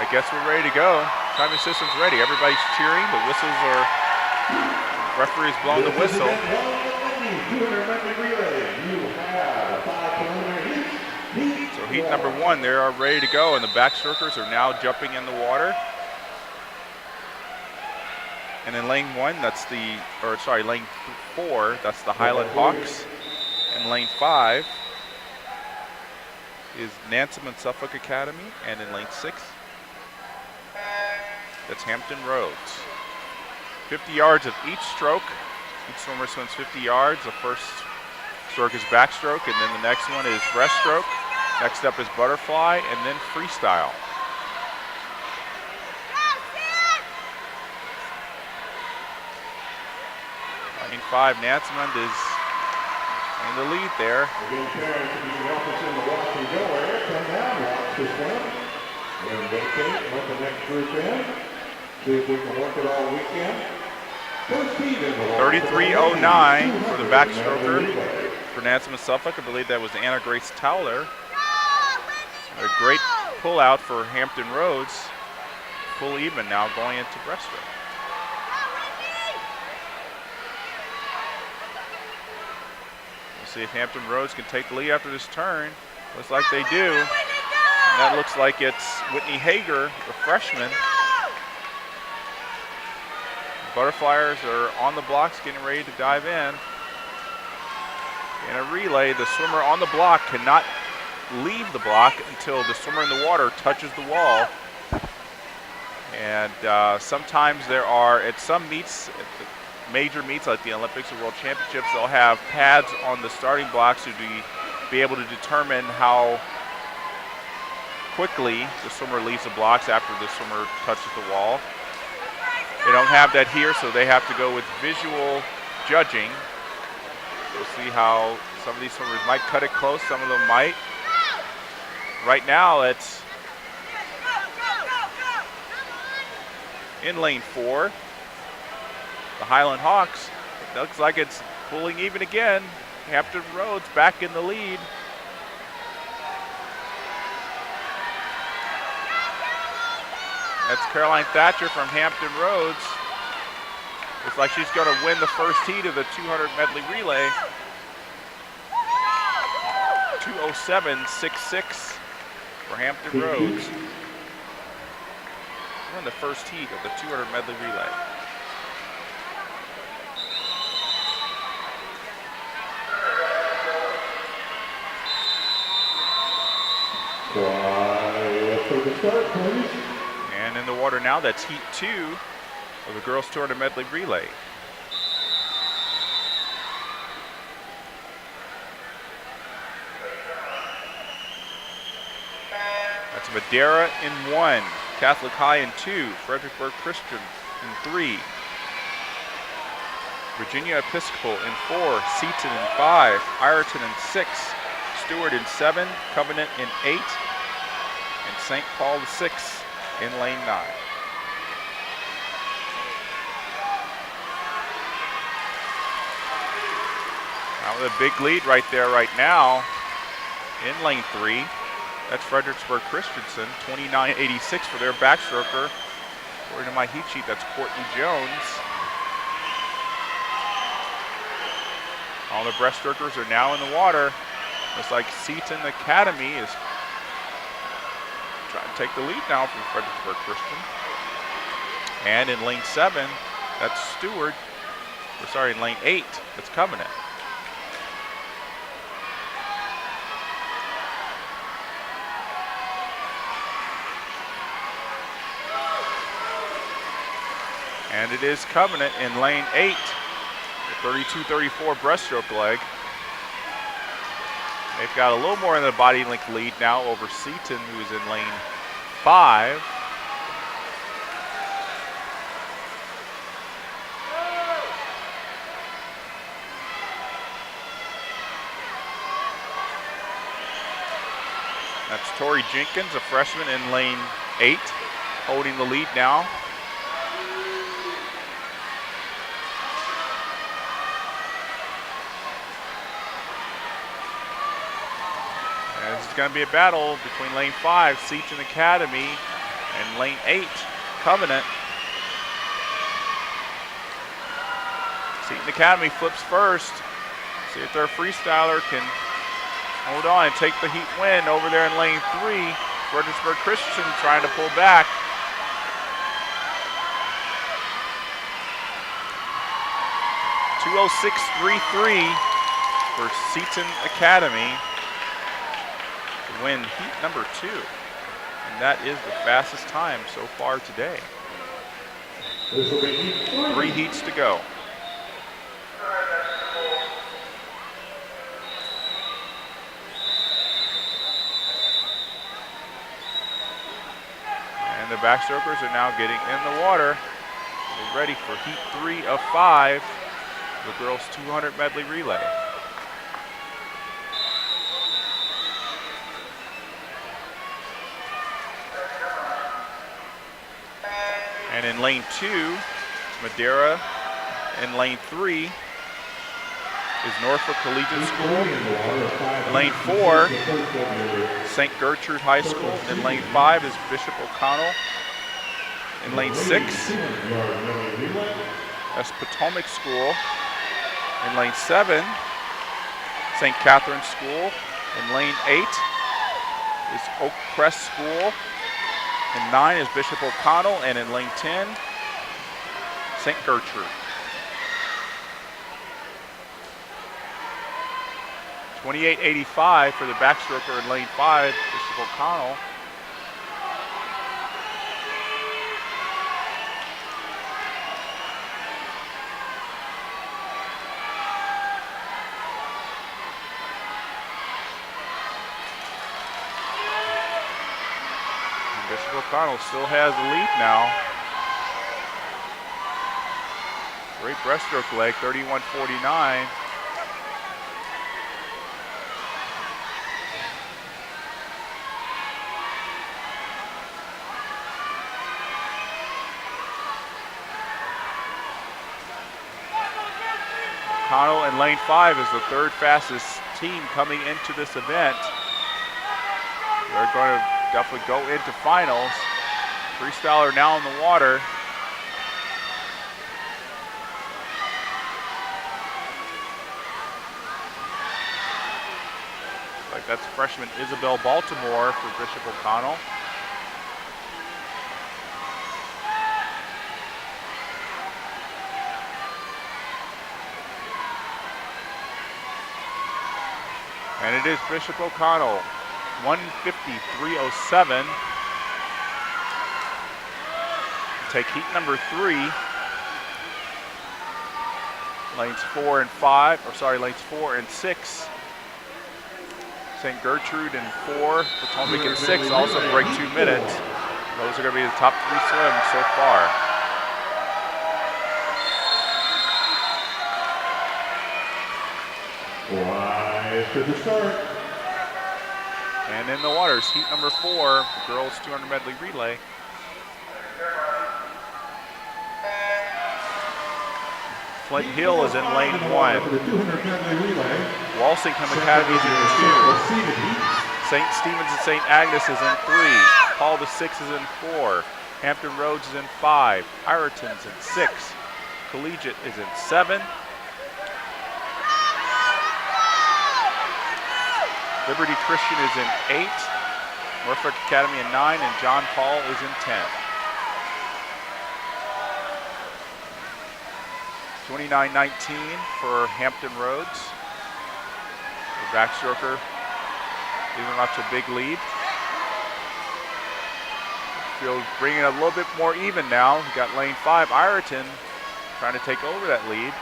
I guess we're ready to go. Timing system's ready. Everybody's cheering. The whistles are. Referee's blowing the whistle. So heat number 1, they are ready to go, and the backstrokers are now jumping in the water. And in lane 1, lane 4, that's the Highland Hawks. In lane 5 is Nansemond and Suffolk Academy, and in lane 6, that's Hampton Roads. 50 yards of each stroke. Each swimmer swims 50 yards. The first stroke is backstroke, and then the next one is breaststroke. Next up is butterfly, and then freestyle. Lane 5, Nansemond is in the lead there. Again, parents, if you can help us in the watch and go area, come down, watch this one. And vacate, let the next group in. See if we can work it all weekend. 33:09 for the backstroker for Nansemond Suffolk. I believe that was Anna Grace Towler. A great pull out for Hampton Roads. Full even now going into breaststroke. We'll see if Hampton Roads can take the lead after this turn. Looks like they do. And that looks like it's Whitney Hager, the freshman. Butterflyers are on the blocks getting ready to dive in. In a relay, the swimmer on the block cannot leave the block until the swimmer in the water touches the wall. And sometimes there are, at some meets, at the major meets like the Olympics or World Championships, they'll have pads on the starting blocks to be able to determine how quickly the swimmer leaves the blocks after the swimmer touches the wall. They don't have that here, so they have to go with visual judging. We'll see how some of these swimmers might cut it close, some of them might. Right now, it's in lane 4. The Highland Hawks, it looks like it's pulling even again. Hampton Roads back in the lead. That's Caroline Thatcher from Hampton Roads. Looks like she's going to win the first heat of the 200 medley relay. 2:07.66 for Hampton Roads. Win the first heat of the 200 medley relay. Quiet for the start, please. And in the water now, that's heat 2 of the girls 200 medley relay. That's Madera in 1, Catholic High in 2, Fredericksburg Christian in 3, Virginia Episcopal in 4, Seton in 5, Ireton in 6, Stewart in 7, Covenant in 8, and St. Paul VI in lane 9. Now with a big lead right there right now in lane 3. That's Fredericksburg Christensen, 29.86 for their backstroker. According to my heat sheet, that's Courtney Jones. All the breaststrokers are now in the water. Looks like Seton Academy is trying to take the lead now from Fredericksburg Christian. And in lane 7, that's Stewart. In lane 8, that's Covenant. And it is Covenant in lane 8, the 32-34 breaststroke leg. They've got a little more in the body length lead now over Seton, who is in lane 5. That's Tori Jenkins, a freshman in lane 8, holding the lead now. This is going to be a battle between lane 5, Seton Academy, And lane 8, Covenant. Seton Academy flips first. See if their freestyler can hold on and take the heat win over there in lane 3. Fredericksburg Christian trying to pull back. .206.33 for Seton Academy to win heat number 2. And that is the fastest time so far today. This will be heat 3. 3 heats to go. And the backstrokers are now getting in the water. They're ready for heat 3 of 5, the girls 200 medley relay. And in lane 2, Madera. In lane 3 is Norfolk Collegiate School. In lane 4, St. Gertrude High School. In lane 5 is Bishop O'Connell. In lane 6, that's Potomac School. In lane 7, St. Catherine's School. In lane 8 is Oak Crest School. In 9 is Bishop O'Connell, and in lane 10, St. Gertrude. 28.85 for the backstroker in lane 5, Bishop O'Connell. Bishop O'Connell still has the lead now. Great breaststroke leg, 31.49. O'Connell in lane 5 is the 3rd fastest team coming into this event. They're going to definitely go into finals. Freestyler now in the water. Looks like that's freshman Isabel Baltimore for Bishop O'Connell. And it is Bishop O'Connell. 150.307. Take heat number 3. Lanes 4 and 5, or sorry, lanes 4 and 6. St. Gertrude in 4, Potomac in 6, also break 2 minutes. Those are going to be the top 3 swims so far. Rise to the start. And in the waters, heat number 4, the girls 200 medley relay. Flint Hill is in lane 1. Walsingham Academy is in 2. St. Stephen's and St. Agnes is in 3. Paul VI is in 4. Hampton Roads is in 5. Ireton's in 6. Collegiate is in 7. Liberty Christian is in 8, Norfolk Academy in 9, and John Paul is in 10. 29.19 for Hampton Roads. The backstroker leaving off to a big lead. Field bringing it a little bit more even now. We got lane 5, Ireton, trying to take over that lead.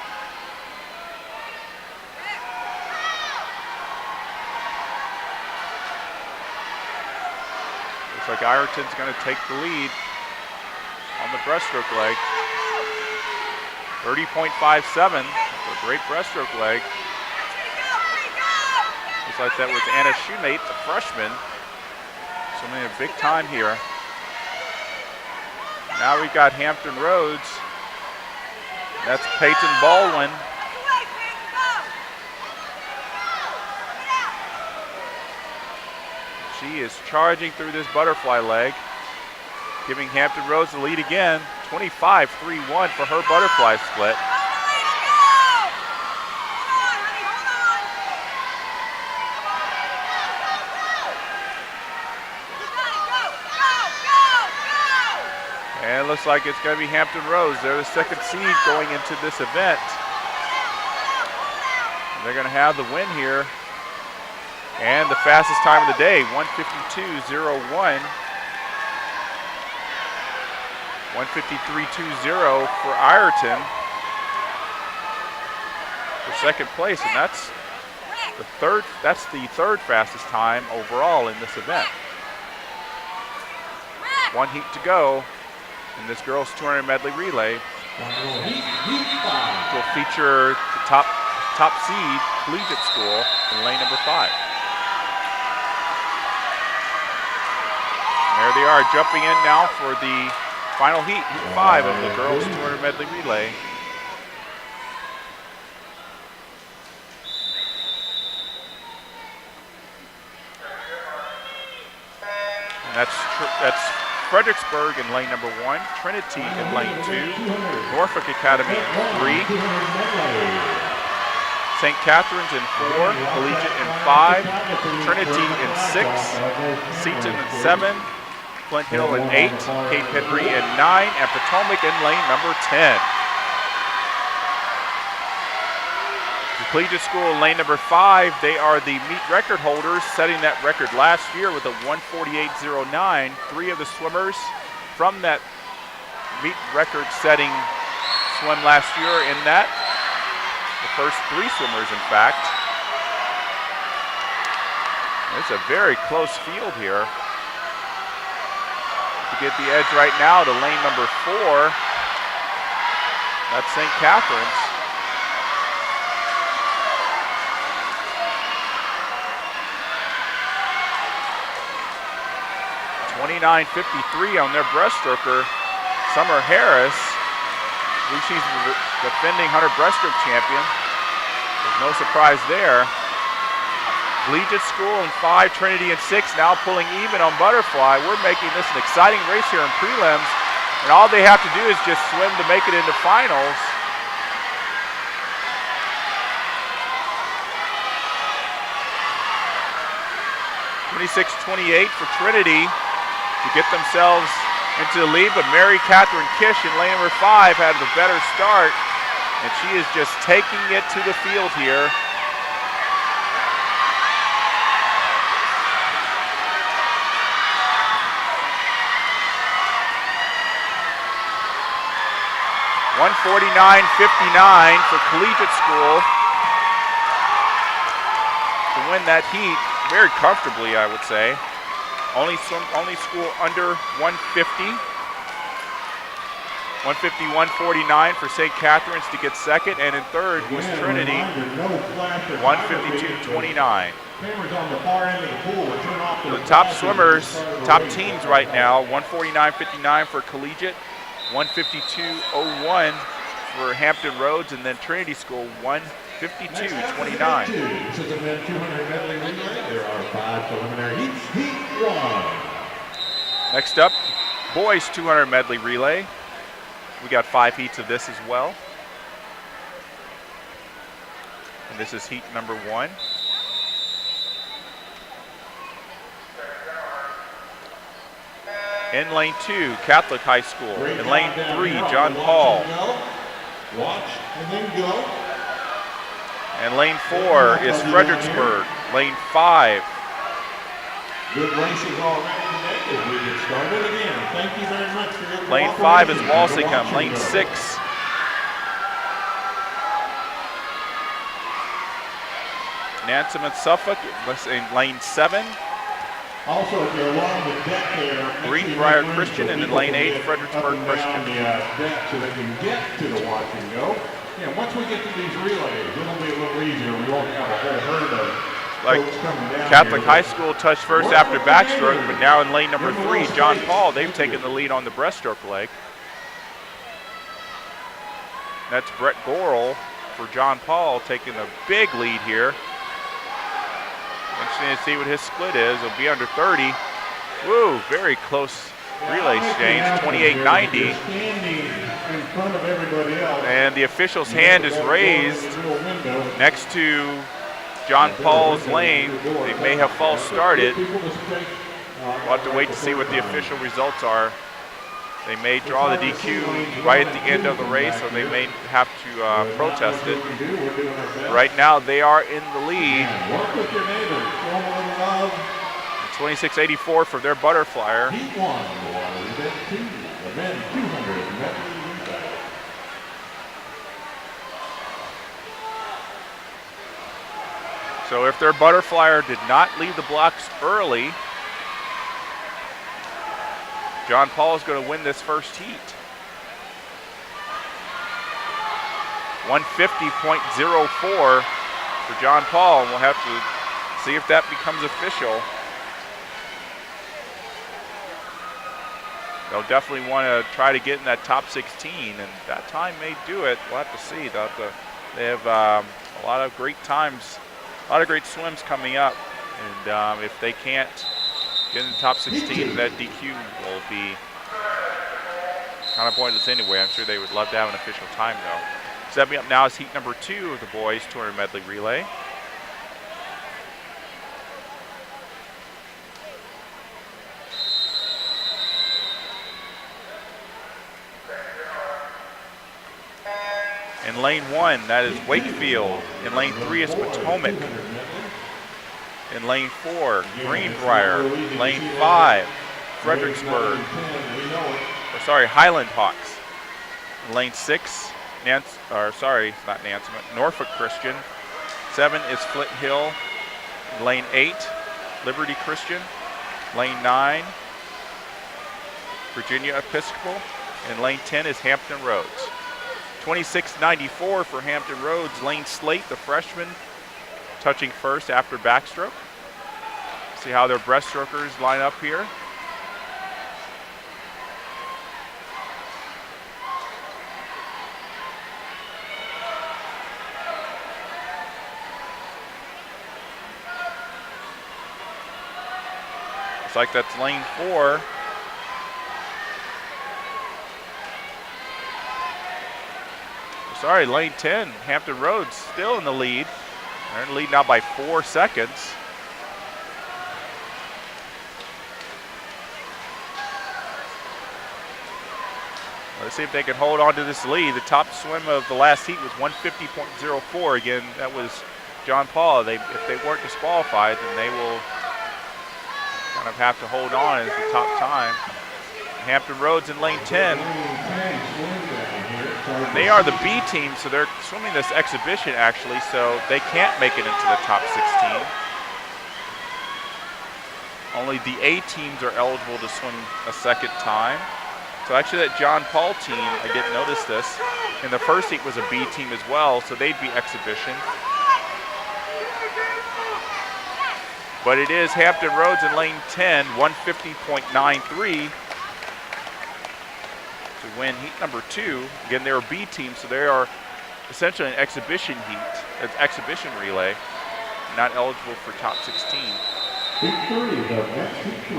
Looks like Ireton's going to take the lead on the breaststroke leg. 30.57, a great breaststroke leg. Looks like that was Anna Shoemate, the freshman. So many a big time here. Now we've got Hampton Roads. That's Peyton Baldwin. She is charging through this butterfly leg. giving Hampton Roads the lead again. 25-3-1 for her butterfly split. And it looks like it's going to be Hampton Roads. They're the second seed going into this event. They're going to have the win here. And the fastest time of the day, 1:52.01. 1:53.20 for Ireton for second place, and that's the third fastest time overall in this event. One heat to go in this girls 200 medley relay. Will feature the top seed collegiate school in lane number 5. And there they are, jumping in now for the final heat, heat 5 of the girls 200 medley relay. And that's Fredericksburg in lane number 1, Trinity in lane 2, Norfolk Academy in 3, St. Catherine's in 4, Collegiate in 5, Trinity in 6, Seton in 7, Flint Hill in 8, Cape Henry in 9, and Potomac in lane number 10. The Collegiate School in lane number 5, they are the meet record holders, setting that record last year with a 1:48.09. 3 of the swimmers from that meet record setting swim last year in that. The first 3 swimmers, in fact. It's a very close field here. To get the edge right now to lane number 4. That's St. Catherine's. 29.53 on their breaststroker, Summer Harris. She's the defending 100 breaststroke champion. There's no surprise there. Collegiate School in 5, Trinity in 6, now pulling even on butterfly. We're making this an exciting race here in prelims, and all they have to do is just swim to make it into finals. (26:28) for Trinity to get themselves into the lead, but Mary Catherine Kish in lane number 5 had the better start, and she is just taking it to the field here. (149.59) for Collegiate School to win that heat very comfortably, I would say. Only school under 150. 150.149 for St. Catherine's to get second, and in third was Trinity, 152.29. The top swimmers, top teams right now, 149.59 for Collegiate, 152.01 for Hampton Roads, and then Trinity School, 152.29. This is the men 200 medley relay. There are 5 preliminary heats. Heat 1. Next up, boys 200 medley relay. We got 5 heats of this as well. And this is heat number 1. In lane 2, Catholic High School. In lane 3, John Paul. Watch and then go. And lane 4 is Fredericksburg. Lane 5. Good races already today as we get started again. Thank you very much for your Lane 5 is Walsingham. Lane 6. Nansom and Suffolk in lane 7. Also, if you're along the deck here, Greenbrier Christian, and in lane 8, Fredericksburg Christian. The deck so they can get to the watch and go. Yeah, once we get to these relays, it'll be a little easier. We won't have a whole herd of folks coming down. Catholic here. High School touched first after backstroke, but now in lane number 3, John Paul, they've taken the lead on the breaststroke leg. That's Brett Gorel for John Paul taking a big lead here. Interesting to see what his split is. It'll be under 30. Woo, very close relay exchange, 28-90. You're standing in front of everybody else. And the official's hand is raised next to John Paul's lane. They may have false started. We'll have to wait to see what the official results are. They may draw the DQ right at the end of the race, or they may have to protest it. Right now, they are in the lead. 26-84 for their butterflyer. Heat 1 was event 2, the men 200 medley relay. So if their butterflyer did not leave the blocks early, John Paul is going to win this first heat. 150.04 for John Paul, and we'll have to see if that becomes official. They'll definitely want to try to get in that top 16, and that time may do it. We'll have to see. They have a lot of great times, a lot of great swims coming up, and if they can't get in the top 16, that DQ will be kind of pointless anyway. I'm sure they would love to have an official time, though. Stepping up now is heat number 2 of the boys 200 medley relay. In lane 1, that is Wakefield. In lane 3 is Potomac. In lane 4, Greenbrier. Lane 5, Fredericksburg. Highland Hawks. In lane 6, Norfolk Christian. 7 is Flint Hill. In lane 8, Liberty Christian. Lane 9, Virginia Episcopal. And lane 10 is Hampton Roads. 26.94 for Hampton Roads. Lane Slate, the freshman, touching first after backstroke. See how their breaststrokers line up here. Looks like that's lane 4. Lane 10, Hampton Roads still in the lead. They're in the lead now by 4 seconds. Let's see if they can hold on to this lead. The top swim of the last heat was 150.04. Again, that was John Paul. If they weren't disqualified, then they will kind of have to hold on as the top time. Hampton Roads in lane 10. They are the B team, so they're swimming this exhibition actually, so they can't make it into the top 16. Only the A teams are eligible to swim a second time. So actually that John Paul team, I didn't notice this, in the first heat was a B team as well, so they'd be exhibition. But it is Hampton Roads in lane 10, 150.93. to win heat number 2. Again, they're a B team, so they are essentially an exhibition heat, an exhibition relay, not eligible for top 16. Heat 3, the next heat 3.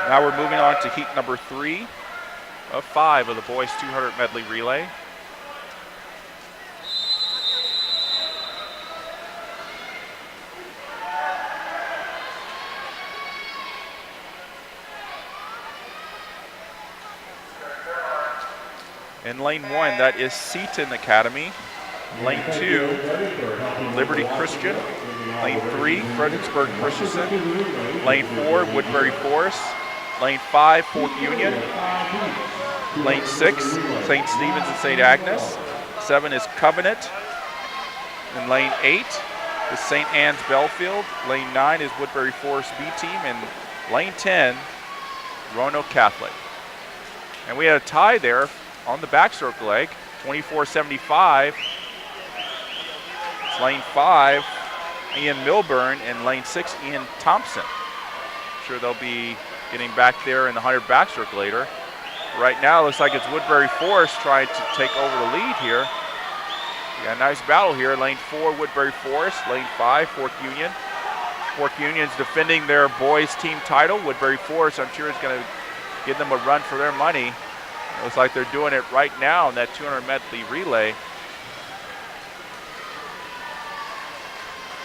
Now we're moving on to heat number 3 of 5 of the boys 200 medley relay. In lane 1, that is Seton Academy. Lane 2, Liberty Christian. Lane 3, Fredericksburg Christensen. Lane 4, Woodbury Forest. Lane 5, Fort Union. Lane 6, St. Stephen's and St. Agnes. 7 is Covenant. In lane 8 is St. Anne's Belfield. Lane 9 is Woodbury Forest B team. And lane 10, Roanoke Catholic. And we had a tie there on the backstroke leg, 24.75. It's lane 5, Ian Milburn, and lane 6, Ian Thompson. I'm sure they'll be getting back there in the 100 backstroke later. Right now, it looks like it's Woodbury Forest trying to take over the lead here. We got a nice battle here. Lane 4, Woodbury Forest. Lane 5, Fork Union. Fork Union's defending their boys team title. Woodbury Forest, I'm sure, is going to give them a run for their money. It looks like they're doing it right now in that 200 medley relay.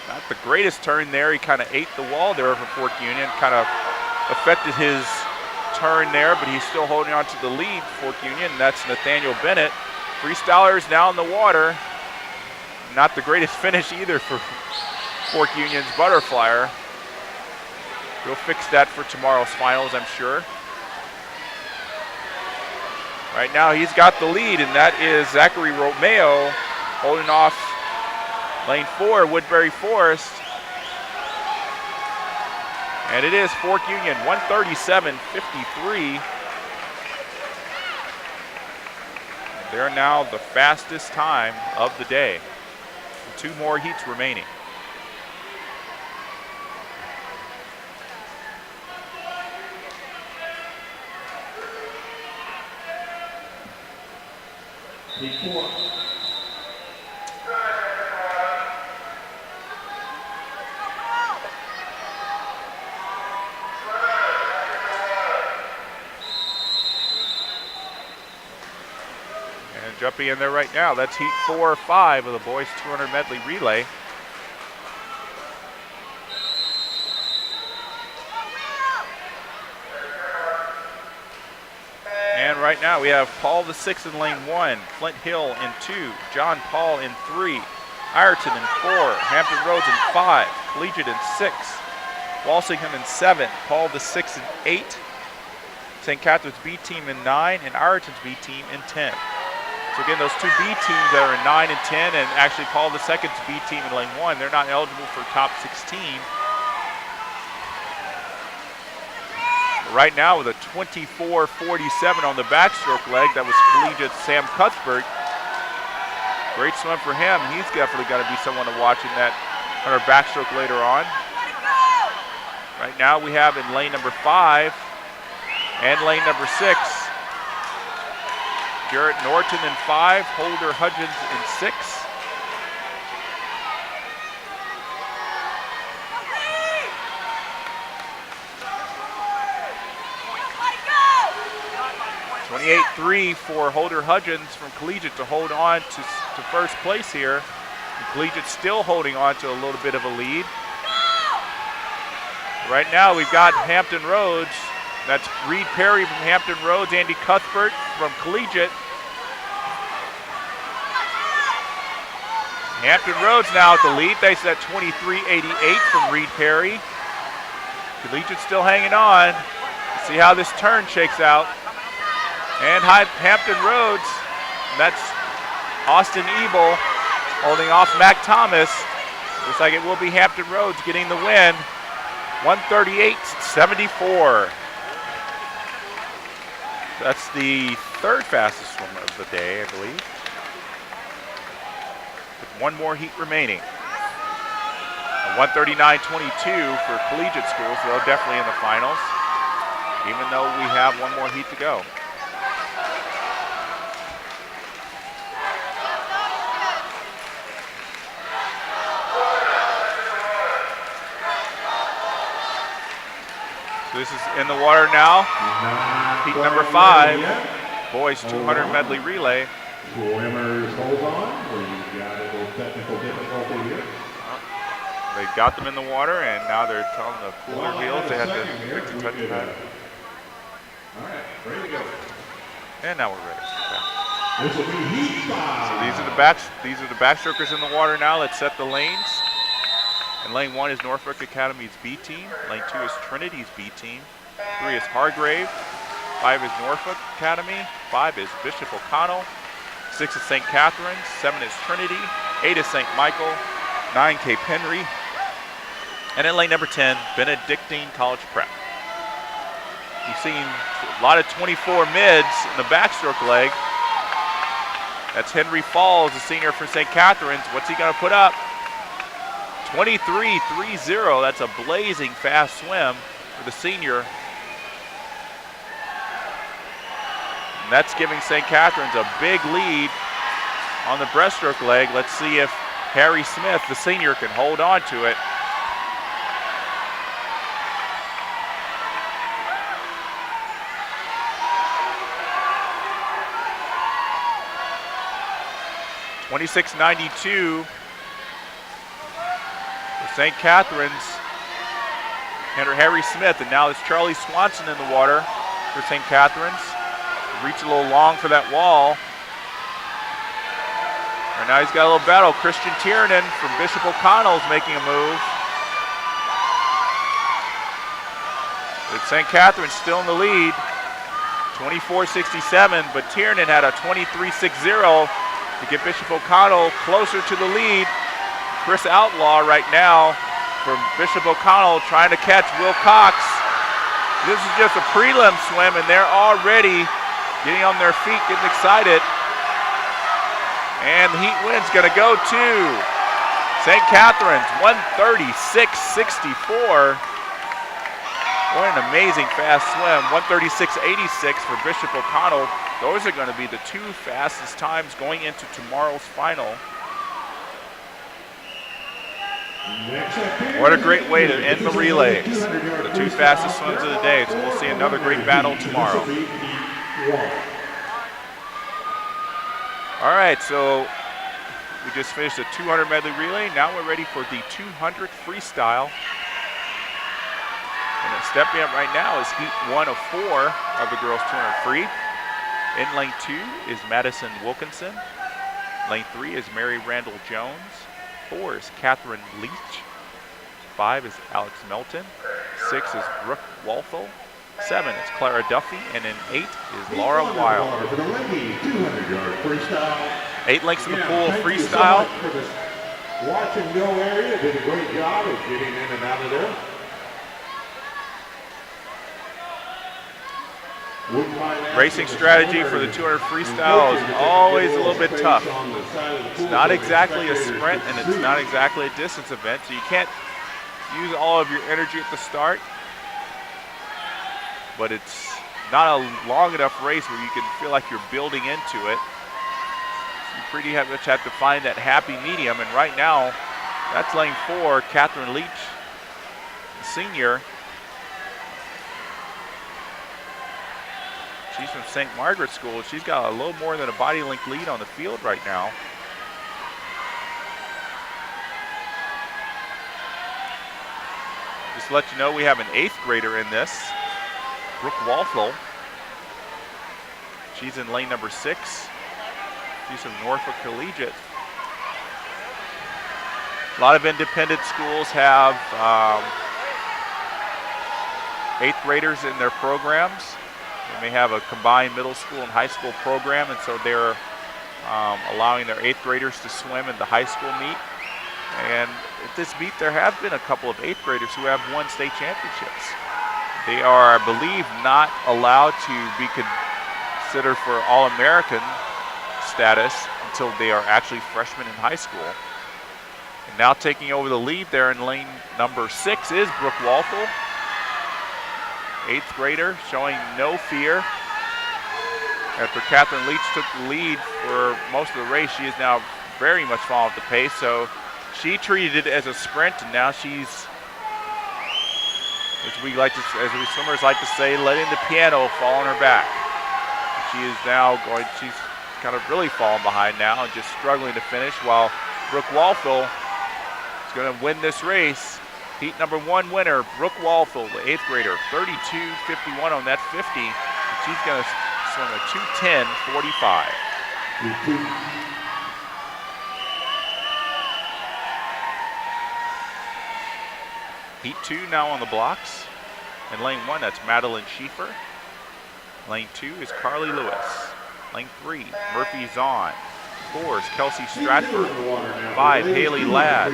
Not the greatest turn there. He kind of ate the wall there for Fork Union, kind of affected his turn there, but he's still holding on to the lead, Fork Union, and that's Nathaniel Bennett. Freestylers now in the water. Not the greatest finish either for Fork Union's butterflyer. We'll fix that for tomorrow's finals, I'm sure. Right now he's got the lead, and that is Zachary Romeo holding off lane 4, Woodbury Forest. And it is Fork Union, 137.53. They're now the fastest time of the day. 2 more heats remaining. Heat 4. And jumping in there right now, that's heat 4 or 5 of the boys 200 medley relay. And right now we have Paul the 6 in lane 1, Flint Hill in 2, John Paul in 3, Ireton in 4, Hampton Roads in 5, Collegiate in 6, Walsingham in 7, Paul the 6 in 8, St. Catherine's B team in 9, and Ireton's B team in 10. So again, those 2 B teams that are in 9 and 10, and actually Paul the 2's B team in lane 1, they're not eligible for top 16. Right now with a 24.47 on the backstroke leg, that was Collegiate Sam Cuthbert. Great swim for him. He's definitely going to be someone to watch in that on our backstroke later on. Right now we have in lane number 5 and lane number 6, Garrett Norton in 5, Holder Hudgens in 6. .28.3 for Holder Hudgens from Collegiate to hold on to first place here. And Collegiate still holding on to a little bit of a lead. Right now we've got Hampton Roads. That's Reed Perry from Hampton Roads, Andy Cuthbert from Collegiate. Hampton Roads now at the lead. They set 23.88 from Reed Perry. Collegiate still hanging on. Let's see how this turn shakes out. And Hampton Roads, that's Austin Ebel holding off Mac Thomas. Looks like it will be Hampton Roads getting the win. 138.74. That's the 3rd fastest swimmer of the day, I believe. With 1 more heat remaining. 139.22 for collegiate schools, so they're definitely in the finals, even though we have 1 more heat to go. So this is in the water now. Heat number 5, boys 200 medley relay. Swimmers, hold on. We've got a little technical difficulty here. They got them in the water, and now they're telling them to cool their heels. They had to fix the touch pad. All right, ready to go. And now we're ready. Okay. This will be heat 5. So these are the backstrokers in the water now. Let's set the lanes. And lane 1 is Norfolk Academy's B team. Lane 2 is Trinity's B team. 3 is Hargrave. 5 is Norfolk Academy. 5 is Bishop O'Connell. 6 is St. Catherine's. 7 is Trinity. 8 is St. Michael. 9 Cape Henry. And in lane number 10, Benedictine College Prep. You've seen a lot of 24 mids in the backstroke leg. That's Henry Falls, the senior from St. Catherine's. What's he going to put up? 23.30. That's a blazing fast swim for the senior. And that's giving St. Catherine's a big lead on the breaststroke leg. Let's see if Harry Smith, the senior, can hold on to it. 26:92 for St. Catherine's. Enter Harry Smith, and now it's Charlie Swanson in the water for St. Catherine's. Reach a little long for that wall. And now he's got a little battle. Christian Tiernan from Bishop O'Connell is making a move. But St. Catherine's still in the lead, 24-67, but Tiernan had a 23-6-0 to get Bishop O'Connell closer to the lead. Chris Outlaw right now from Bishop O'Connell trying to catch Will Cox. This is just a prelim swim, and they're already getting on their feet, getting excited. And the heat win's gonna go to St. Catherine's, 136.64. What an amazing fast swim, 136.86 for Bishop O'Connell. Those are gonna be the two fastest times going into tomorrow's final. What a great way to end the relays. The two fastest swims of the day, so we'll see another great battle tomorrow. All right, so we just finished the 200 medley relay. Now we're ready for the 200 freestyle. And stepping up right now is heat 1 of 4 of the girls 200 free. In lane 2 is Madison Wilkinson. Lane 3 is Mary Randall Jones. 4 is Catherine Leach. 5 is Alex Melton. 6 is Brooke Walthall. 7 is Clara Duffy. And in 8 is Laura Wild. 8 lengths in the pool freestyle. Watch and go area did a great job of getting in and out of there. Racing strategy for the 200 freestyle is always a little bit tough. It's not exactly a sprint and it's not exactly a distance event, so you can't use all of your energy at the start. But it's not a long enough race where you can feel like you're building into it. So you pretty much have to find that happy medium, and right now, that's lane 4, Catherine Leach, senior. She's from St. Margaret School. She's got a little more than a body length lead on the field right now. Just to let you know, we have an 8th grader in this, Brooke Walthall. She's in lane number 6. She's from Norfolk Collegiate. A lot of independent schools have 8th graders in their programs. They may have a combined middle school and high school program, and so they're allowing their 8th graders to swim in the high school meet. And at this meet, there have been a couple of 8th graders who have won state championships. They are, I believe, not allowed to be considered for All-American status until they are actually freshmen in high school. And now taking over the lead there in lane number 6 is Brooke Walthall. 8th grader showing no fear. After Catherine Leach took the lead for most of the race, she is now very much falling off the pace. So she treated it as a sprint, and now she's, as we swimmers like to say, letting the piano fall on her back. She is now she's kind of really falling behind now and just struggling to finish, while Brooke Walthall is going to win this race. Heat number 1 winner, Brooke Walthall, the 8th grader, 32.51 on that 50. And she's going to swim a 2:10.45. Heat 2 now on the blocks. In lane 1, that's Madeline Schieffer. Lane 2 is Carly Lewis. Lane 3, Murphy Zahn. 4 is Kelsey Stratford. 5, Haley Ladd.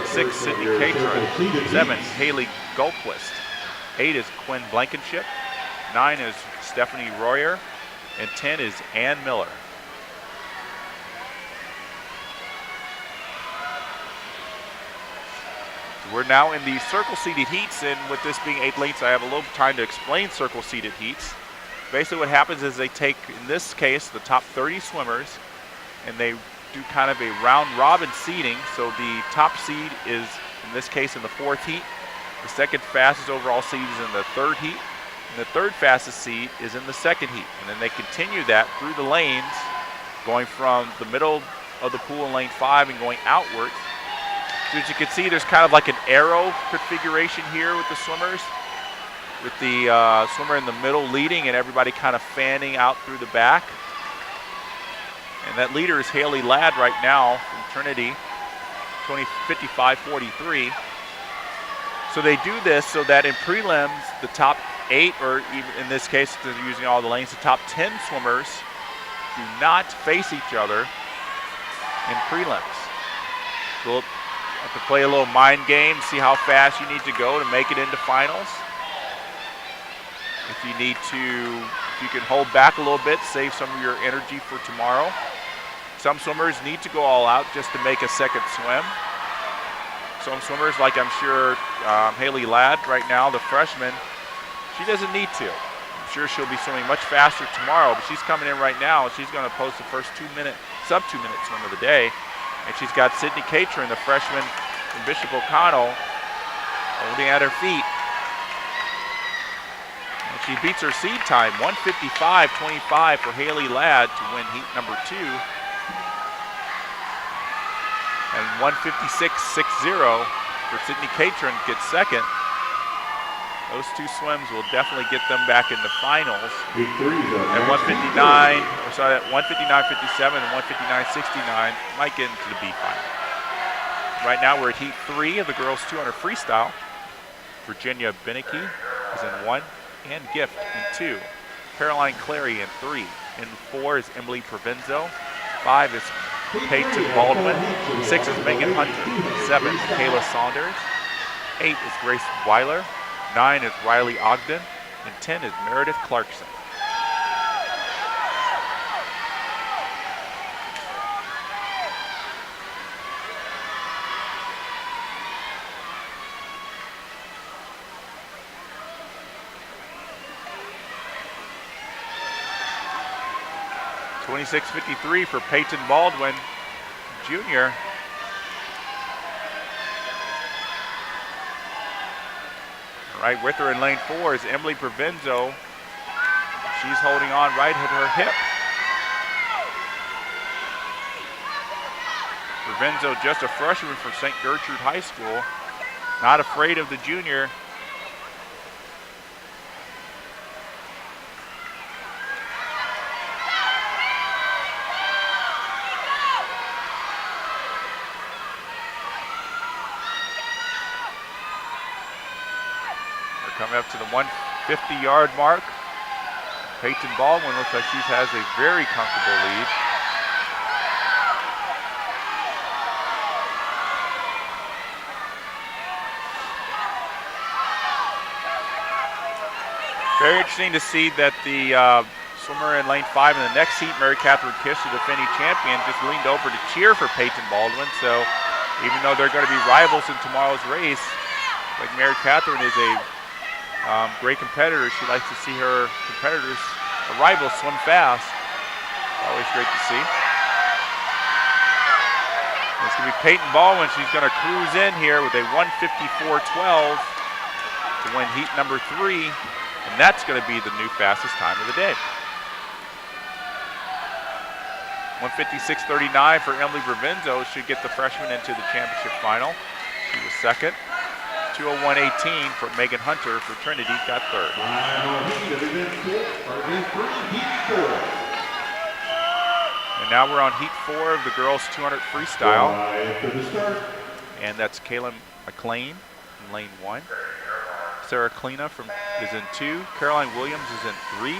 6, Sydney Catron. 7, Haley Goldquist. 8 is Quinn Blankenship. 9 is Stephanie Royer. And 10 is Ann Miller. We're now in the circle-seated heats, and with this being 8 lanes, I have a little time to explain circle-seated heats. Basically what happens is they take, in this case, the top 30 swimmers, and they do kind of a round-robin seeding. So the top seed is, in this case, in the 4th heat. The second fastest overall seed is in the 3rd heat. And the 3rd fastest seed is in the 2nd heat. And then they continue that through the lanes going from the middle of the pool in lane 5 and going outward. So as you can see, there's kind of like an arrow configuration here with the swimmers, with the swimmer in the middle leading and everybody kind of fanning out through the back. And that leader is Haley Ladd right now from Trinity, 55-43. So they do this so that in prelims, the top 8, or even in this case, they're using all the lanes, the top 10 swimmers do not face each other in prelims. So we'll have to play a little mind game, see how fast you need to go to make it into finals. If you can hold back a little bit, save some of your energy for tomorrow. Some swimmers need to go all out just to make a second swim. Some swimmers, like I'm sure Haley Ladd right now, the freshman, she doesn't need to. I'm sure she'll be swimming much faster tomorrow, but she's coming in right now and she's going to post the first sub 2 minute swim of the day. And she's got Sydney Catron, the freshman from Bishop O'Connell, holding at her feet. And she beats her seed time, 1:55.25 for Haley Ladd to win heat number 2. And 1:56.60 for Sydney Catron gets second. Those two swims will definitely get them back in the finals. At 1:59.57 and 1:59.69 might get into the B final. Right now we're at heat 3 of the girls 200 freestyle. Virginia Beneke is in 1 and Gift in 2. Caroline Clary in 3. In 4 is Emily Provenzo. 5 is Peyton Baldwin. 6 is Megan Hunter. 7 is Kayla Saunders. 8 is Grace Weiler. 9 is Riley Ogden. And 10 is Meredith Clarkson. .26.53 for Peyton Baldwin, Jr. Right with her in lane 4 is Emily Provenzo. She's holding on right at her hip. Provenzo, just a freshman from St. Gertrude High School, not afraid of the junior. Coming up to the 150-yard mark. Peyton Baldwin looks like she has a very comfortable lead. Very interesting to see that the swimmer in lane 5 in the next heat, Mary Catherine Kish, the defending champion, just leaned over to cheer for Peyton Baldwin. So even though they're going to be rivals in tomorrow's race, like Mary Catherine is a great competitor. She likes to see her competitors, her rivals, swim fast. Always great to see. And it's going to be Peyton Baldwin. She's going to cruise in here with a 1:54.12 to win heat number 3. And that's going to be the new fastest time of the day. 1:56.39 for Emily Provenzo should get the freshman into the championship final. She was second. 2:01.18 for Megan Hunter for Trinity, got third. And now we're on heat 4 of the girls 200 freestyle. And that's Kaylin McLean in lane 1. Sarah Kleena is in 2. Caroline Williams is in 3.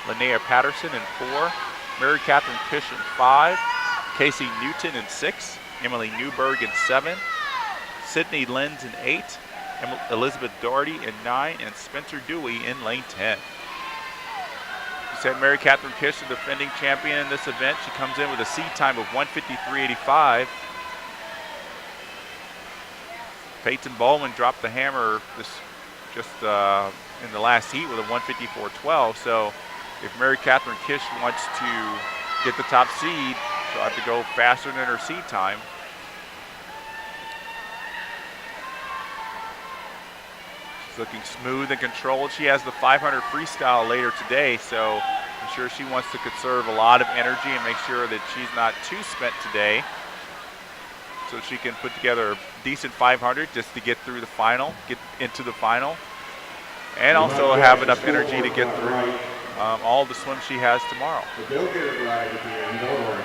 Linnea Patterson in 4. Mary Catherine Kish in 5. Casey Newton in 6. Emily Newberg in 7. Sydney Lenz in 8. Elizabeth Doherty in 9, and Spencer Dewey in lane 10. You said Mary Catherine Kish, the defending champion in this event. She comes in with a seed time of 1:53.85. Peyton Baldwin dropped the hammer in the last heat with a 1:54.12. So if Mary Catherine Kish wants to get the top seed, she'll have to go faster than her seed time. Looking smooth and controlled. She has the 500 freestyle later today, so I'm I'm sure she wants to conserve a lot of energy and make sure that she's not too spent today, so she can put together a decent 500 just to get through the final, get into the final, and also have enough energy to get through all the swims she has tomorrow. But they'll get it right at the end, don't worry.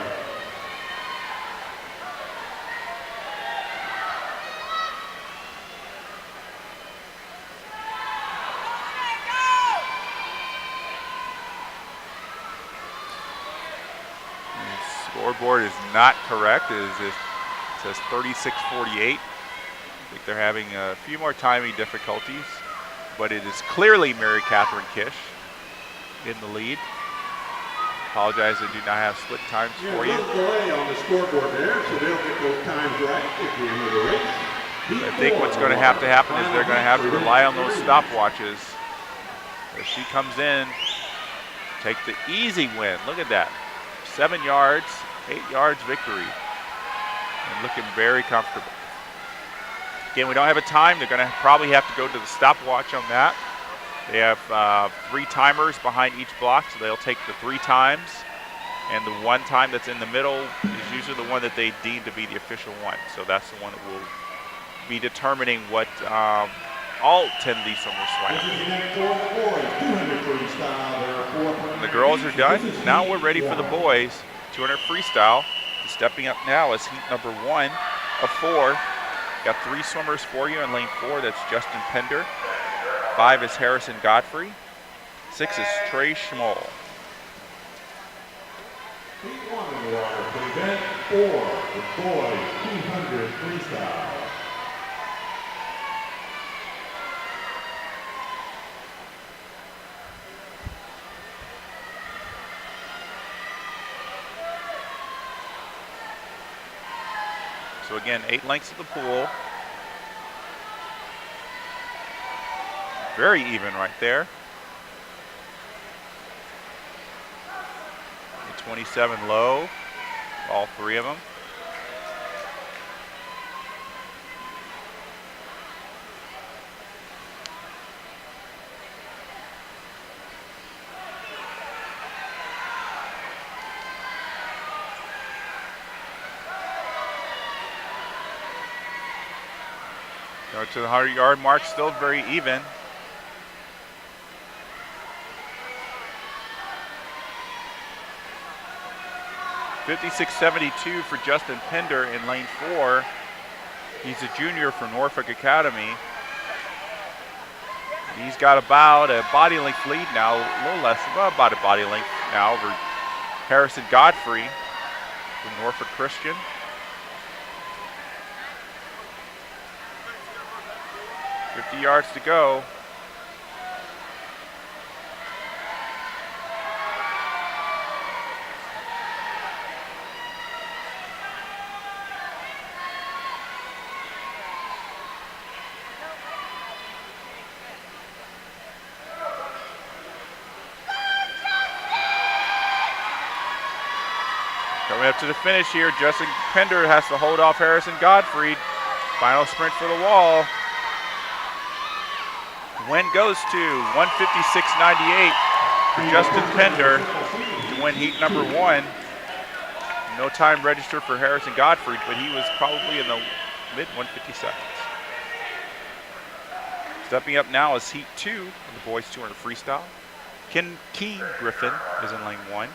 Scoreboard is not correct. It says 36:48. I think they're having a few more timing difficulties, but it is clearly Mary Catherine Kish in the lead. Apologize, I do not have split times for you. A little delay on the scoreboard there, so they'll get those times right at the end of the race. I think what's going to happen is they're going to have to rely on those stopwatches. As she comes in, take the easy win. Look at that. 7 yards, 8 yards victory. And looking very comfortable. Again, we don't have a time. They're going to probably have to go to the stopwatch on that. They have 3 timers behind each block, so they'll take the 3 times. And the 1 time that's in the middle is usually the one that they deem to be the official one. So that's the one that will be determining what all 10 of these swimmers swam. The girls are done. Now we're ready for the boys. 200 freestyle. Stepping up now is heat number 1 of 4. Got 3 swimmers for you in lane 4. That's Justin Pender. 5 is Harrison Godfrey. 6 is Trey Schmoll. Heat 1 in the water for event 4, the boys 200 freestyle. So again, 8 lengths of the pool. Very even right there. 27 low, all 3 of them. Go to the 100-yard mark, still very even. .56.72 for Justin Pender in lane 4. He's a junior from Norfolk Academy. He's got about a body length lead now, a little less, well, about a body length now over Harrison Godfrey from Norfolk Christian. .50 yards to go. Coming up to the finish here, Justin Pender has to hold off Harrison Godfrey. Final sprint for the wall. Win goes to 156.98 for Justin Pender to win heat number 1. No time registered for Harrison Godfrey, but he was probably in the mid 150 seconds. Stepping up now is heat 2 of the boys 200 freestyle. Key Griffin is in lane 1.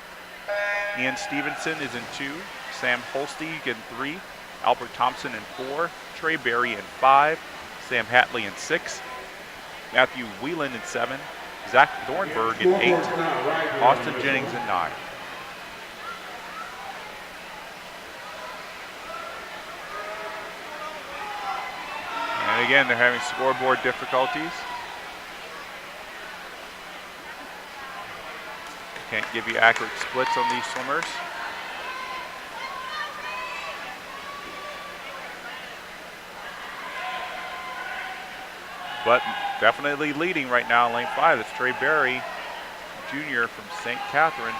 Ian Stevenson is in 2. Sam Holsteig in 3. Albert Thompson in 4. Trey Berry in 5. Sam Hatley in 6. Matthew Whelan in 7. Zach Thornburg in 8. Austin Jennings in 9. And again, they're having scoreboard difficulties. Can't give you accurate splits on these swimmers. But definitely leading right now in lane 5. That's Trey Berry, junior from St. Catharines.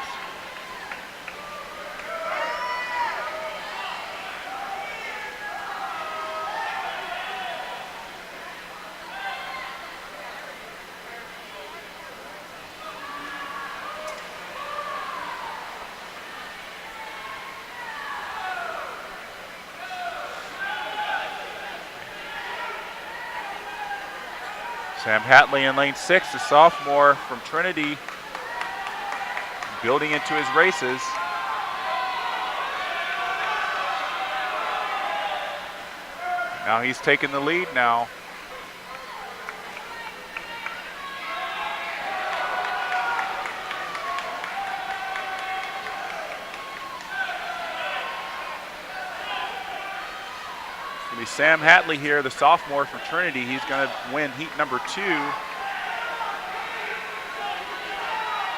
Sam Hatley in lane 6, the sophomore from Trinity, building into his races. Now he's taking the lead now. It's going to be Sam Hatley here, the sophomore from Trinity. He's going to win heat number 2.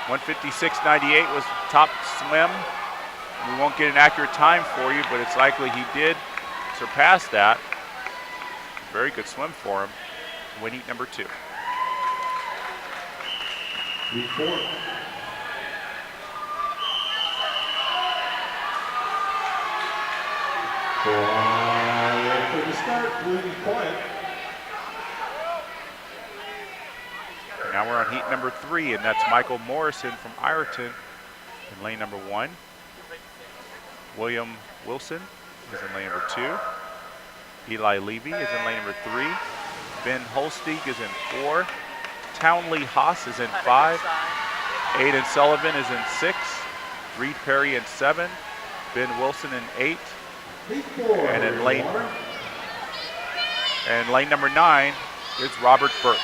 156.98 was top swim. We won't get an accurate time for you, but it's likely he did surpass that. Very good swim for him. Win heat number 2. Heat 4. For the start, leading quiet. Now we're on heat number 3, and that's Michael Morrison from Ireton in lane number 1. William Wilson is in lane number 2. Eli Levy is in lane number 3. Ben Holsteig is in 4. Townley Haas is in 5. Aiden Sullivan is in 6. Reed Perry in 7. Ben Wilson in 8. And in lane number 9 is Robert Burke.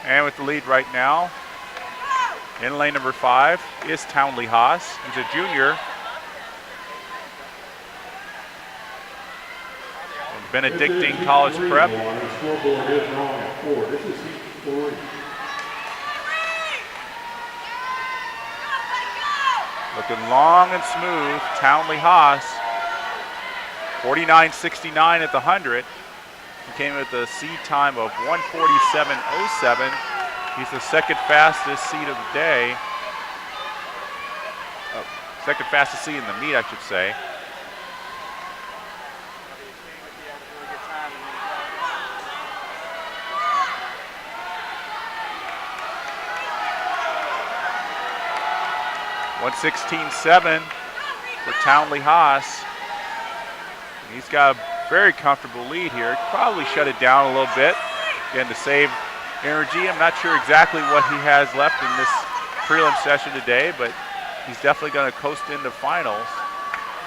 And with the lead right now, in lane number 5 is Townley Haas. He's a junior. And Benedictine College Prep. The scoreboard is wrong at 4. This is heat 3. Looking long and smooth, Townley Haas. 49.69 at the 100. He came with a seed time of 1:47.07. He's the second fastest seed of the day. Second fastest seed in the meet, I should say. .116.7 for Townley Haas. He's got a very comfortable lead here. Probably shut it down a little bit, again, to save energy. I'm not sure exactly what he has left in this prelim session today, but he's definitely going to coast into finals.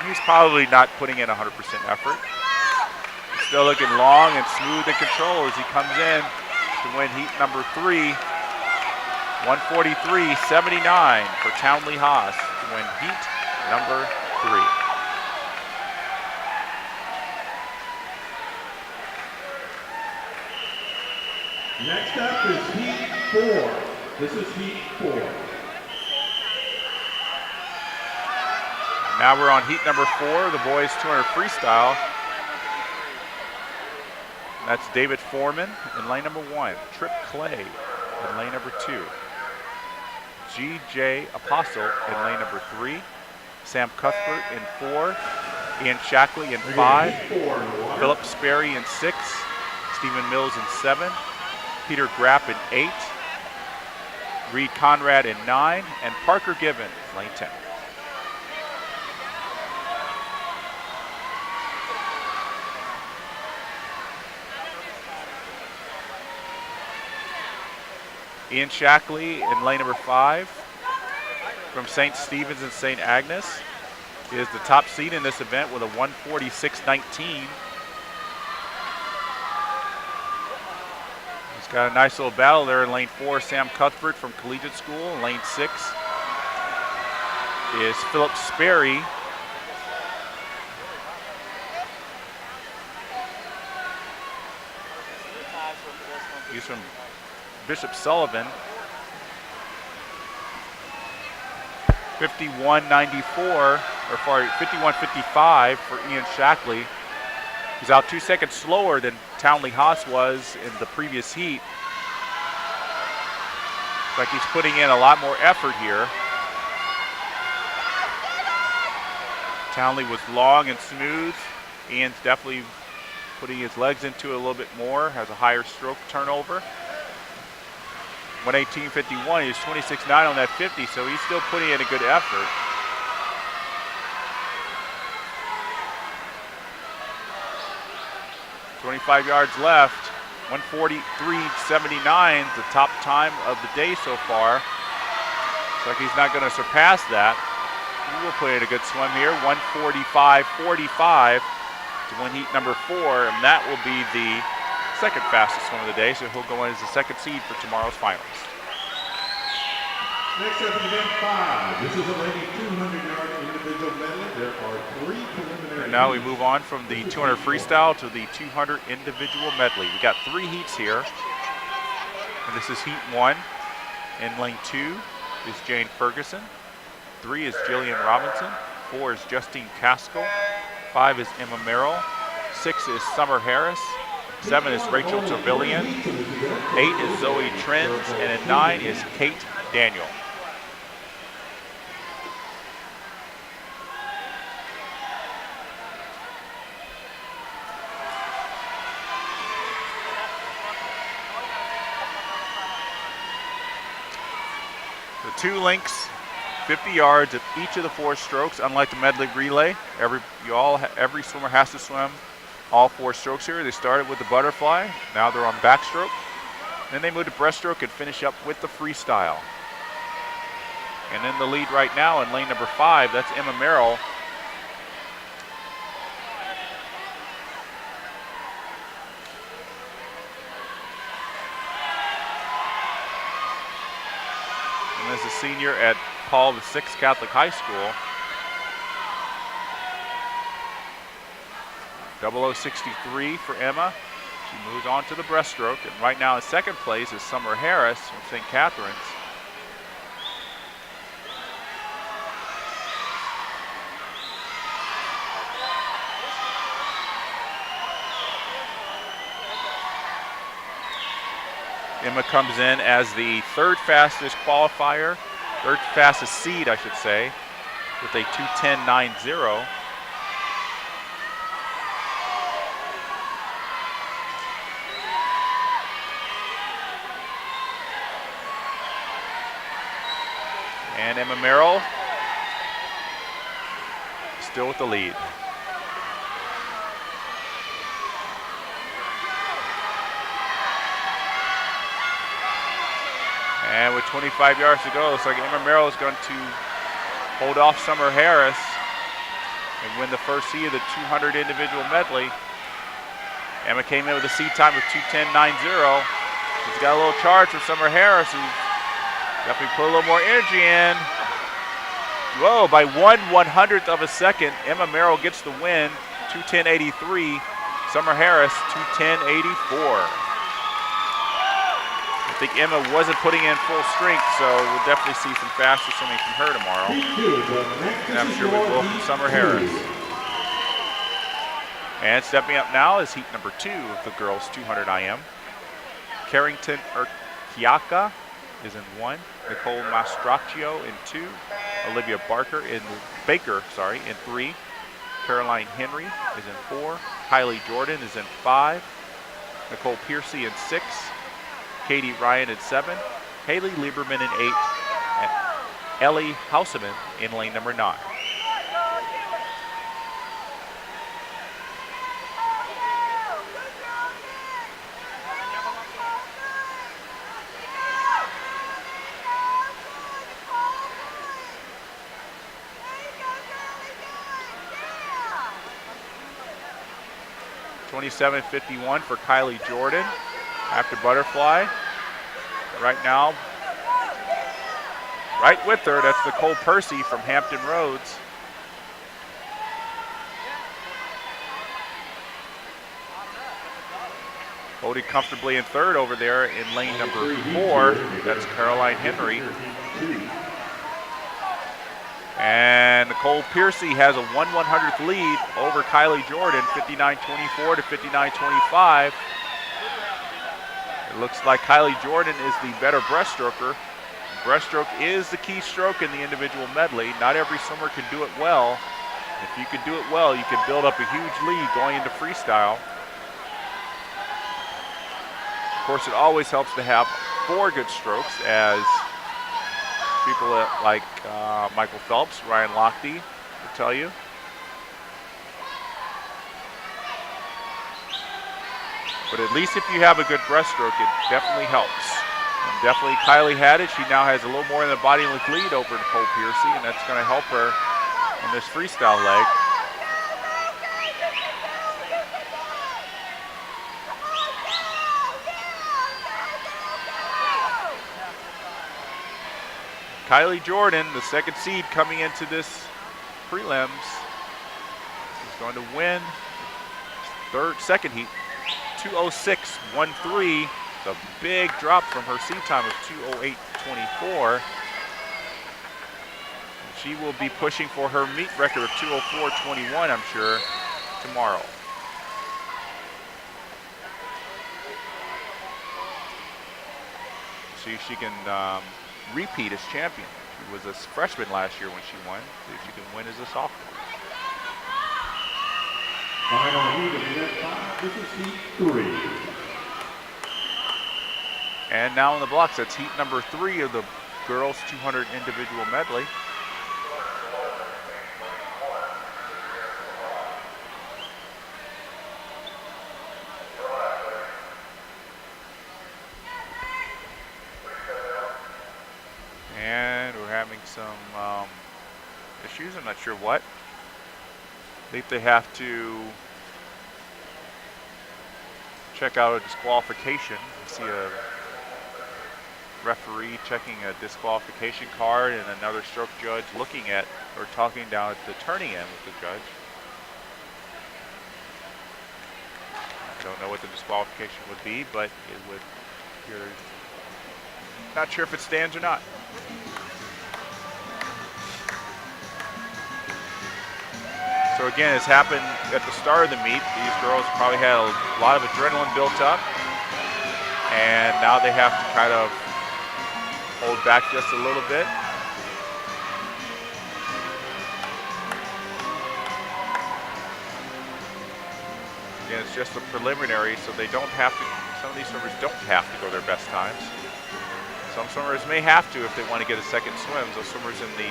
He's probably not putting in 100% effort. He's still looking long and smooth in control as he comes in to win heat number 3. 143.79 for Townley Haas to win heat number 3. Next up is heat 4. This is heat 4. Now we're on heat number 4, the boys 200 freestyle. That's David Foreman in lane number 1, Trip Clay in lane number 2. G.J. Apostle in lane number 3. Sam Cuthbert in 4. Ian Shackley in 5. Philip Sperry in 6. Stephen Mills in 7. Peter Grapp in 8. Reed Conrad in 9. And Parker Gibbon, lane 10. Ian Shackley in lane number 5 from St. Stephen's and St. Agnes is the top seed in this event with a 146.19. He's got a nice little battle there in lane 4. Sam Cuthbert from Collegiate School. In lane 6 is Philip Sperry. He's from Bishop Sullivan. 51.55 for Ian Shackley. He's out 2 seconds slower than Townley Haas was in the previous heat. Looks like he's putting in a lot more effort here. Townley was long and smooth. Ian's definitely putting his legs into it a little bit more, has a higher stroke turnover. 118.51, he's 26.9 on that 50, so he's still putting in a good effort. 25 yards left. 1:43.79, the top time of the day so far. Looks like he's not going to surpass that. He will put in a good swim here. 1:45.45 to win heat number 4, and that will be the second fastest swim of the day, so he'll go in as the second seed for tomorrow's finals. Next up in event 5. This is a lady 200-yard individual medley. There are 3 preliminary. And now we move on from the 200 freestyle to the 200 individual medley. We got 3 heats here. And this is heat 1. In lane 2 is Jane Ferguson. 3 is Jillian Robinson. 4 is Justine Caskell. 5 is Emma Merrill. 6 is Summer Harris. 7 is Rachel Trevelyan. 8 is Zoe Trends. And at 9 is Kate Daniel. The 2 links, 50 yards at each of the 4 strokes. Unlike the medley relay, every swimmer has to swim all 4 strokes here. They started with the butterfly, now they're on backstroke. Then they move to breaststroke and finish up with the freestyle. And in the lead right now in lane number 5, that's Emma Merrill. And as a senior at Paul VI Catholic High School. 0063 for Emma. She moves on to the breaststroke, and right now in second place is Summer Harris from St. Catharines. Emma comes in as the 3rd fastest qualifier, 3rd fastest seed, I should say, with a 2:10.90. And Emma Merrill still with the lead. And with 25 yards to go, looks like Emma Merrill is going to hold off Summer Harris and win the first seed of the 200 individual medley. Emma came in with a seed time of 2:10.90. She's got a little charge for Summer Harris, who definitely put a little more energy in. Whoa, by 1/100th of a second, Emma Merrill gets the win, 2:10.83. Summer Harris, 2:10.84. I think Emma wasn't putting in full strength, so we'll definitely see some faster swimming from her tomorrow. And I'm sure we will from Summer Harris. And stepping up now is heat number 2 of the girls 200 IM. Carrington Urquiaca is in 1. Nicole Mastraccio in 2. Olivia Baker in 3. Caroline Henry is in 4. Kylie Jordan is in 5. Nicole Piercy in 6. Katie Ryan in 7. Haley Lieberman in 8. And Ellie Houseman in lane number 9. $27.51 for Kylie Jordan after butterfly. Right now, right with her, that's Nicole Percy from Hampton Roads. Holding comfortably in 3rd over there in lane number 4, that's Caroline Henry. And Nicole Piercy has a 1/100th lead over Kylie Jordan, 59.24 to 59.25. It looks like Kylie Jordan is the better breaststroker. Breaststroke is the key stroke in the individual medley. Not every swimmer can do it well. If you can do it well, you can build up a huge lead going into freestyle. Of course, it always helps to have 4 good strokes, as people like Michael Phelps, Ryan Lochte will tell you. But at least if you have a good breaststroke, it definitely helps. And definitely Kylie had it. She now has a little more in the body length lead over Nicole Piercy, and that's going to help her on this freestyle leg. Kylie Jordan, the second seed coming into this prelims, is going to win second heat, 2:06.13. It's a big drop from her seed time of 2:08.24. She will be pushing for her meet record of 2:04.21, I'm sure, tomorrow. See if she can repeat as champion. She was a freshman last year when she won. See if she can win as a sophomore. Final heat of event 5. This is heat 3. And now in the blocks, that's heat number 3 of the girls 200 individual medley. And we're having some issues, I'm not sure what. I think they have to check out a disqualification. I see a referee checking a disqualification card and another stroke judge looking at or talking down at the turning end with the judge. I don't know what the disqualification would be, but it would, you're not sure if it stands or not. So again, it's happened at the start of the meet. These girls probably had a lot of adrenaline built up, and now they have to kind of hold back just a little bit. Again, it's just a preliminary, so they don't have to, some of these swimmers don't have to go their best times. Some swimmers may have to if they want to get a second swim. Those swimmers in the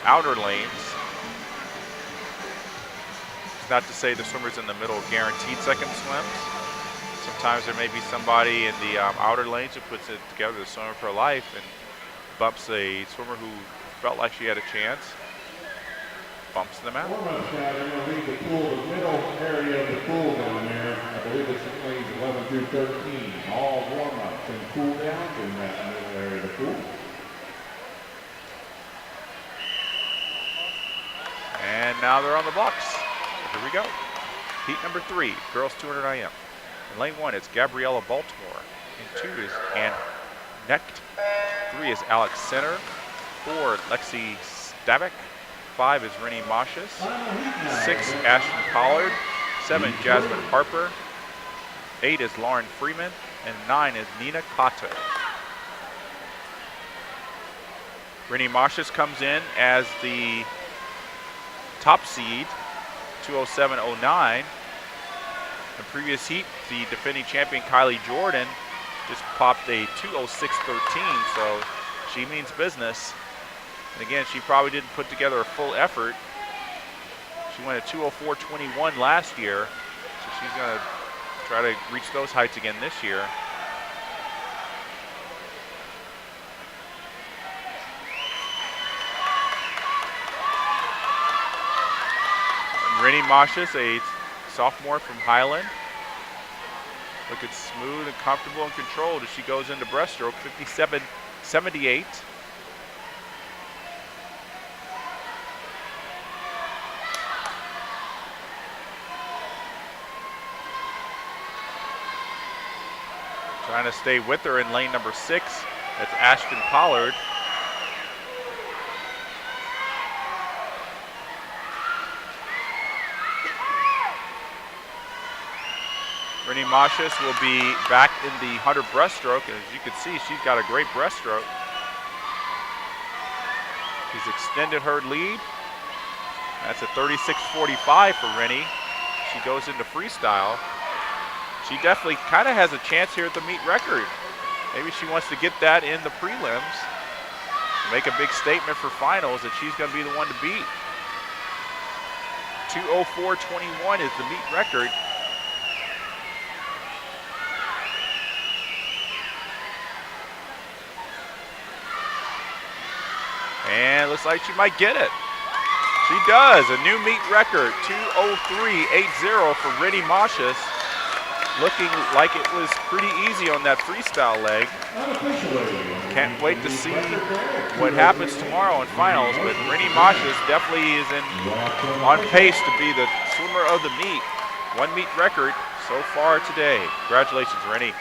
outer lanes. It's not to say the swimmers in the middle guaranteed second swims. Sometimes there may be somebody in the outer lanes who puts it together, the swimmer for life, and bumps a swimmer who felt like she had a chance, bumps them out. Warm-up shot, they're going to leave the pool, the middle area of the pool down there. I believe it's lanes 11 through 13. All warm-ups and cool downs in that middle area of the pool. And now they're on the blocks. So here we go. Heat number 3, girls 200 IM. In lane 1, it's Gabriella Baltimore. In 2 is Ann Necht. 3 is Alex Center. 4, Lexi Stabek. 5 is Rennie Moshus. 6, Ashton Pollard. 7, Jasmine Harper. 8 is Lauren Freeman. And 9 is Nina Kato. Rennie Moshus comes in as the top seed, 2:07.09. The previous heat, the defending champion Kylie Jordan just popped a 2:06.13, so she means business. And again, she probably didn't put together a full effort. She went at 2:04.21 last year, so she's going to try to reach those heights again this year. Rennie Moshus, a sophomore from Highland. Looking smooth and comfortable and controlled as she goes into breaststroke, 57.78. Trying to stay with her in lane number 6. That's Ashton Pollard. Rennie Moshus will be back in the 100 breaststroke, and as you can see, she's got a great breaststroke. She's extended her lead. That's a 36.45 for Rennie. She goes into freestyle. She definitely kind of has a chance here at the meet record. Maybe she wants to get that in the prelims, make a big statement for finals that she's going to be the one to beat. 2:04.21 is the meet record. And looks like she might get it. She does. A new meet record, 2:03.80 for Rennie Mashas. Looking like it was pretty easy on that freestyle leg. Can't wait to see what happens tomorrow in finals, but Rennie Mashas definitely is on pace to be the swimmer of the meet. One meet record so far today. Congratulations, Rennie.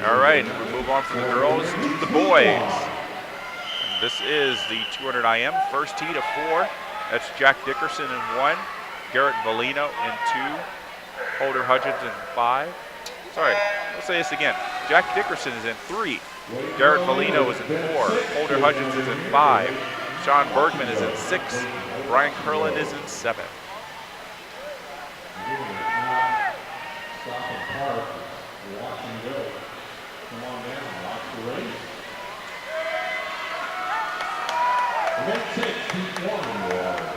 All right, we move on from the girls to the boys. And this is the 200 IM, first heat of 4. That's Jack Dickerson in 1, Garrett Valino in 2, Holder Hudgens in 5. Sorry, let's say this again. Jack Dickerson is in 3, Garrett Valino is in 4, Holder Hudgens is in 5, Sean Bergman is in 6, Brian Curlin is in 7. Watch and go. Come on down, watch the race. Event 6, heat 1, water.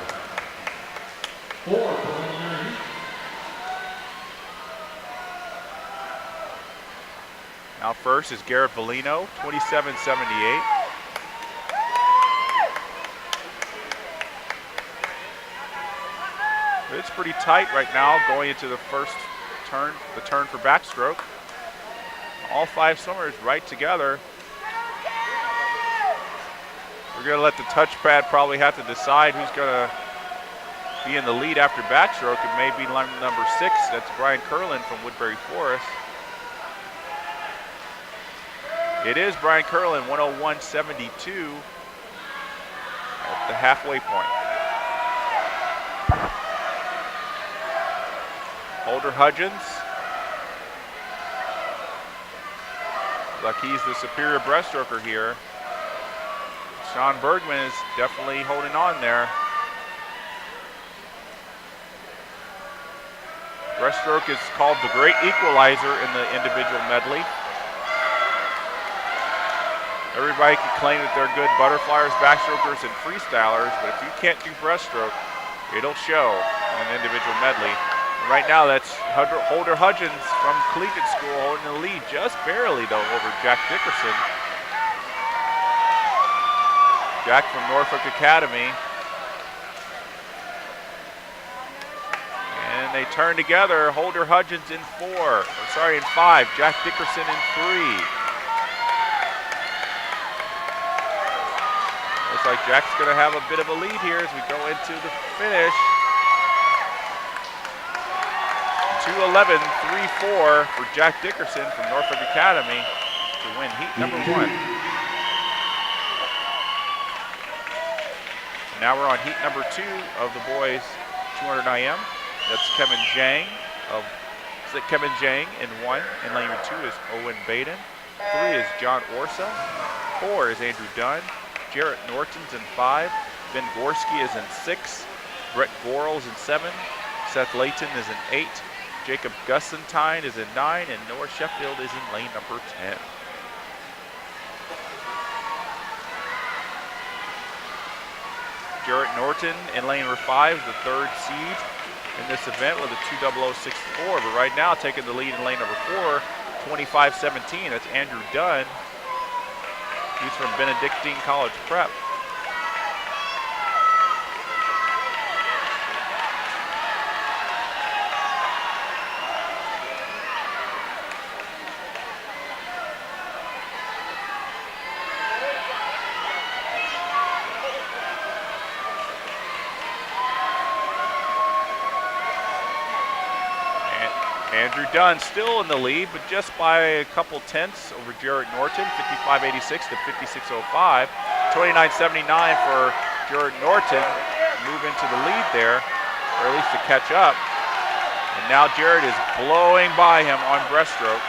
4 preliminary heat. Now first is Garrett Valino, 27.78. It's pretty tight right now going into the first turn, the turn for backstroke. All 5 swimmers right together. We're going to let the touchpad probably have to decide who's going to be in the lead after backstroke. It may be number 6. That's Brian Curlin from Woodbury Forest. It is Brian Curlin, 101.72 at the halfway point. Holder Hudgens. Like he's the superior breaststroker here. Sean Bergman is definitely holding on there. Breaststroke is called the great equalizer in the individual medley. Everybody can claim that they're good butterflyers, backstrokers, and freestylers, but if you can't do breaststroke, it'll show in an individual medley. And right now, that's Holder Hudgens from collegiate school holding the lead, just barely though over Jack Dickerson. Jack from Norfolk Academy. And they turn together. Holder Hudgens in 5. Jack Dickerson in 3. Looks like Jack's going to have a bit of a lead here as we go into the finish. 2:11.34 for Jack Dickerson from Norfolk Academy to win heat number 1. Now we're on heat number 2 of the boys 200 IM. That's Kevin Zhang in 1. In lane 2 is Owen Baden. 3 is John Orsa. 4 is Andrew Dunn. Jarrett Norton's in 5. Ben Gorski is in 6. Brett Gorels in 7. Seth Layton is in 8. Jacob Gussentine is in 9. And Noah Sheffield is in lane number 10. Jarrett Norton in lane number 5 is the 3rd seed in this event with a 2:00.64. But right now taking the lead in lane number 4, 25:17. That's Andrew Dunn. He's from Benedictine College Prep. Andrew Dunn still in the lead, but just by a couple tenths over Jarrett Norton, 55.86 to 56.05. 29.79 for Jarrett Norton, move into the lead there, or at least to catch up. And now Jarrett is blowing by him on breaststroke.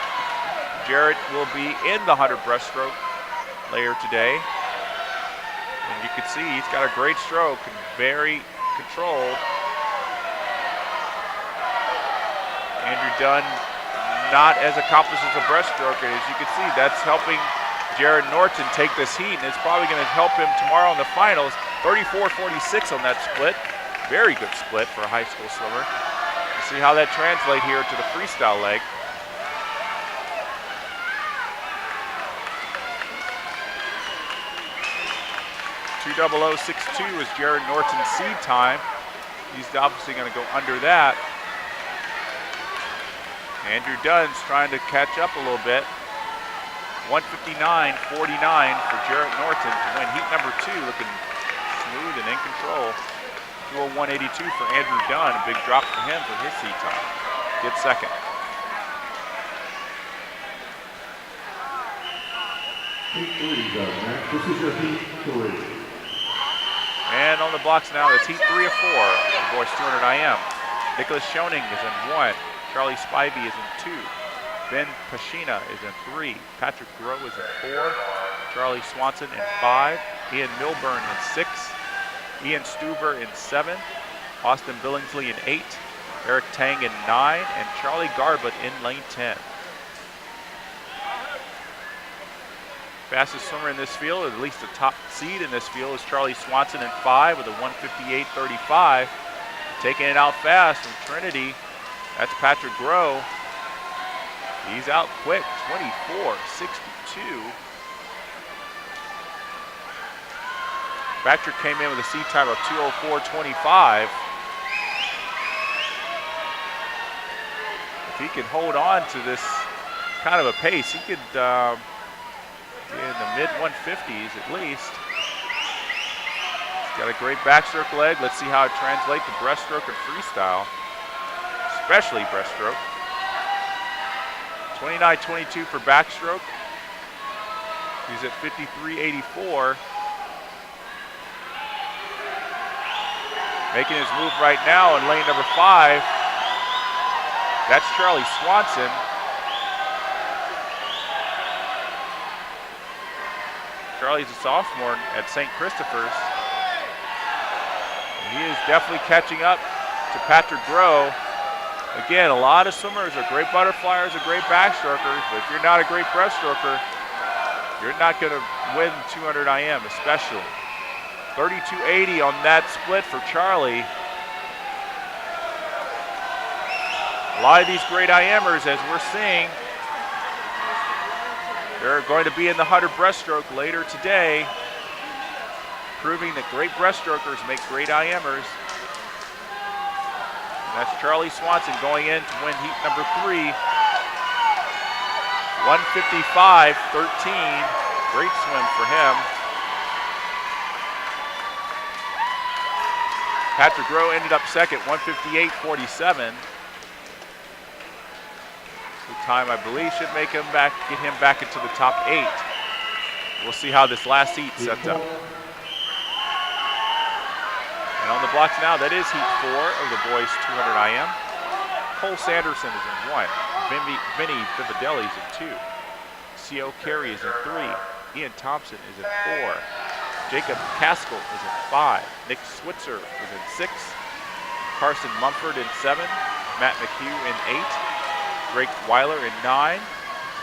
Jarrett will be in the 100 breaststroke later today. And you can see he's got a great stroke and very controlled. Andrew Dunn not as accomplished as a breaststroke, and as you can see, that's helping Jarrett Norton take this heat, and it's probably going to help him tomorrow in the finals. 34.46 on that split. Very good split for a high school swimmer. See how that translates here to the freestyle leg. .200.62 is Jared Norton's seed time. He's obviously going to go under that. Andrew Dunn's trying to catch up a little bit. 159.49 for Jared Norton to win heat number 2, looking smooth and in control. 201.82 for Andrew Dunn, a big drop for him for his seed time. Get second. Heat 3 up next. This is your heat 3. And on the blocks now, it's heat 3 of 4. The boys 200 IM. Nicholas Schoening is in 1. Charlie Spivey is in 2. Ben Pashina is in 3. Patrick Groh is in 4. Charlie Swanson in 5. Ian Milburn in 6. Ian Stuber in 7. Austin Billingsley in 8. Eric Tang in 9. And Charlie Garbutt in lane 10. Fastest swimmer in this field, or at least the top seed in this field, is Charlie Swanson in 5 with a 158.35. Taking it out fast from Trinity, that's Patrick Groh. He's out quick, 24.62. Patrick came in with a seed time of 204.25. If he can hold on to this kind of a pace, he could be in the mid-150s at least. He's got a great backstroke leg. Let's see how it translates to breaststroke and freestyle, especially breaststroke. 29.22 for backstroke. He's at 53.84. Making his move right now in lane number 5. That's Charlie Swanson. Charlie's a sophomore at St. Christopher's. He is definitely catching up to Patrick Groh. Again, a lot of swimmers are great butterflyers, are great backstrokers, but if you're not a great breaststroker, you're not going to win 200 IM, especially. 32.80 on that split for Charlie. A lot of these great IMers, as we're seeing, they're going to be in the 100 breaststroke later today, proving that great breaststrokers make great IMers. And that's Charlie Swanson going in to win heat number 3. 155.13. Great swim for him. Patrick Groh ended up second, 158.47. The time, I believe, should make him back, get him back into the top 8. We'll see how this last heat sets up. And on the blocks now, that is heat 4 of the boys 200 IM. Cole Sanderson is in 1. Vinny Vivadelli is in 2. C.O. Carey is in 3. Ian Thompson is in 4. Jacob Caskell is in 5. Nick Switzer is in 6. Carson Mumford in 7. Matt McHugh in 8. Drake Weiler in 9.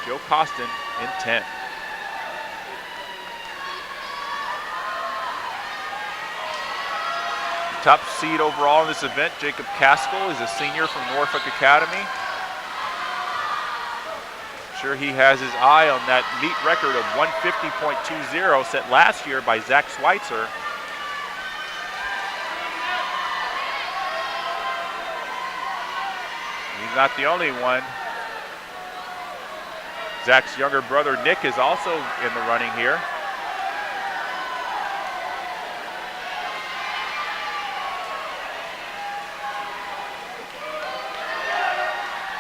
Joe Costin in 10. The top seed overall in this event, Jacob Caskell, is a senior from Norfolk Academy. I'm sure he has his eye on that meet record of 150.20 set last year by Zach Schweitzer. He's not the only one. Zach's younger brother Nick is also in the running here.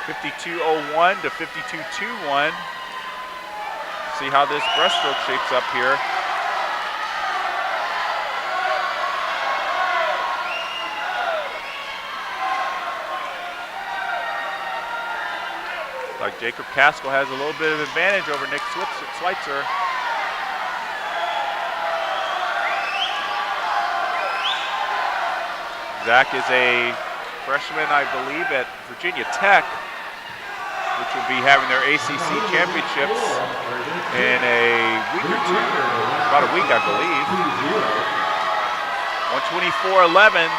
.52.01 to 52.21. See how this breaststroke shapes up here. Like Jacob Caskell has a little bit of advantage over Nick Schweitzer. Zach is a freshman, I believe, at Virginia Tech, which will be having their ACC championships in a week or two, about a week, I believe. 124.11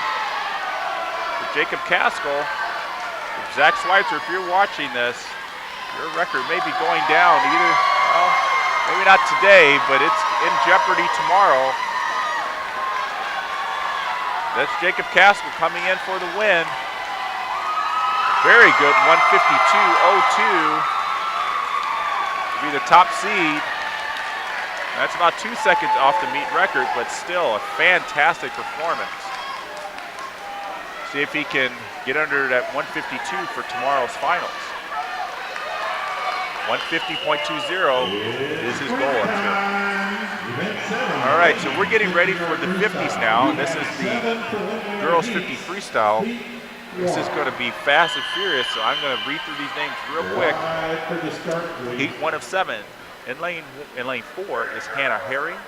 for Jacob Caskell. Zach Schweitzer, if you're watching this, your record may be going down either, well, maybe not today, but it's in jeopardy tomorrow. That's Jacob Castle coming in for the win. Very good, 152.02 to be the top seed. That's about 2 seconds off the meet record, but still a fantastic performance. See if he can get under that 152 for tomorrow's finals. 150.20 is his goal, I'm sure. All right, so we're getting ready for the 50s now, and this is the girls 50 freestyle. This is going to be fast and furious, so I'm going to read through these names real quick. Heat 1 of 7. In lane 4 is Hannah Herring.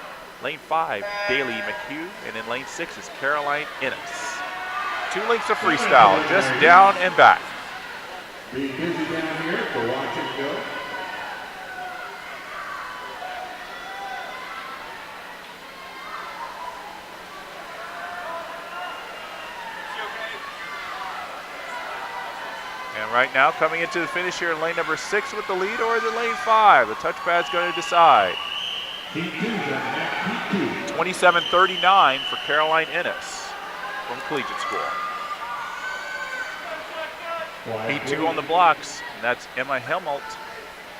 Lane 5, Daly McHugh. And in lane 6 is Caroline Innes. 2 links of freestyle, just down and back. Be busy down here for watch and go. And right now, coming into the finish here in lane number 6 with the lead, or is it lane 5? The touchpad's going to decide. Heat 2 Heat 2. 27:39 for Caroline Innes from Collegiate School. Heat 2 on the blocks, and that's Emma Helmelt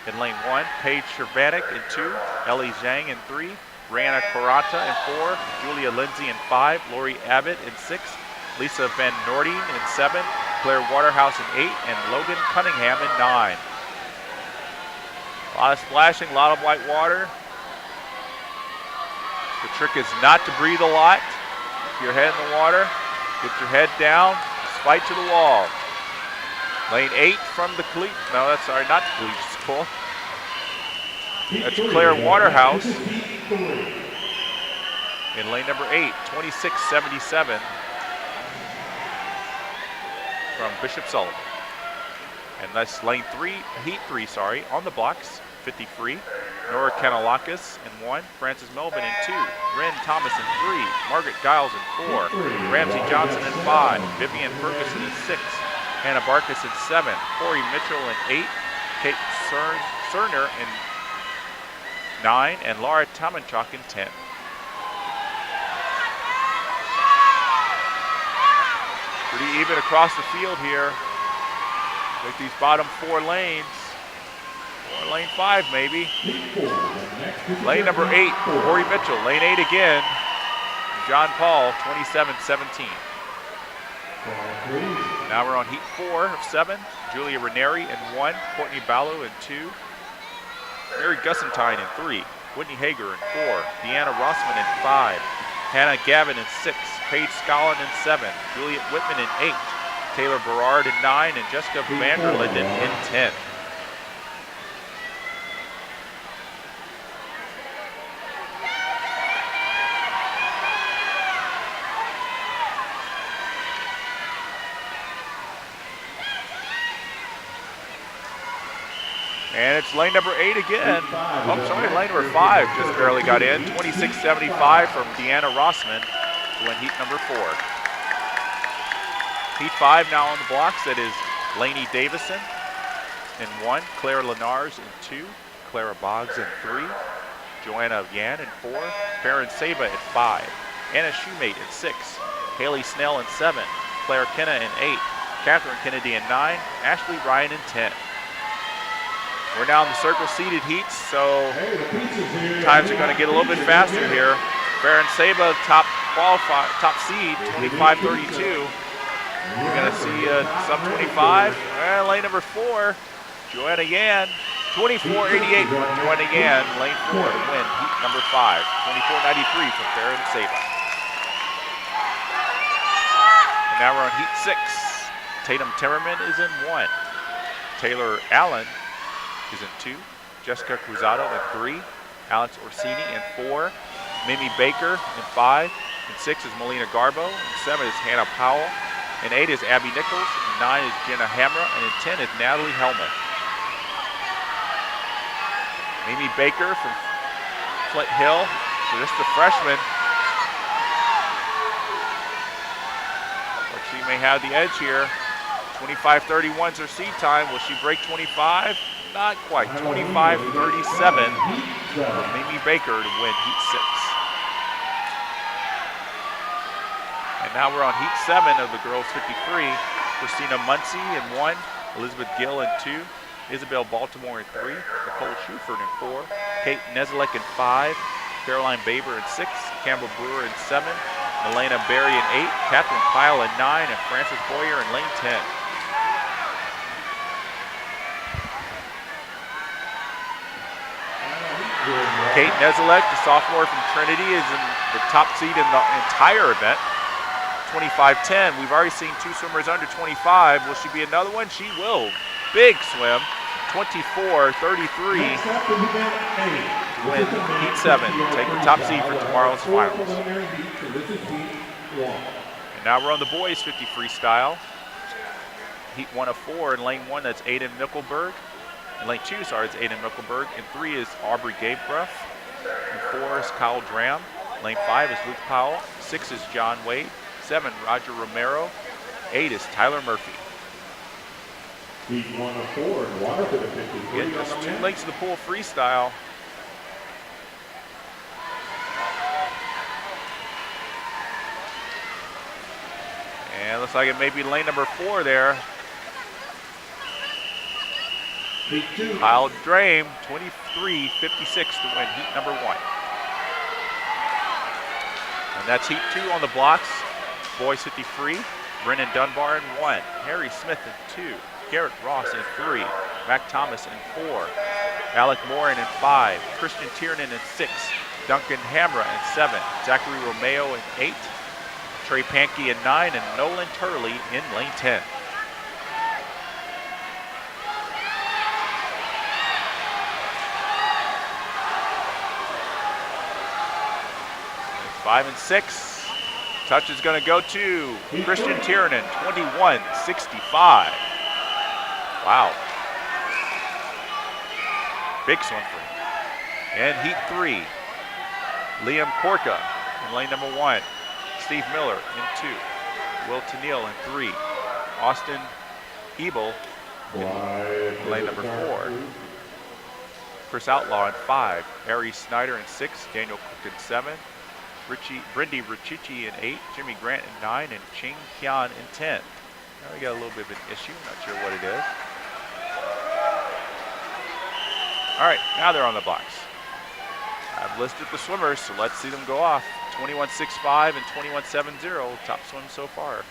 in lane 1, Paige Shervanek in 2, Ellie Zhang in 3, Brianna Corata in 4, Julia Lindsay in 5, Lori Abbott in 6, Lisa Van Noording in 7, Claire Waterhouse in 8, and Logan Cunningham in 9. A lot of splashing, a lot of white water. The trick is not to breathe a lot. Keep your head in the water, get your head down, just fight to the wall. Lane 8 from the not the Collegiate School. That's Claire Waterhouse in lane number 8, 26:77 from Bishop Sullivan. And that's lane 3, heat 3, on the blocks, 53. Nora Kanalakis in 1, Frances Melvin in 2, Ren Thomas in 3, Margaret Giles in 4, Ramsey Johnson in 5, Vivian Ferguson in 6, Hannah Barkas in 7, Corey Mitchell in 8, Kate Cerner in 9, and Laura Tamanchuk in 10. Pretty even across the field here with these bottom 4 lanes. Or lane 5 maybe. Lane number 8, Corey Mitchell. Lane 8 again, John Paul, 27:17. Now we're on heat 4 of 7. Julia Ranieri in 1, Courtney Ballo in 2, Mary Gussentine in 3, Whitney Hager in 4, Deanna Rossman in 5, Hannah Gavin in 6, Paige Scollin in 7, Juliet Whitman in 8, Taylor Berard in 9, and Jessica Vanderlinden in 10. And it's lane number 8 again. Oh, sorry, lane number 5 just barely got in. 26:75 from Deanna Rossman to win heat number 4. Heat 5 now on the blocks. That is Lainey Davison in 1, Claire Lenars in 2, Clara Boggs in 3, Joanna Yan in 4, Farron Saba in 5, Anna Shoemate in 6, Haley Snell in 7, Claire Kenna in 8, Catherine Kennedy in 9, Ashley Ryan in 10. We're now in the circle seeded heats, so times are going to get a little bit faster here. Farron Saba, top seed, 25:32. You're going to see sub 25. Lane number 4, Joanna Yan, 24:88 for Joanna Yan, lane 4 to win heat number 5, 24:93 for Farron Saba. And now we're on heat 6. Tatum Timmerman is in 1. Taylor Allen is in 2, Jessica Cruzado in 3, Alex Orsini in 4, Mimi Baker in 5, in 6 is Melina Garbo, in 7 is Hannah Powell, in 8 is Abby Nichols, in 9 is Jenna Hamra, and in 10 is Natalie Hellman. Mimi Baker from Flint Hill, so this is the freshman. But she may have the edge here. 25:31 is her seed time. Will she break 25? Not quite. 25:37 for Mimi Baker to win Heat 6. And now we're on Heat 7 of the girls 53. Christina Muncie in 1, Elizabeth Gill in 2, Isabel Baltimore in 3, Nicole Schuford in 4, Kate Nezelek in 5, Caroline Baber in 6, Campbell Brewer in 7, Milena Berry in 8, Catherine Pyle in 9, and Frances Boyer in lane 10. Kate Nezelek, the sophomore from Trinity, is in the top seed in the entire event. 25:10. We've already seen 2 swimmers under 25. Will she be another one? She will. Big swim. 24:33. Win Heat 7. Take the top seed for tomorrow's finals. And now we're on the boys 50 freestyle. Heat 1 of 4. In lane 1, that's Aiden Mickelberg. In lane 2, it's Aiden Mickelberg. In 3 is Aubrey Gabruff. In 4 is Kyle Dram. Lane 5 is Luke Powell. 6 is John Wade. 7, Roger Romero. 8 is Tyler Murphy. Heat 1 of 4 in water for the 53. Again, just 2 lengths of the pool freestyle. And looks like it may be lane number 4 there. Heat 2. Kyle Drame, 23:56 to win Heat number 1. And that's Heat 2 on the blocks. Boys 53, Brennan Dunbar in 1, Harry Smith in 2, Garrett Ross in 3, Mac Thomas in 4, Alec Morin in 5, Christian Tiernan in 6, Duncan Hamra in 7, Zachary Romeo in 8, Trey Pankey in 9, and Nolan Turley in lane 10. 5 and 6. Touch is going to go to Christian Tiernan, 21:65. Wow. Big swim for him. And Heat 3, Liam Korka in lane number 1. Steve Miller in 2. Will Tennille in 3. Austin Ebel in lane number 4. Chris Outlaw in 5. Ari Snyder in 6. Daniel Cook in 7. Brindy Richichi in 8, Jimmy Grant in 9, and Ching Kian in 10. Now we got a little bit of an issue, not sure what it is. All right, now they're on the blocks. I've listed the swimmers, so let's see them go off. 21:65 and 21:70, top swim so far.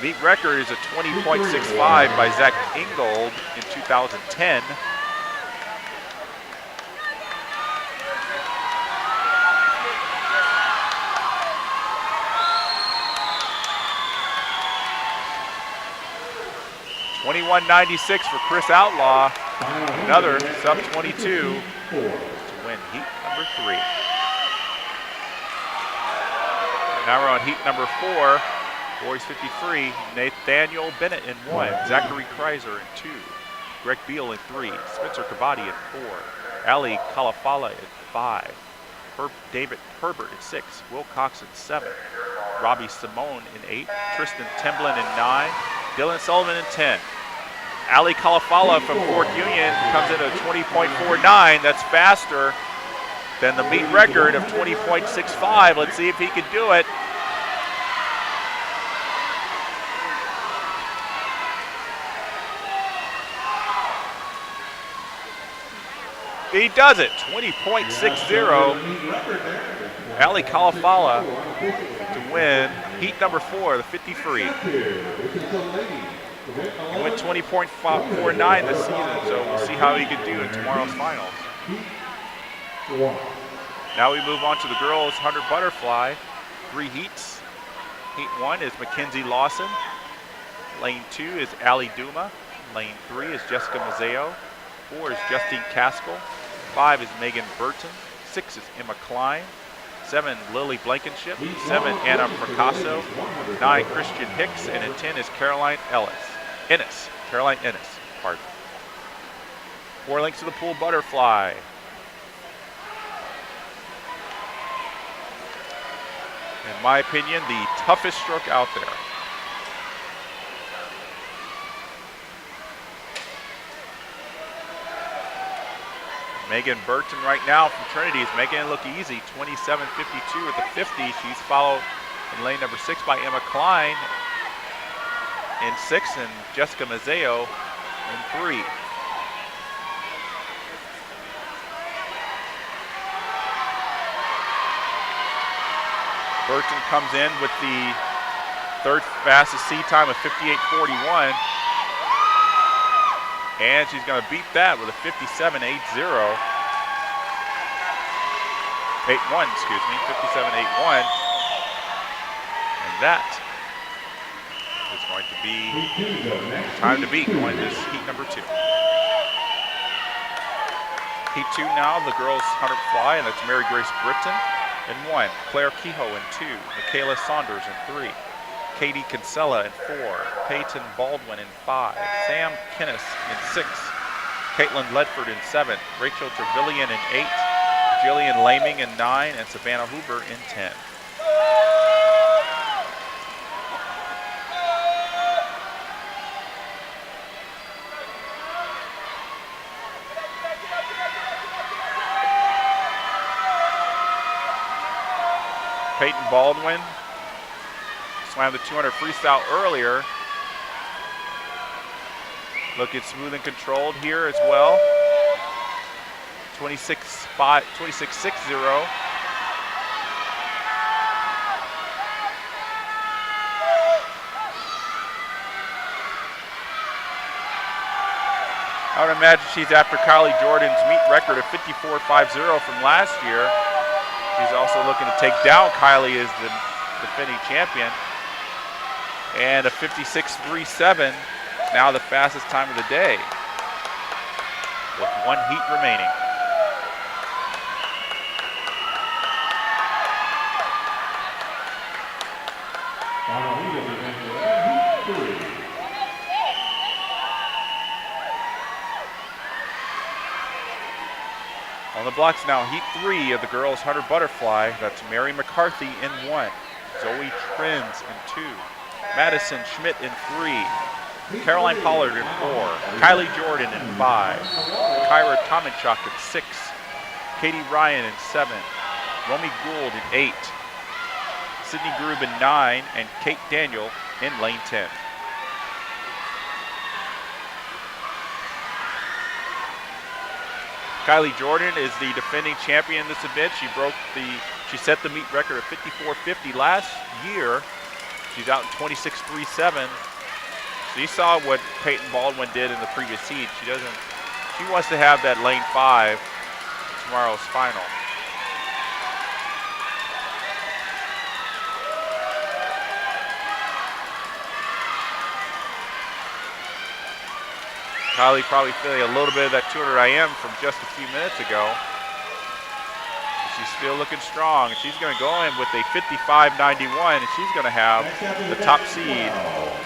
Meet record is a 20.65 by Zach Ingold in 2010. $21.96 for Chris Outlaw, another sub 22 to win Heat number 3. Now we're on Heat number 4. Boys 53, Nathaniel Bennett in 1, Zachary Kreiser in 2, Greg Beal in 3, Spencer Kabadi in 4, Ali Kalafala in 5, David Herbert in 6, Will Cox in 7, Robbie Simone in 8, Tristan Temblin in 9, Dylan Sullivan in 10. Ali Kalafala from Fort Union comes in at 20.49. That's faster than the meet record of 20.65. Let's see if he can do it. He does it, 20.60. Ali Kalafala to win Heat number 4, the 50 free. He went 20.49 this season, so we'll see how he can do in tomorrow's finals. Now we move on to the girls' 100 butterfly. 3 heats. Heat 1 is Mackenzie Lawson. Lane 2 is Ali Duma. Lane 3 is Jessica Mazzeo. 4 is Justine Caskell. 5 is Megan Burton. 6 is Emma Klein. 7, Lily Blankenship. 7, Anna Fracasso. 9, Christian Hicks. And in 10 is Caroline Ennis. Caroline Ennis, pardon. 4 links to the pool butterfly. In my opinion, the toughest stroke out there. Megan Burton right now from Trinity is making it look easy. 27.52 at the 50. She's followed in lane number 6 by Emma Klein in 6 and Jessica Mazzeo in 3. Burton comes in with the third fastest C time of 58.41. And she's going to beat that with a 57.80. 81, excuse me, 57.81. And that is going to be time to beat going to this heat number 2. Heat 2 now, the girls 100 fly, and that's Mary Grace Britton in 1, Claire Kehoe in 2, Michaela Saunders in 3, Katie Kinsella in 4, Peyton Baldwin in 5, Sam Kinnis in 6, Caitlin Ledford in 7, Rachel Trevelyan in 8, Jillian Laming in 9, and Savannah Huber in 10. Peyton Baldwin swam the 200 freestyle earlier. Looking smooth and controlled here as well. 26.60. I would imagine she's after Kylie Jordan's meet record of 54.50 from last year. She's also looking to take down Kylie as the defending champion. And a 56.37, now the fastest time of the day, with 1 heat remaining. On the blocks now, heat 3 of the girls 100 butterfly. That's Mary McCarthy in 1, Zoe Trins in 2, Madison Schmidt in 3, Caroline Pollard in 4, Kylie Jordan in 5, Kyra Tominchuk in 6, Katie Ryan in 7, Romy Gould in 8, Sydney Grube in 9, and Kate Daniel in lane 10. Kylie Jordan is the defending champion in this event. She set the meet record of 54.50 last year. She's out in 26.37. So you saw what Peyton Baldwin did in the previous heat. She wants to have that lane 5 tomorrow's final. Kylie probably feeling a little bit of that 200 IM from just a few minutes ago. She's still looking strong. She's going to go in with a 55.91, and she's going to have the top seed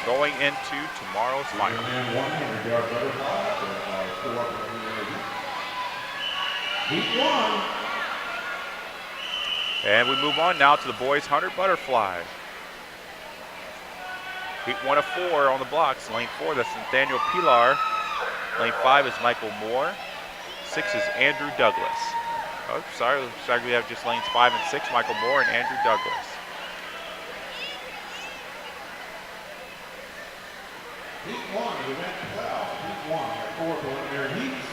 going into tomorrow's final. And we move on now to the boys 100 butterfly. Heat 1 of 4 on the blocks. Lane 4, that's Nathaniel Pilar. Lane 5 is Michael Moore. 6 is Andrew Douglas. Oh, sorry, looks like we have just lanes 5 and 6, Michael Moore and Andrew Douglas. Heat 1 of event 12. Heat 1 are 4 preliminary heats.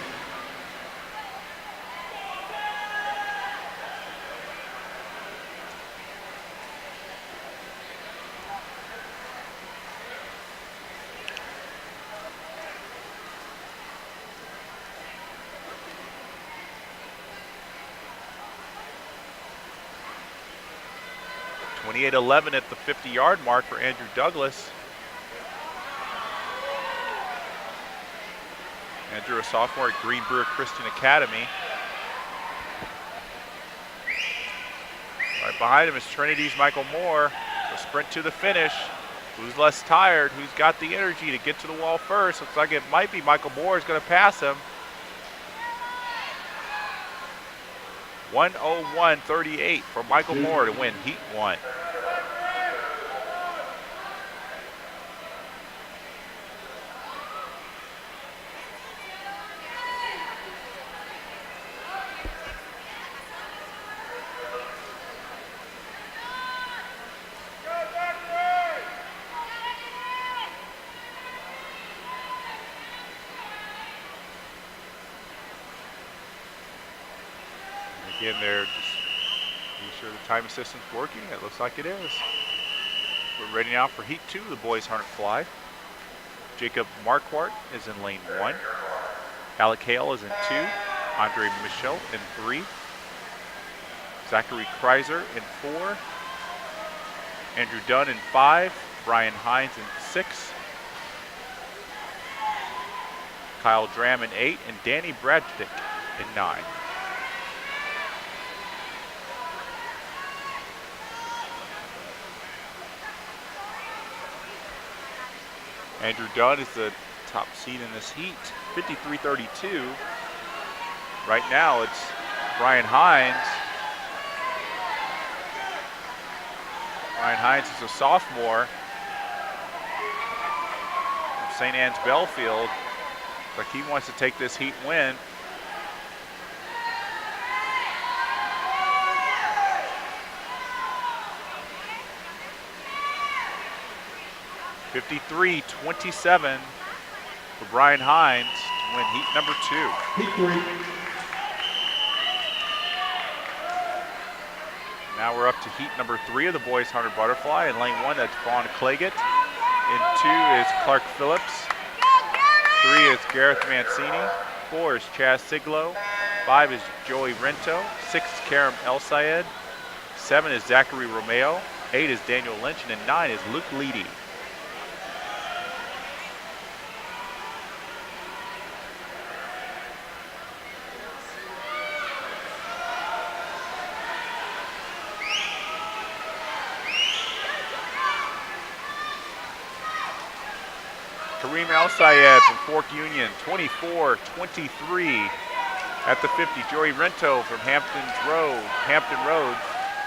.28.11 at the 50-yard mark for Andrew Douglas. Andrew, a sophomore at Green Brewer Christian Academy. Right behind him is Trinity's Michael Moore. The sprint to the finish. Who's less tired? Who's got the energy to get to the wall first? Looks like it might be Michael Moore is going to pass him. 1:01.38 for Michael Moore to win Heat 1. Again, they're just making sure the time assistant's working. It looks like it is. We're ready now for heat 2, the boys 100 fly. Jacob Marquardt is in lane 1. Alec Hale is in 2. Andre Michel in 3. Zachary Kreiser in 4. Andrew Dunn in 5. Brian Hines in 6. Kyle Dram in 8. And Danny Bradstick in 9. Andrew Dunn is the top seed in this heat, 53.32. Right now it's Brian Hines. Brian Hines is a sophomore from St. Anne's Belfield. Like he wants to take this heat win. (53-27) for Brian Hines to win heat number 2. Heat 3. Now we're up to heat number 3 of the boys 100 butterfly. In lane 1, that's Vaughn Claggett. In 2 is Clark Phillips. 3 is Gareth Mancini. 4 is Chaz Siglo. 5 is Joey Rento. 6 is Karam El Sayed. 7 is Zachary Romeo. 8 is Daniel Lynch. And in 9 is Luke Leedy. Kareem El Sayed from Fork Union, 24-23 at the 50. Joey Rento from Hampton Roads,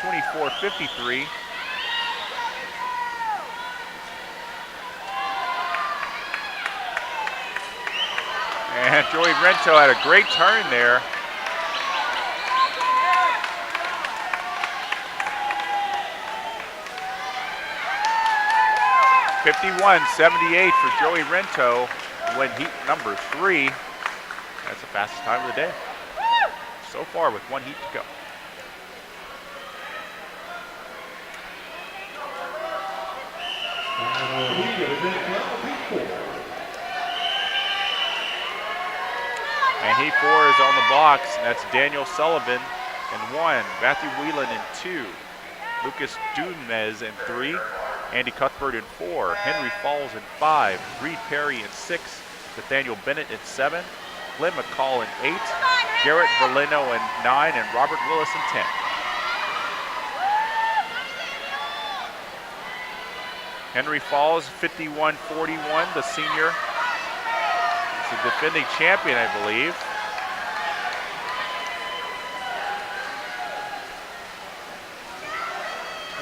24-53. And Joey Rento had a great turn there. (51-78) for Joey Rento to win heat number 3. That's the fastest time of the day so far with 1 heat to go. And heat 4 is on the box, and that's Daniel Sullivan in 1, Matthew Whelan in 2, Lucas Dunez in 3, Andy Cuthbert in 4, Henry Falls in 5, Reed Perry in 6, Nathaniel Bennett in 7, Glenn McCall in 8, Garrett Verlino in 9, and Robert Willis in 10. Henry Falls, 51-41, the senior. He's the defending champion, I believe.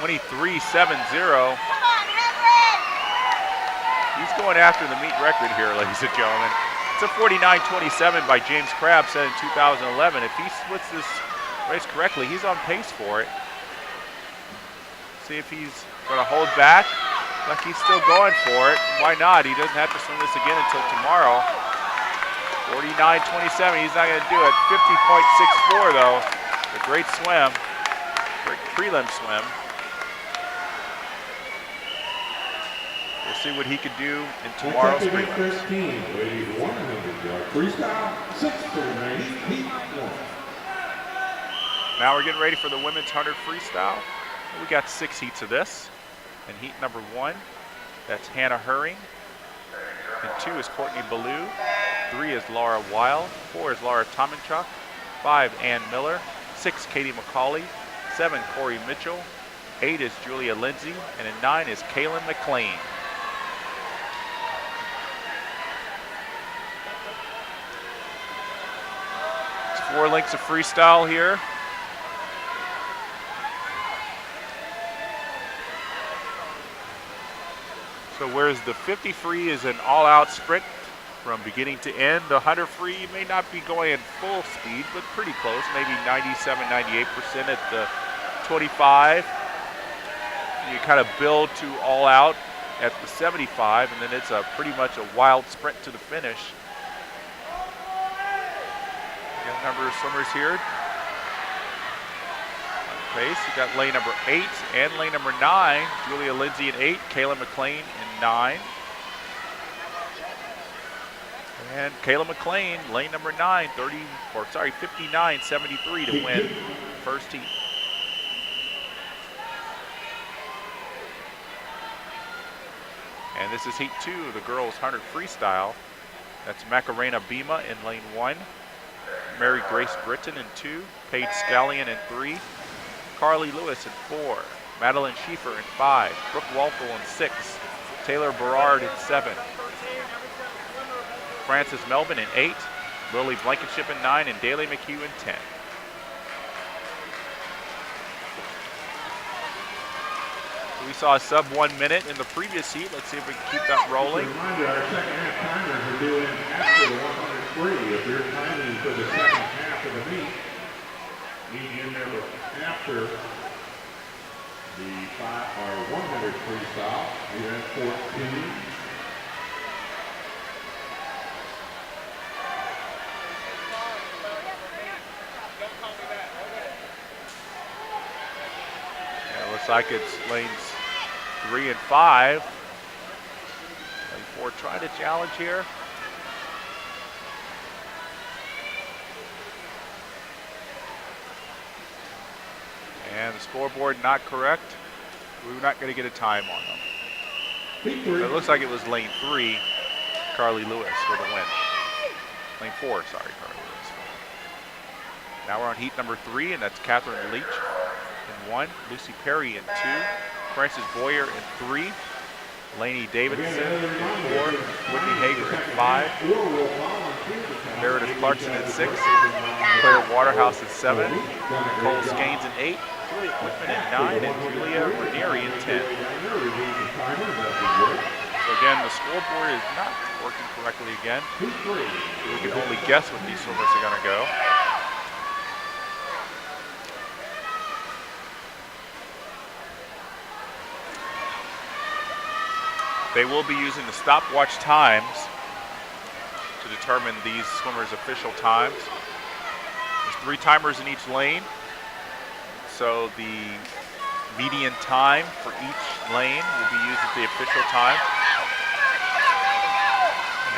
(23-7-0). He's going after the meet record here, ladies and gentlemen. It's a 49-27 by James Crabb, set in 2011. If he splits this race correctly, he's on pace for it. See if he's going to hold back. Like he's still going for it. Why not? He doesn't have to swim this again until tomorrow. 49-27, he's not going to do it. 50.64 though. A great swim. Great prelim swim. We'll see what he can do in tomorrow's prelims. 13, ladies 100 freestyle, 6 heat 1. Now we're getting ready for the women's 100 freestyle. We got 6 heats of this. In heat number 1, that's Hannah Herring. In 2 is Courtney Ballou. 3 is Laura Weil. 4 is Laura Tominchuk. 5, Ann Miller. 6, Katie McCauley. 7, Corey Mitchell. 8 is Julia Lindsay. And in 9 is Kaylin McLean. It's 4 lengths of freestyle here. So whereas the 50 free is an all-out sprint from beginning to end, the 100 free you may not be going at full speed, but pretty close, maybe 97, 98% at the 25. You kind of build to all out at the 75, and then it's a pretty much a wild sprint to the finish. Got a number of swimmers here. pace. You got lane number 8 and lane number 9. Julia Lindsay in 8, Kayla McLean in 9. And Kayla McLean, lane number 9, 59.73 to win first heat. And this is heat 2, the girls 100 freestyle. That's Macarena Bima in lane 1, Mary Grace Britton in 2, Paige Scallion in 3, Carly Lewis in 4, Madeline Schieffer in 5, Brooke Walpole in 6, Taylor Berard in 7, Frances Melvin in 8, Lily Blankenship in 9, and Daly McHugh in 10. We saw a sub 1 minute in the previous heat. Let's see if we can keep that rolling. Just a reminder, our second half timers are due in after the 103. If you're timing for the second half of the meet, need in there after the 100 freestyle, you're at 14. Looks like it's lanes 3 and 5. Lane 4 trying to challenge here. And the scoreboard not correct. We're not going to get a time on them. It looks like it was lane 3, Carly Lewis for the win. Lane 4, sorry, Carly Lewis. Now we're on heat number 3, and that's Catherine Leach in 1, Lucy Perry in 2, Frances Boyer in 3, Lainey Davidson in 4, Whitney Hager in 5, Meredith Clarkson in 6, Claire Waterhouse in 7, Nicole Skanes in 8, Julia Quickman in 9, and Julia Ranieri in 10. So again, the scoreboard is not working correctly again. We can only guess what these swimmers are going to go. They will be using the stopwatch times to determine these swimmers' official times. There's 3 timers in each lane, so the median time for each lane will be used as the official time.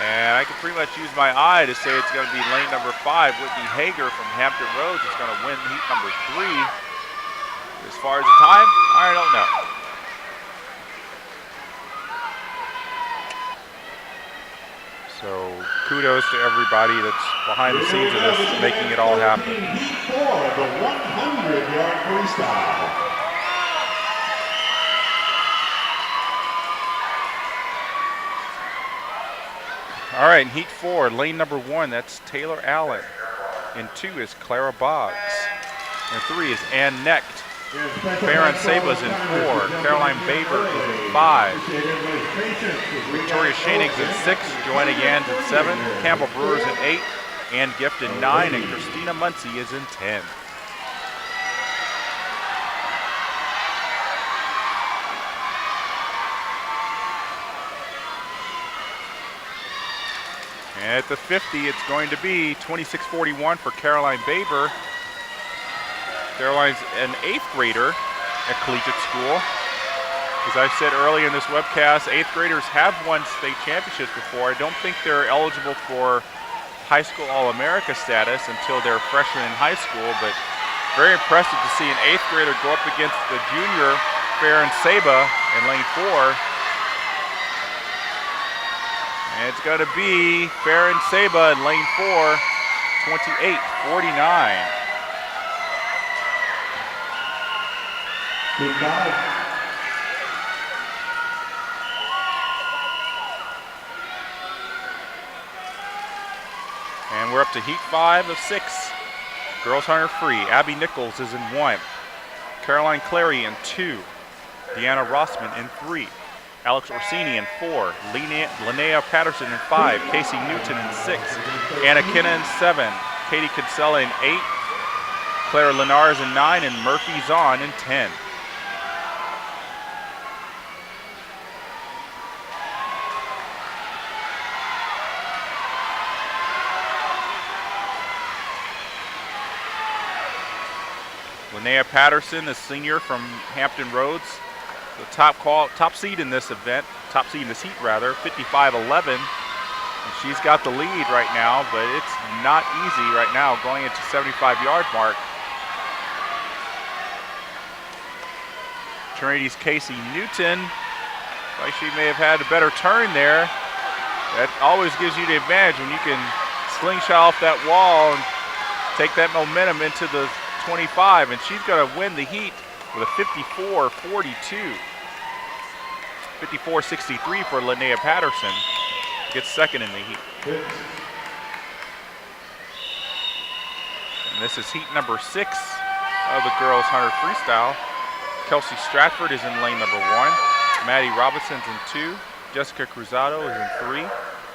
And I can pretty much use my eye to say it's going to be lane number 5, Whitney Hager from Hampton Roads is going to win heat number 3. As far as the time, I don't know. So kudos to everybody that's behind the scenes of this, making it all happen. Heat 4, the 100-yard freestyle. All right, in heat 4, lane number 1, that's Taylor Allen. In 2 is Clara Boggs. In 3 is Ann Necht. Farron Sabas in 4, Caroline Baber is in 5, Victoria Schoenings in 6, Joanna Yans in 7, Campbell Brewers in 8, Ann Gift in 9, and Christina Muncie is in 10. And at the 50, it's going to be 26:41 for Caroline Baber. Caroline's an 8th grader at collegiate school. As I said earlier in this webcast, 8th graders have won state championships before. I don't think they're eligible for high school All-America status until they're freshmen in high school, but very impressive to see an 8th grader go up against the junior Farron Saba in lane 4. And it's going to be Farron Saba in lane 4, 28:49. Heat 5. And we're up to heat 5 of 6. Girls 100 free. Abby Nichols is in 1. Caroline Clary in 2. Deanna Rossman in 3. Alex Orsini in 4. Linnea Patterson in 5. Casey Newton in 6. Anna Kinna in 7. Katie Kinsella in 8. Claire Lenars in 9. And Murphy Zahn in 10. Linnea Patterson, the senior from Hampton Roads, the top seed in this event, top seed in this heat rather, 55-11. And she's got the lead right now, but it's not easy right now going into 75-yard mark. Trinity's Casey Newton, like she may have had a better turn there. That always gives you the advantage when you can slingshot off that wall and take that momentum into the 25, and she's going to win the heat with a 54-42. 54-63 for Linnea Patterson. Gets second in the heat. And this is heat number 6 of the girls 100 freestyle. Kelsey Stratford is in lane number 1. Maddie Robinson's in 2. Jessica Cruzado is in 3.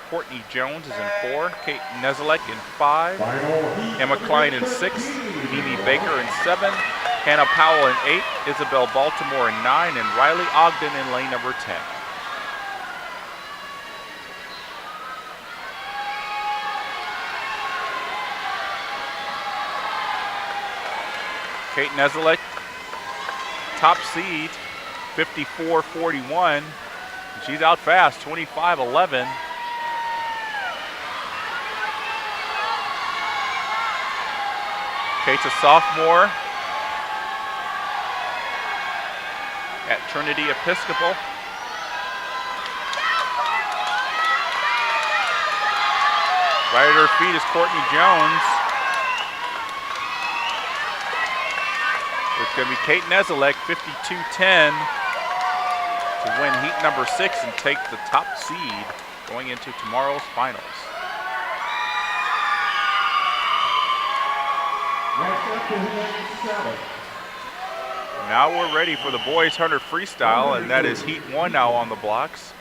Courtney Jones is in 4. Kate Nezelek in 5. Emma Klein in 6. Mimi Baker in 7. Hannah Powell in 8. Isabel Baltimore in 9. And Riley Ogden in lane number 10. Kate Nezelek, top seed, 54-41. She's out fast, 25-11. Kate's a sophomore at Trinity Episcopal. Right at her feet is Courtney Jones. It's going to be Kate Nezelek, 52-10, to win heat number 6 and take the top seed going into tomorrow's finals. Now we're ready for the boys 100 freestyle, and that is heat 1 now on the blocks.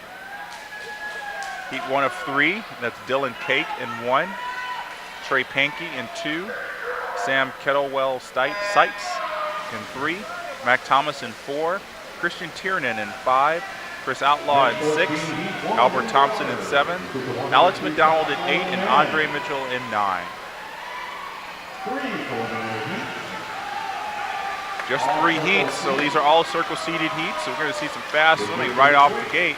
Heat 1 of 3, that's Dylan Cake in 1, Trey Pankey in 2, Sam Kettlewell Sites in 3, Mac Thomas in 4, Christian Tiernan in 5, Chris Outlaw in 6, Albert Thompson in 7, Alex McDonald in 8, and Andre Mitchell in 9. Just 3 heats, so these are all circle seated heats, so we're going to see some fast swimming right off the gate.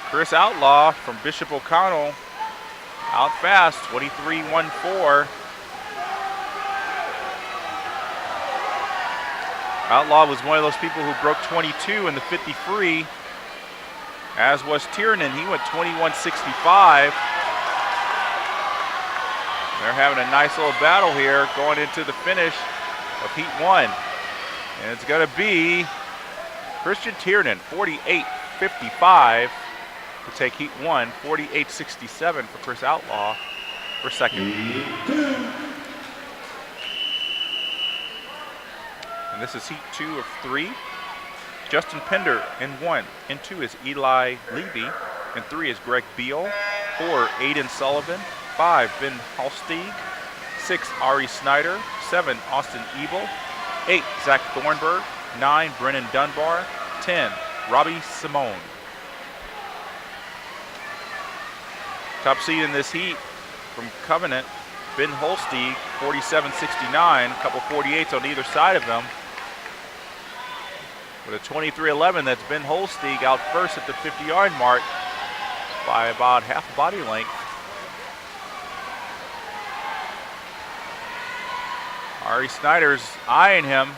Chris Outlaw from Bishop O'Connell out fast, 23-14. Outlaw was one of those people who broke 22 in the 50 as was Tiernan. He went 21-65. They're having a nice little battle here going into the finish of heat 1. And it's going to be Christian Tiernan, 48-55 to take heat 1, 48-67 for Chris Outlaw for second. And this is heat 2 of 3. Justin Pender in 1. In 2 is Eli Levy. In 3 is Greg Beal. 4, Aiden Sullivan. 5, Ben Halsteig. 6, Ari Snyder. 7, Austin Ebel. 8, Zach Thornburg. 9, Brennan Dunbar. 10, Robbie Simone. Top seed in this heat from Covenant, Ben Holsteig, 47-69. A couple 48s on either side of them. With a 23-11, that's Ben Holsteig out first at the 50-yard mark by about half a body length. Ari Snyder's eyeing him.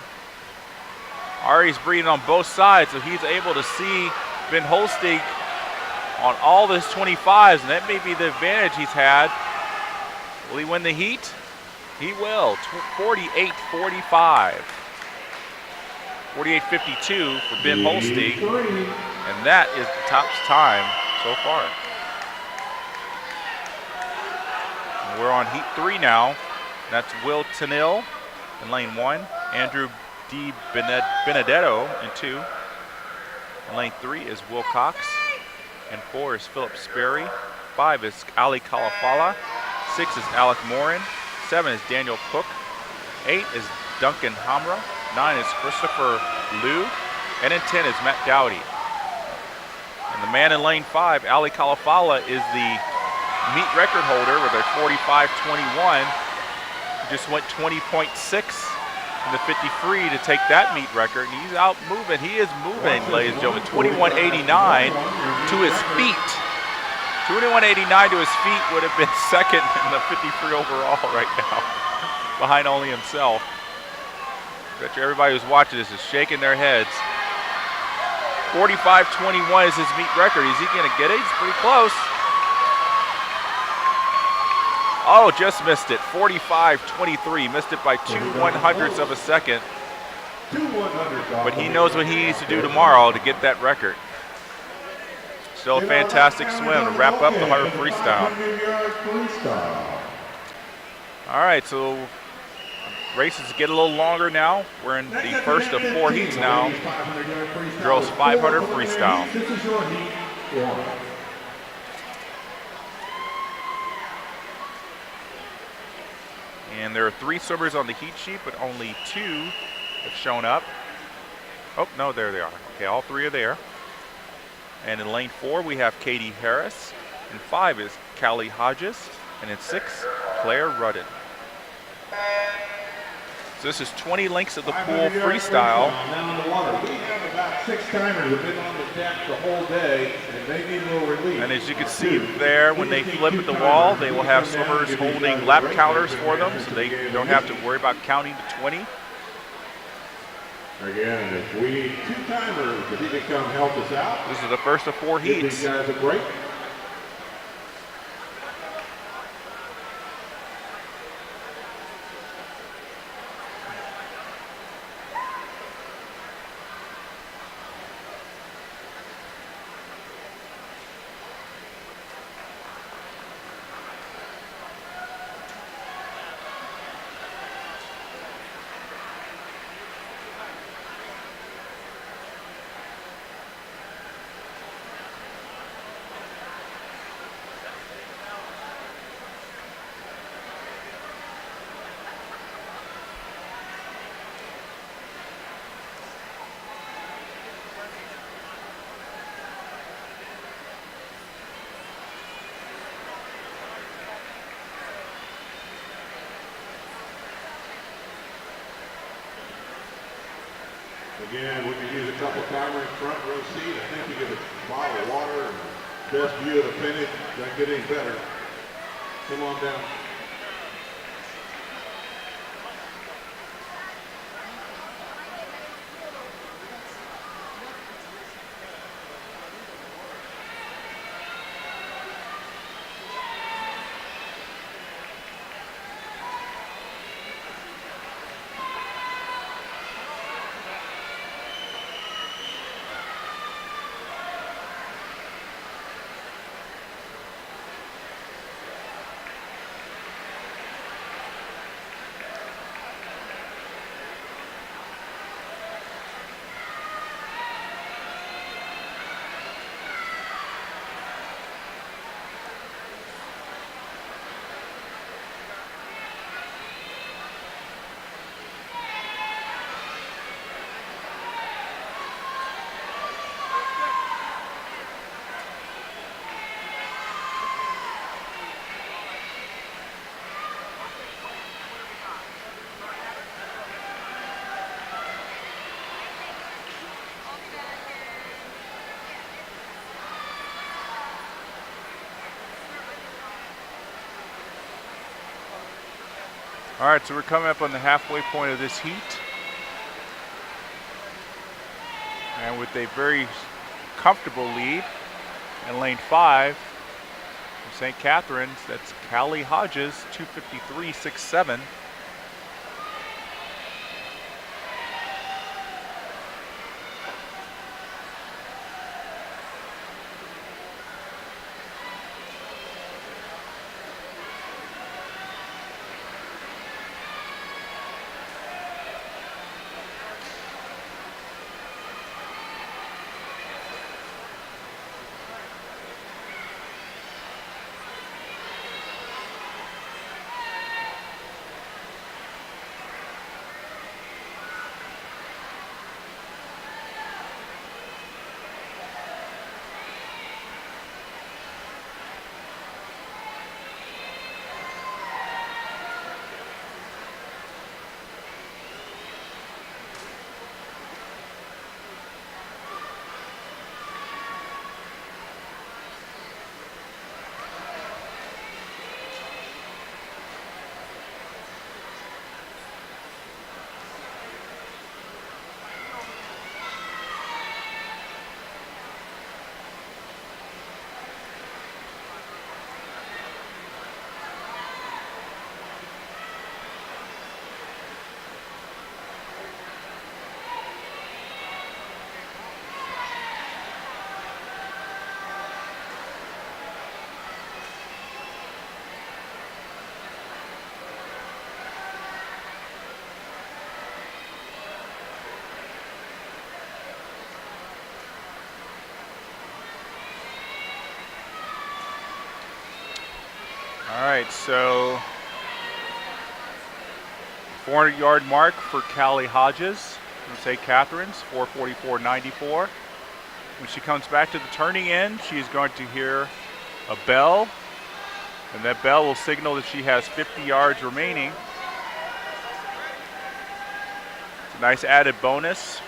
Ari's breathing on both sides, so he's able to see Ben Holsteig on all his 25s, and that may be the advantage he's had. Will he win the heat? He will, 48-45. 48-52 for Ben Holsteig, and that is the top time so far. And we're on heat 3 now. That's Will Tennille in lane 1, Andrew D. Benedetto in 2. In lane 3 is Will Cox, and 4 is Philip Sperry. 5 is Ali Kalafala. 6 is Alec Morin. 7 is Daniel Cook. 8 is Duncan Hamra. 9 is Christopher Liu. And in 10 is Matt Dowdy. And the man in lane 5, Ali Kalafala, is the meet record holder with a 45-21. He just went 20.6 in the 50 free to take that meet record. And he's out moving. He is moving, ladies and gentlemen. 21.89 to his feet. 21.89 to his feet would have been second in the 50 free overall right now, behind only himself. I bet you everybody who's watching this is shaking their heads. 45.21 is his meet record. Is he going to get it? He's pretty close. Oh, just missed it. 45.23. Missed it by 2/100ths of a second. But he knows what he needs to do tomorrow to get that record. Still a fantastic swim to wrap up the 100 freestyle. All right, so races get a little longer now. We're in the first of 4 heats now. Girls 500 freestyle. This is your heat 1. And there are 3 swimmers on the heat sheet, but only 2 have shown up. Oh, no, there they are. Okay, all 3 are there. And in lane 4, we have Katie Harris. In 5 is Callie Hodges. And in 6, Claire Rudden. So this is 20 lengths of the pool freestyle. Now in the water. We have about 6 timers that have been on the deck the whole day, and they need a little relief. And as you can see there, when they flip at the wall, they will have swimmers holding lap counters for them, so they don't have to worry about counting to 20. Again, if we need 2 timers, if you can come help us out. This is the first of 4 Give heats. these guys a break. Again, we can use a couple timers front row seat. I think you get a bottle of water and the best view of the finish. Doesn't get any better. Come on down. All right, so we're coming up on the halfway point of this heat. And with a very comfortable lead in lane 5 from St. Catharines, that's Callie Hodges, 2:53.67. All right, so 400-yard mark for Callie Hodges from St. Catherine's, 4:44.94. When she comes back to the turning end, she's going to hear a bell, and that bell will signal that she has 50 yards remaining. It's a nice added bonus,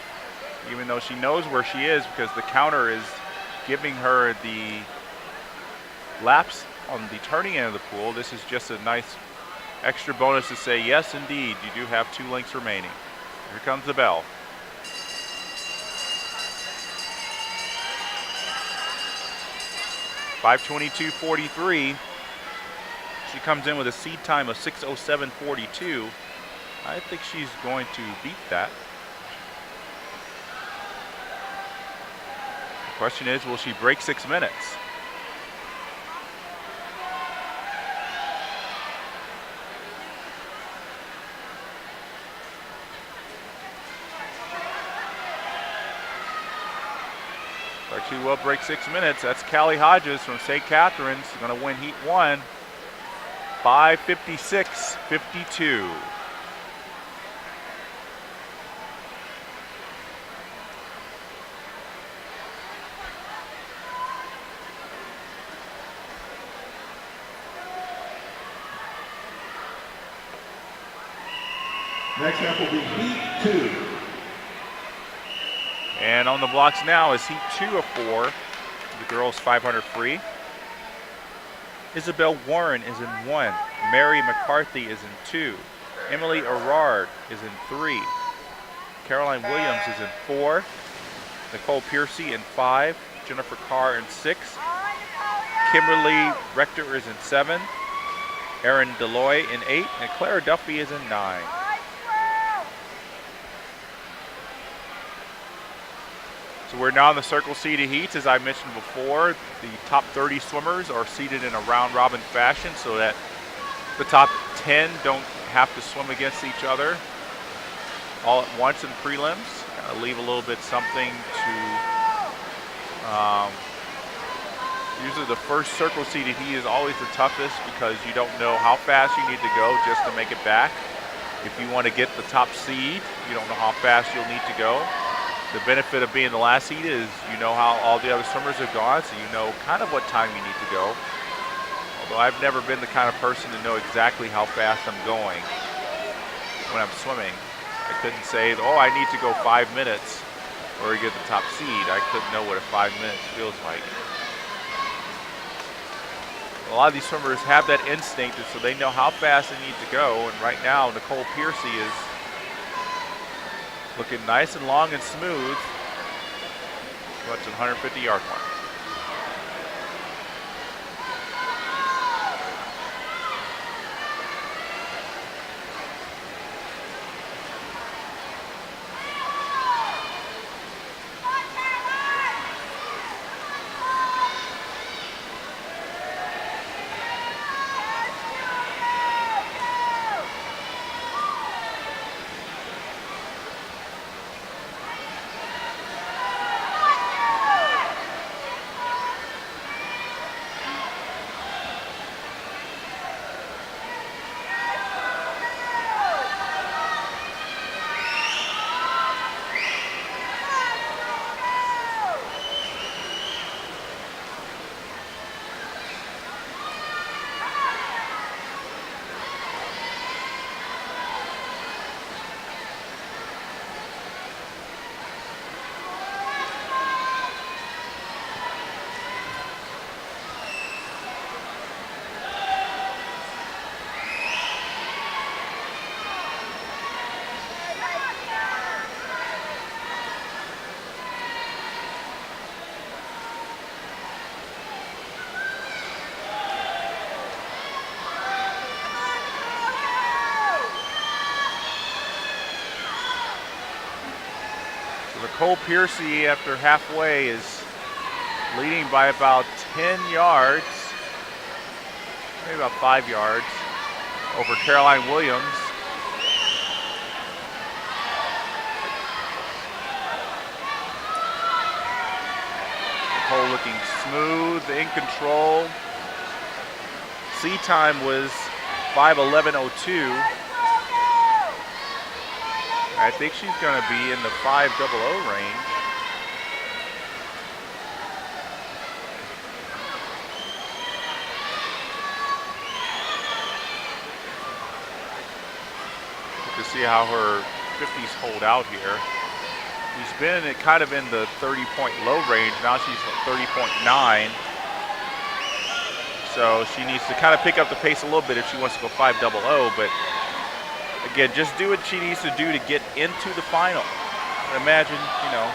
even though she knows where she is because the counter is giving her the laps on the turning end of the pool. This is just a nice extra bonus to say, yes, indeed, you do have 2 lengths remaining. Here comes the bell. .5:22.43. She comes in with a seed time of 6:07.42. I think she's going to beat that. The question is, will she break 6 minutes? She will break 6 minutes. That's Callie Hodges from St. Catherine's, going to win Heat 1. 5:56.52. Next up will be Heat 2. And on the blocks now is Heat 2 of 4, the girls 500 free. Isabel Warren is in 1. Mary McCarthy is in 2. Emily Erard is in 3. Caroline Williams is in 4. Nicole Piercy in 5. Jennifer Carr in 6. Kimberly Rector is in 7. Erin Deloy in 8. And Clara Duffy is in 9. So we're now in the circle seeded heats. As I mentioned before, the top 30 swimmers are seated in a round robin fashion so that the top 10 don't have to swim against each other all at once in prelims. Kind of leave a little bit something to, usually the first circle seeded heat is always the toughest because you don't know how fast you need to go just to make it back. If you want to get the top seed, you don't know how fast you'll need to go. The benefit of being the last seed is you know how all the other swimmers have gone, so you know kind of what time you need to go. Although I've never been the kind of person to know exactly how fast I'm going when I'm swimming. I couldn't say, oh, I need to go 5 minutes or get the top seed. I couldn't know what a 5 minutes feels like. A lot of these swimmers have that instinct, and so they know how fast they need to go. And right now, Nicole Piercy is looking nice and long and smooth. What's the 150-yard mark? Nicole Piercy, after halfway, is leading by about 10 yards, maybe about 5 yards, over Caroline Williams. Nicole looking smooth, in control, C time was 5:11:02. I think she's going to be in the 5:00 range. To see how her 50s hold out here. She's been kind of in the 30-point low range. Now she's at 30.9. So she needs to kind of pick up the pace a little bit if she wants to go 5:00. But again, just do what she needs to do to get into the final. And imagine, you know,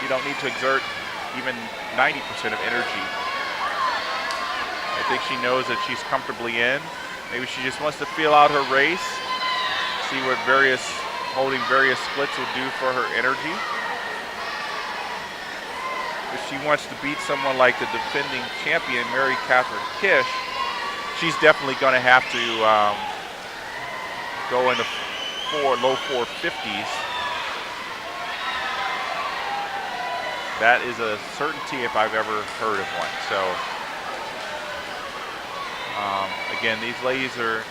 you don't need to exert even 90% of energy. I think she knows that she's comfortably in. Maybe she just wants to feel out her race. See what holding various splits will do for her energy. If she wants to beat someone like the defending champion, Mary Catherine Kish, she's definitely going to have to go in the low 450s. That is a certainty if I've ever heard of one. So, again, these ladies are,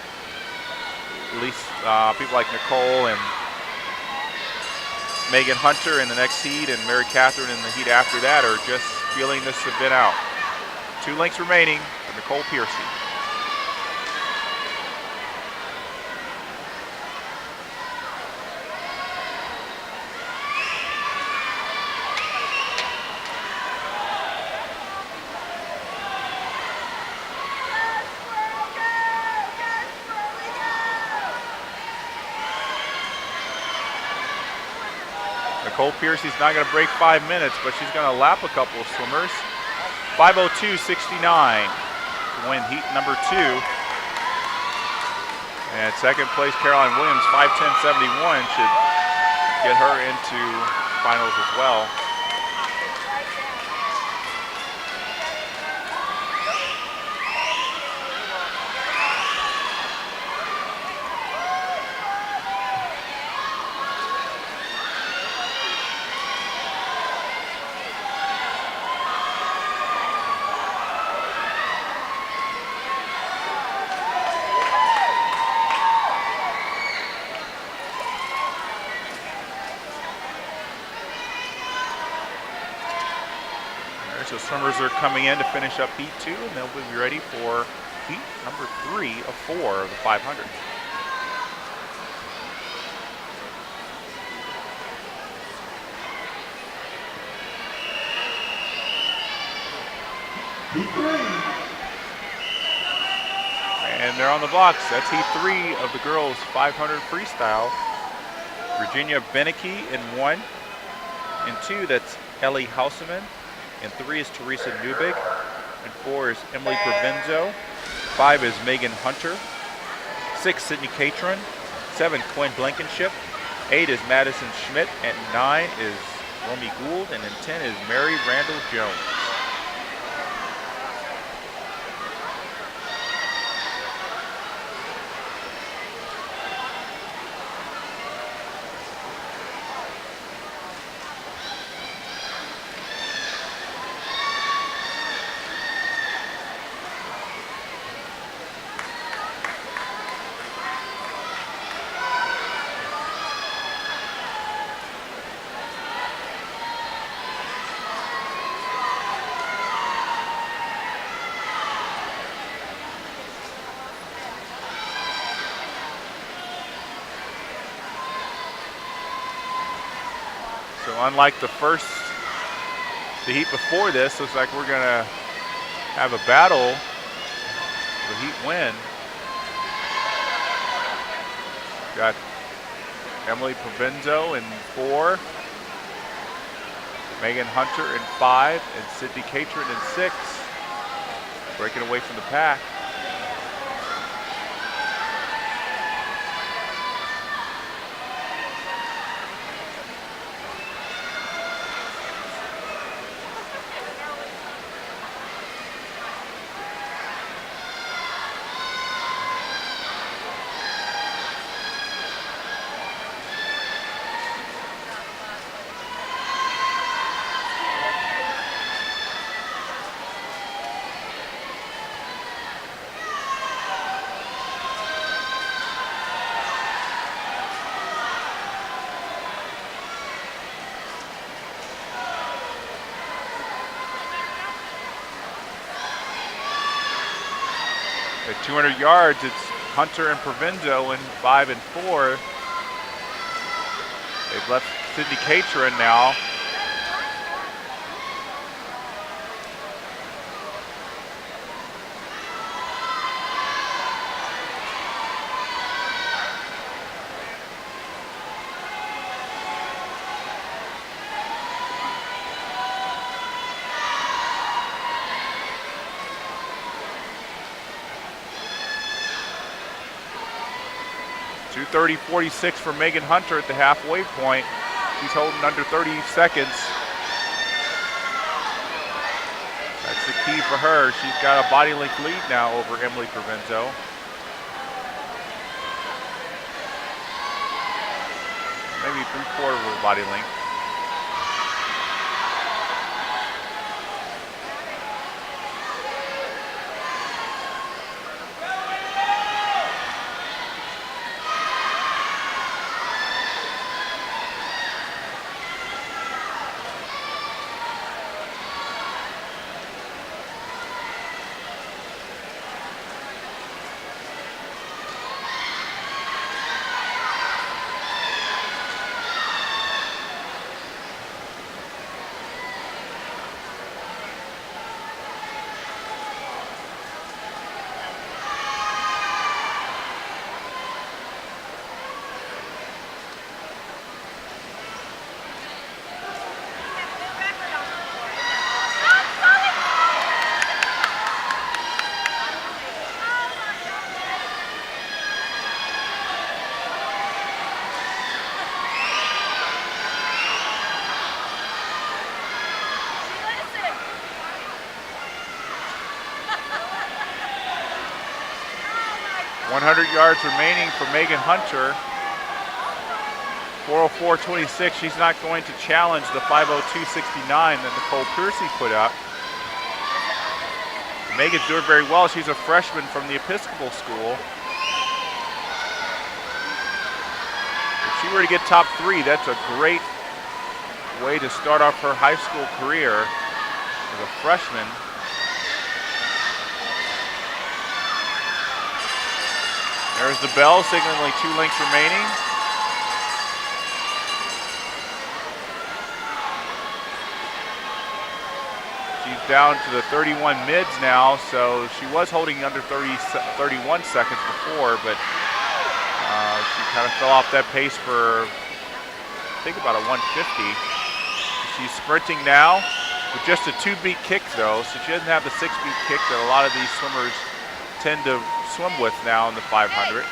at least people like Nicole and Megan Hunter in the next heat and Mary Catherine in the heat after that are just feeling this event out. 2 lengths remaining for Nicole Piercy. Nicole Piercy's not going to break 5 minutes, but she's going to lap a couple of swimmers. 5:02.69 to win heat number 2. And second place, Caroline Williams, 5:10.71 should get her into finals as well. So swimmers are coming in to finish up heat 2, and they'll be ready for heat number 3 of 4 of the 500. And they're on the blocks. That's heat 3 of the girls 500 freestyle. Virginia Beneke in 1. In 2, that's Ellie Houseman. And 3 is Teresa Newbig. And 4 is Emily Provenzo. 5 is Megan Hunter. 6, Sydney Catron. 7, Quinn Blankenship. 8 is Madison Schmidt. And 9 is Romy Gould. And then 10 is Mary Randall Jones. So unlike the heat before this, looks like we're gonna have a battle for the heat win. Got Emily Provenzo in 4, Megan Hunter in 5, and Sydney Catron in 6, breaking away from the pack. At 200 yards, it's Hunter and Provenzo in 5 and 4. They've left Sydney Caterin now. .2:30.46 for Megan Hunter at the halfway point. She's holding under 30 seconds. That's the key for her. She's got a body length lead now over Emily Provenzo. Maybe 3/4 of a body length. Yards remaining for Megan Hunter. 4:04.26. She's not going to challenge the 5:02.69 that Nicole Piercy put up. Megan's doing very well. She's a freshman from the Episcopal School. If she were to get top 3, that's a great way to start off her high school career as a freshman. There's the bell signaling 2 lengths remaining. She's down to the 31 mids now, so she was holding under 31 seconds before, but she kind of fell off that pace for, I think, about a 150. She's sprinting now with just a 2-beat kick, though, so she doesn't have the 6-beat kick that a lot of these swimmers tend to swim with now in the 500.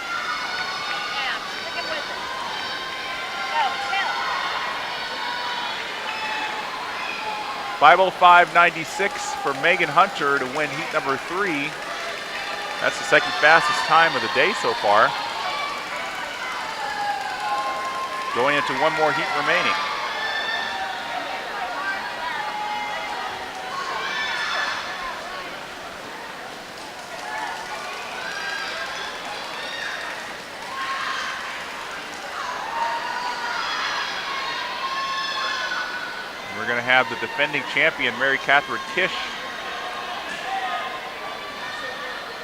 5:05.96 for Megan Hunter to win heat number 3. That's the second fastest time of the day so far. Going into one more heat remaining. We're going to have the defending champion, Mary Catherine Kish,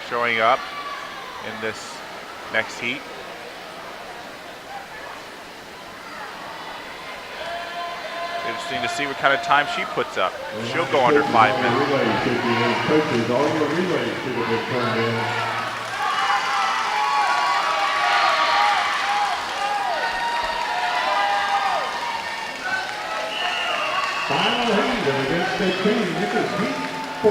showing up in this next heat. Interesting to see what kind of time she puts up. She'll go under 5 minutes. Coaches, all your relays should have been turned in. Final heat against the team. This is heat 4.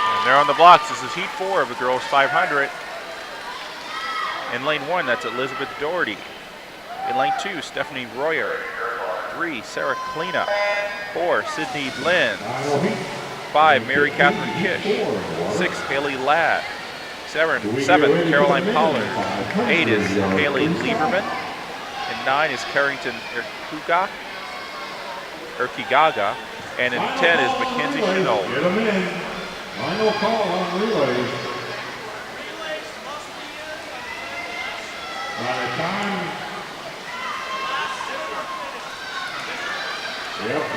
And they're on the blocks. This is heat 4 of the girls 500. In lane 1, that's Elizabeth Doherty. In lane 2, Stephanie Royer. 3, Sarah Kleena. 4, Sydney Lynn. 5, Mary Catherine Kish. 6, Haley Ladd. 7, Caroline Pollard. 8 is Haley Lieberman. And 9 is Carrington Urkigaga. And in 10 is Mackenzie Chenol. Get them in. Final call on relays. By the time,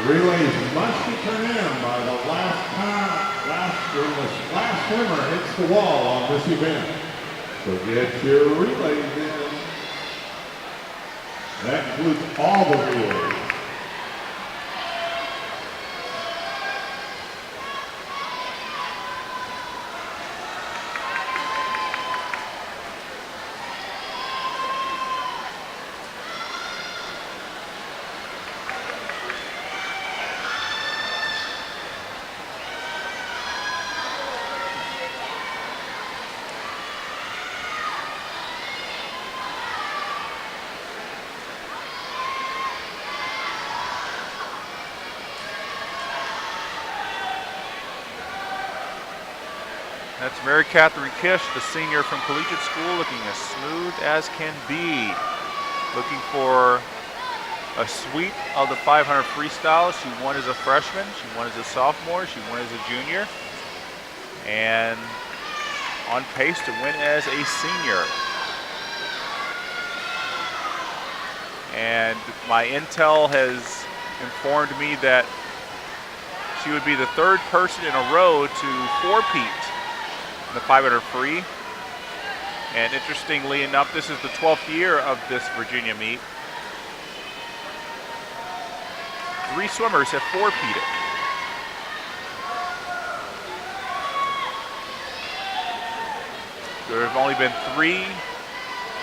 relays must be turned in by the last when the last swimmer hits the wall on this event. So get your relays in. That includes all the relays. That's Mary Catherine Kish, the senior from collegiate school, looking as smooth as can be. Looking for a sweep of the 500 freestyle. She won as a freshman, she won as a sophomore, she won as a junior, and on pace to win as a senior. And my intel has informed me that she would be the third person in a row to four-peat the 500 free. And interestingly enough, this is the 12th year of this Virginia meet. 3 swimmers have four-peated. There have only been 3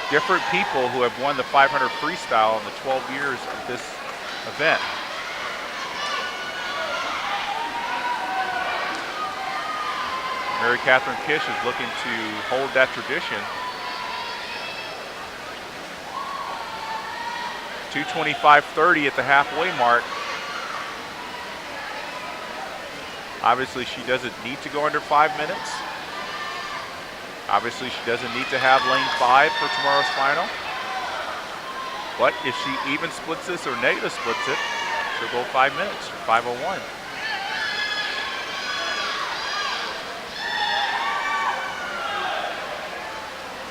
different people who have won the 500 freestyle in the 12 years of this event. Mary Catherine Kish is looking to hold that tradition. 2:25:30 at the halfway mark. Obviously, she doesn't need to go under 5 minutes. Obviously, she doesn't need to have lane 5 for tomorrow's final. But if she even splits this or negative splits it, she'll go 5 minutes, 5:01.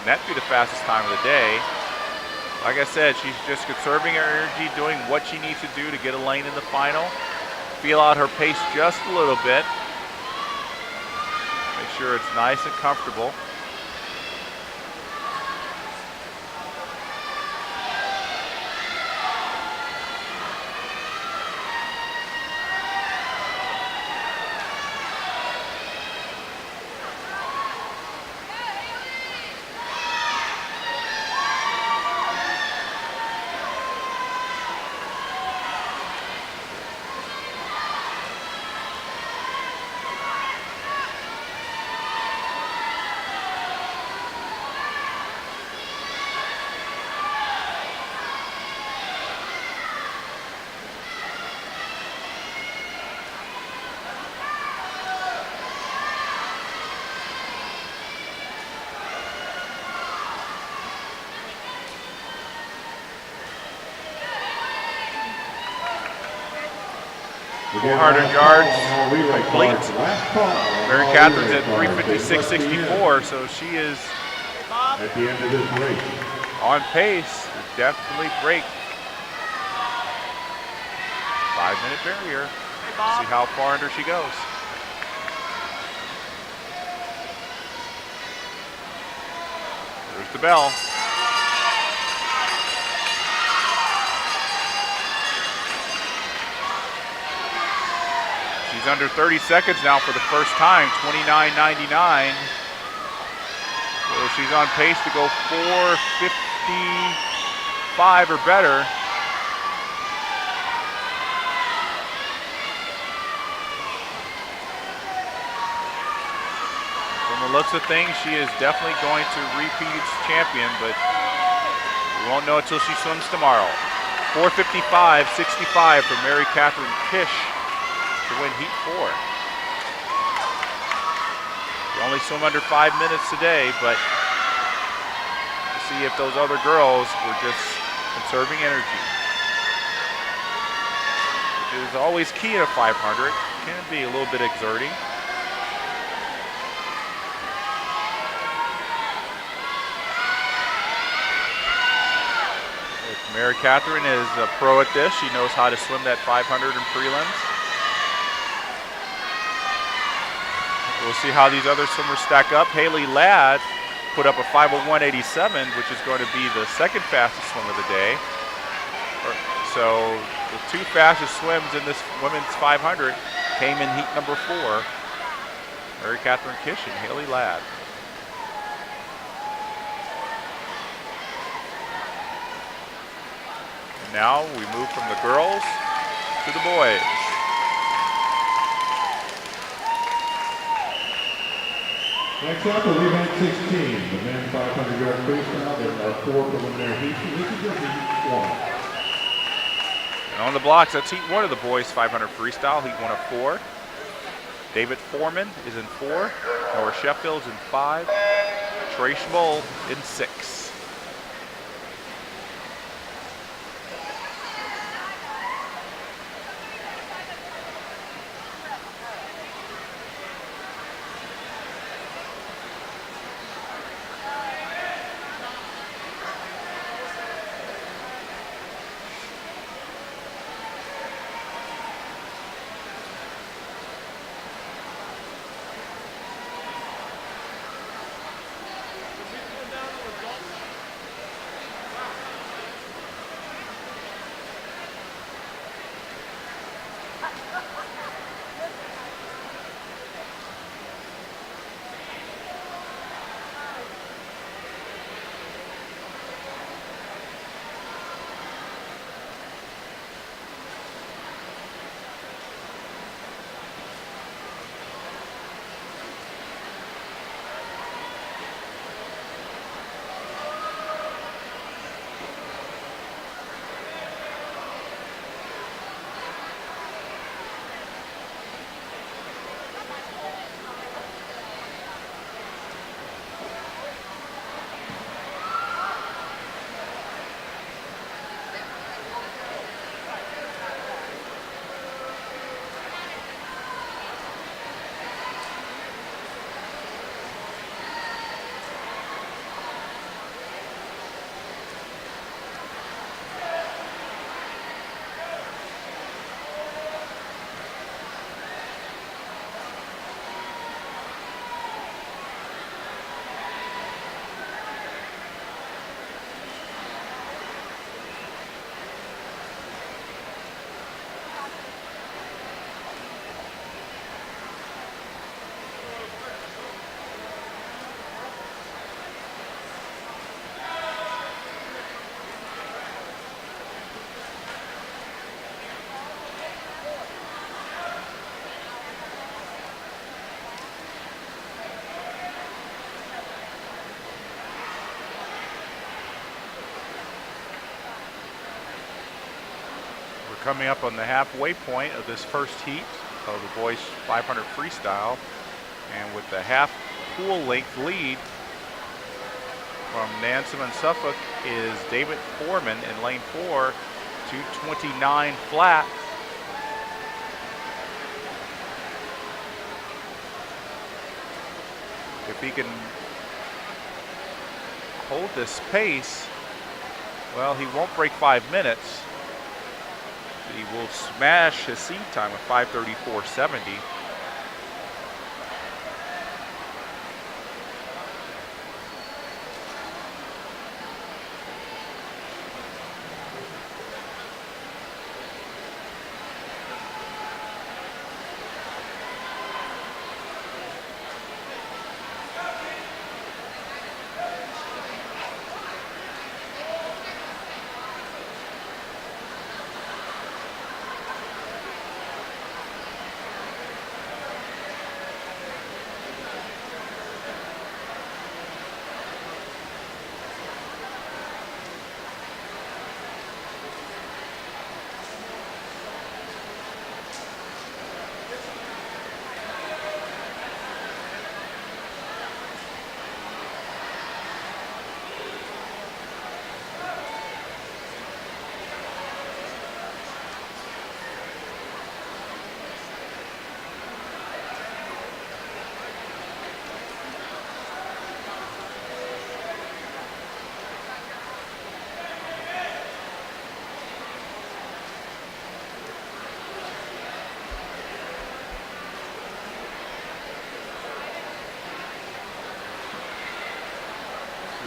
And that'd be the fastest time of the day. Like I said, she's just conserving her energy, doing what she needs to do to get a lane in the final. Feel out her pace just a little bit. Make sure it's nice and comfortable. Again, 400 yards complete. Mary Catherine's at 3:56.64, so she is at the end of this race on pace to definitely break 5-minute barrier. See how far under she goes. There's the bell. She's under 30 seconds now for the first time, 29.99. So she's on pace to go 4:55 or better. From the looks of things, she is definitely going to repeat as champion, but we won't know until she swims tomorrow. 4:55.65 for Mary Catherine Kish to win Heat 4. You only swim under 5 minutes today, but to see if those other girls were just conserving energy, which is always key in a 500. Can be a little bit exerting. Mary Catherine is a pro at this. She knows how to swim that 500 in prelims. We'll see how these other swimmers stack up. Haley Ladd put up a 5:01.87, which is going to be the second fastest swim of the day. So the two fastest swims in this women's 500 came in heat number 4. Mary Catherine Kish and Haley Ladd. And now we move from the girls to the boys. Next up will be event 16, the men's 500-yard freestyle. There are 4 preliminary heats. This is your heat 1. And on the blocks, that's heat 1 of the boys 500 freestyle, heat 1 of 4. David Foreman is in 4. Nora Sheffield's in 5. Trey Schmoll in 6. Coming up on the halfway point of this first heat of the boys 500 freestyle, and with the half pool length lead from Nansen and Suffolk is David Foreman in lane 4, 2:29 flat. If he can hold this pace, well, he won't break 5 minutes. He will smash his seed time of 5:34.70.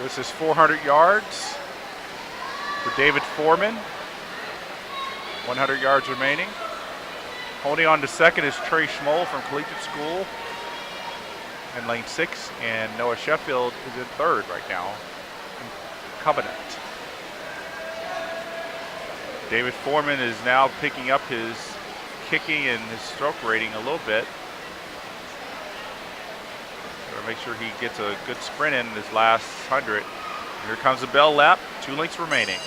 This is 400 yards for David Foreman. 100 yards remaining. Holding on to second is Trey Schmoll from Collegiate School in lane 6, and Noah Sheffield is in third right now in Covenant. David Foreman is now picking up his kicking and his stroke rating a little bit. Gotta make sure he gets a good sprint in his last 100. Here comes the bell lap, 2 lengths remaining.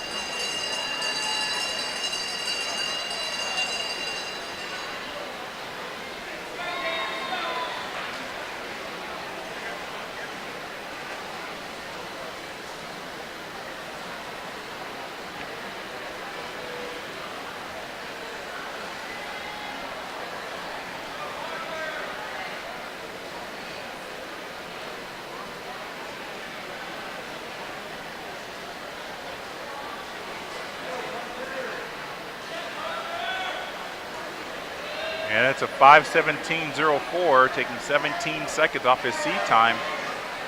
And it's a 5:17.04, taking 17 seconds off his seed time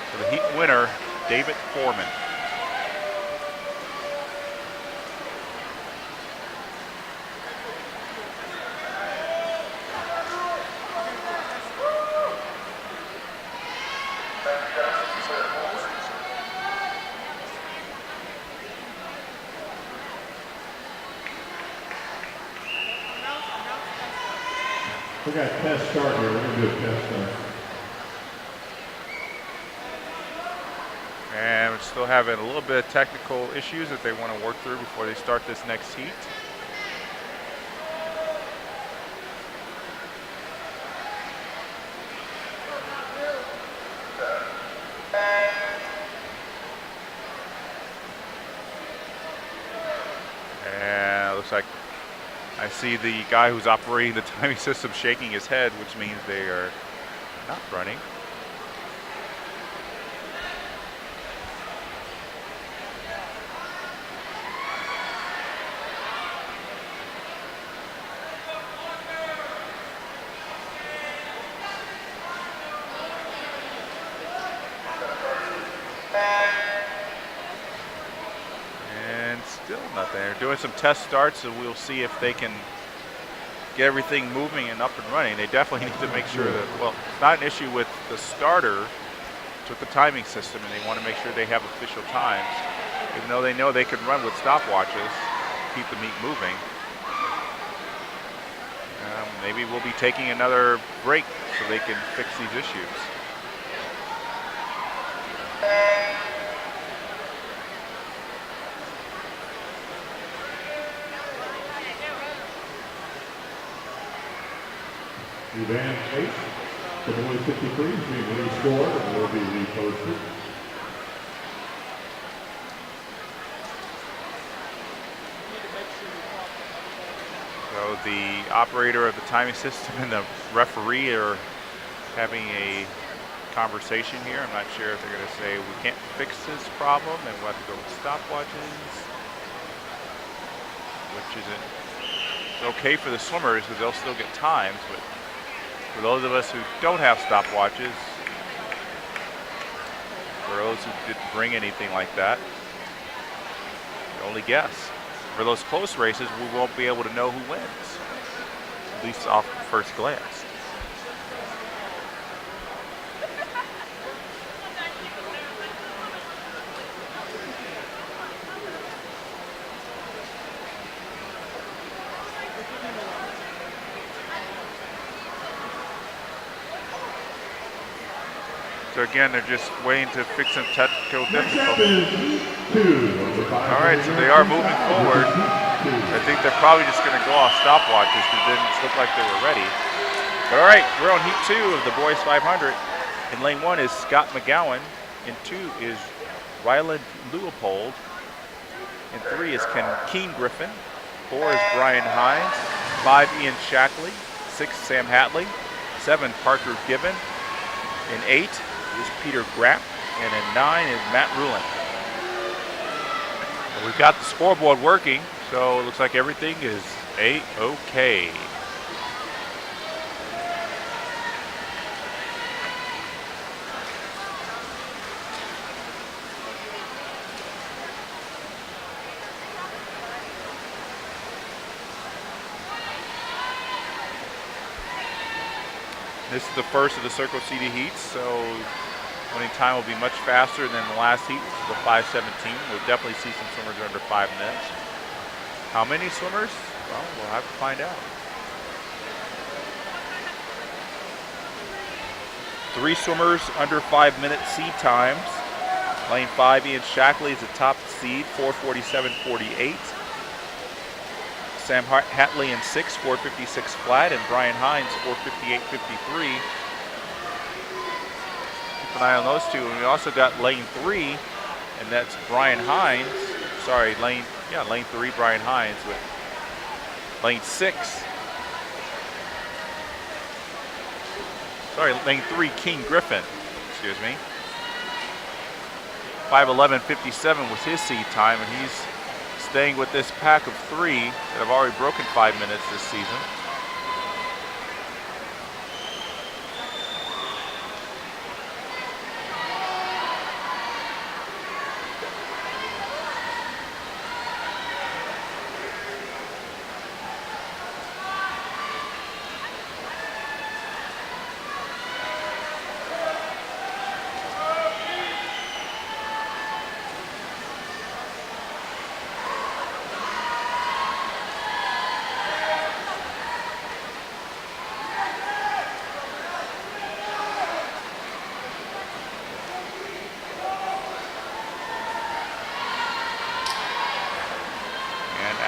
for the heat winner, David Foreman. We got a test start here. We're going to do a test start. And we're still having a little bit of technical issues that they want to work through before they start this next heat. And it looks like I see the guy who's operating the timing system shaking his head, which means they are not running. And still nothing. They're doing some test starts, so we'll see if they can get everything moving and up and running. They definitely need to make sure that, well, it's not an issue with the starter, it's with the timing system, and they want to make sure they have official times, even though they know they can run with stopwatches, keep the meet moving. Maybe we'll be taking another break so they can fix these issues. Evan Chase, the boys 53 is being rescored and will be reposted. So the operator of the timing system and the referee are having a conversation here. I'm not sure if they're going to say we can't fix this problem and we'll have to go with stopwatches, which isn't okay for the swimmers because they'll still get times, but for those of us who don't have stopwatches, for those who didn't bring anything like that, you can only guess. For those close races, we won't be able to know who wins, at least off first glance. So again, they're just waiting to fix some technical difficulties. All right, so they are moving forward. I think they're probably just going to go off stopwatches because it didn't look like they were ready. But all right, we're on heat 2 of the boys 500. In lane 1 is Scott McGowan. In 2 is Ryland Leopold. In 3 is Keen Griffin. 4 is Brian Hines. 5, Ian Shackley. 6, Sam Hatley. 7, Parker Gibbon. In 8 is Peter Grapp. And in 9 is Matt Rulin. We've got the scoreboard working, so it looks like everything is A-OK. This is the first of the circle seated heats, so winning time will be much faster than the last heat, which is the 5:17. We'll definitely see some swimmers under 5 minutes. How many swimmers? Well, we'll have to find out. 3 swimmers under 5 minute seed times. Lane 5, Ian Shackley is the top seed, 4:47.48. Sam Hatley in 6, 4:56 flat, and Brian Hines, 4:58.53. Keep an eye on those two. And we also got lane 3, and that's Brian Hines. Sorry, lane 3, Brian Hines, with lane 6. Sorry, lane 3, King Griffin, excuse me. 5:11.57 was his seed time, and he's staying with this pack of 3 that have already broken 5 minutes this season.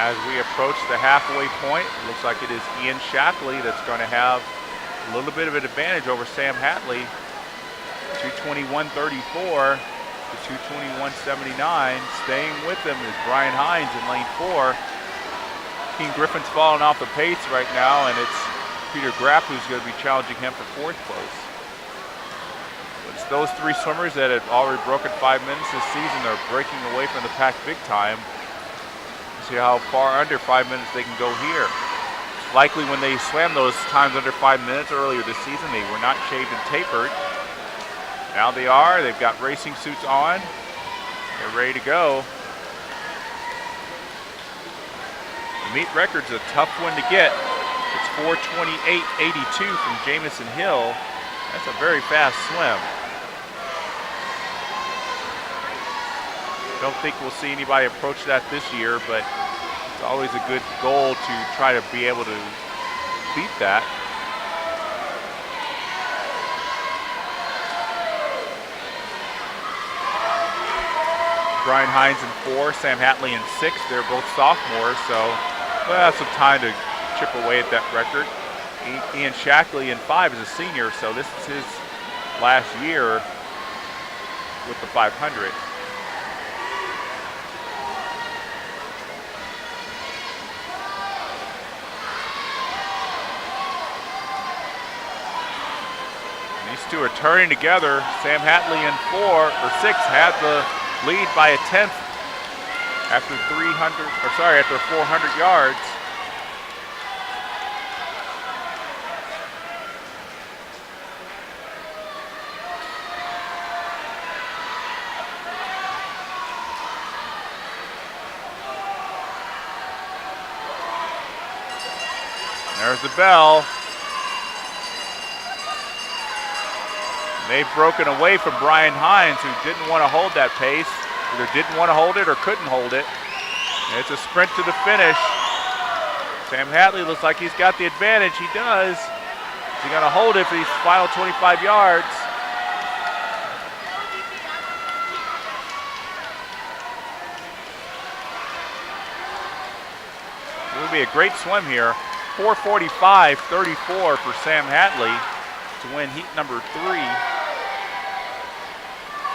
As we approach the halfway point, it looks like it is Ian Shackley that's going to have a little bit of an advantage over Sam Hatley. 2:21.34 to 2:21.79. Staying with him is Brian Hines in lane 4. King Griffin's falling off the pace right now, and it's Peter Grapp who's going to be challenging him for 4th place. It's those 3 swimmers that have already broken 5 minutes this season. They're breaking away from the pack big time. See how far under 5 minutes they can go here. Likely when they swam those times under 5 minutes earlier this season, they were not shaved and tapered. Now they are. They've got racing suits on. They're ready to go. The meet record's a tough one to get. It's 4:28.82 from Jamison Hill. That's a very fast swim. Don't think we'll see anybody approach that this year, but it's always a good goal to try to be able to beat that. Brian Hines in 4, Sam Hatley in 6. They're both sophomores, so we'll have some time to chip away at that record. Ian Shackley in 5 is a senior, so this is his last year with the 500. These two are turning together. Sam Hatley in 4 or 6 had the lead by a 10th after 400 yards. There's the bell. They've broken away from Brian Hines, who didn't want to hold that pace. Either didn't want to hold it or couldn't hold it. And it's a sprint to the finish. Sam Hatley looks like he's got the advantage. He does. Is he going to hold it for these final 25 yards? It would be a great swim here. 4:45.34 for Sam Hatley to win heat number 3.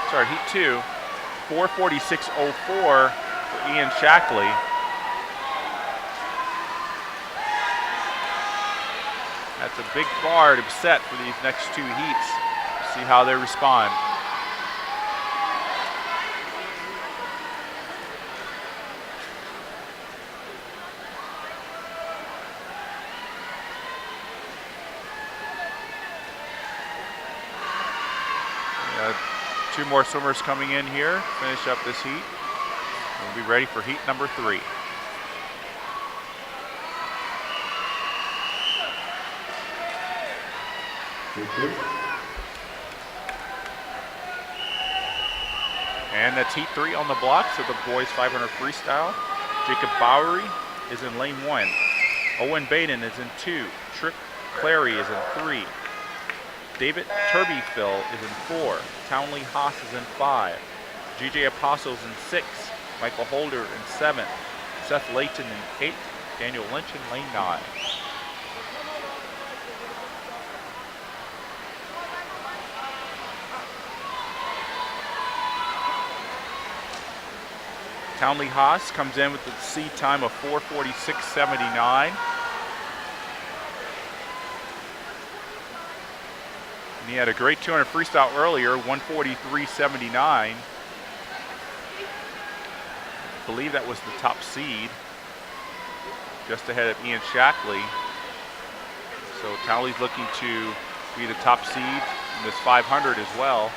Sorry, heat 2. 4:46.04 for Ian Shackley. That's a big bar to set for these next 2 heats. See how they respond. Two more swimmers coming in here, finish up this heat. We'll be ready for heat number 3. 2-2. And that's heat 3 on the blocks of the boys 500 freestyle. Jacob Bowery is in lane 1. Owen Baden is in 2. Trick Clary is in 3. David Turbyfill is in 4. Townley Haas is in 5. GJ Apostle is in 6. Michael Holder in 7. Seth Layton in 8. Daniel Lynch in lane 9. Townley Haas comes in with the seed time of 4:46.79. And he had a great 200 freestyle earlier, 1:43.79. I believe that was the top seed, just ahead of Ian Shackley. So Townley's looking to be the top seed in this 500 as well.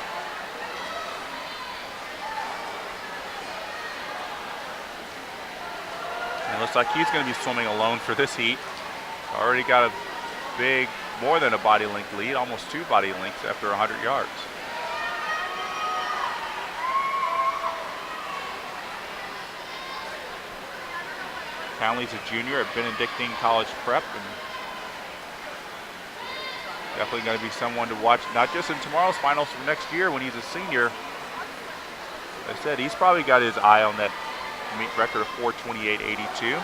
And it looks like he's going to be swimming alone for this heat. Already got a big, more than a body length lead, almost 2 body lengths after 100 yards. Townley's a junior at Benedictine College Prep, and definitely going to be someone to watch, not just in tomorrow's finals, for next year when he's a senior. As I said, he's probably got his eye on that meet record of 4:28.82.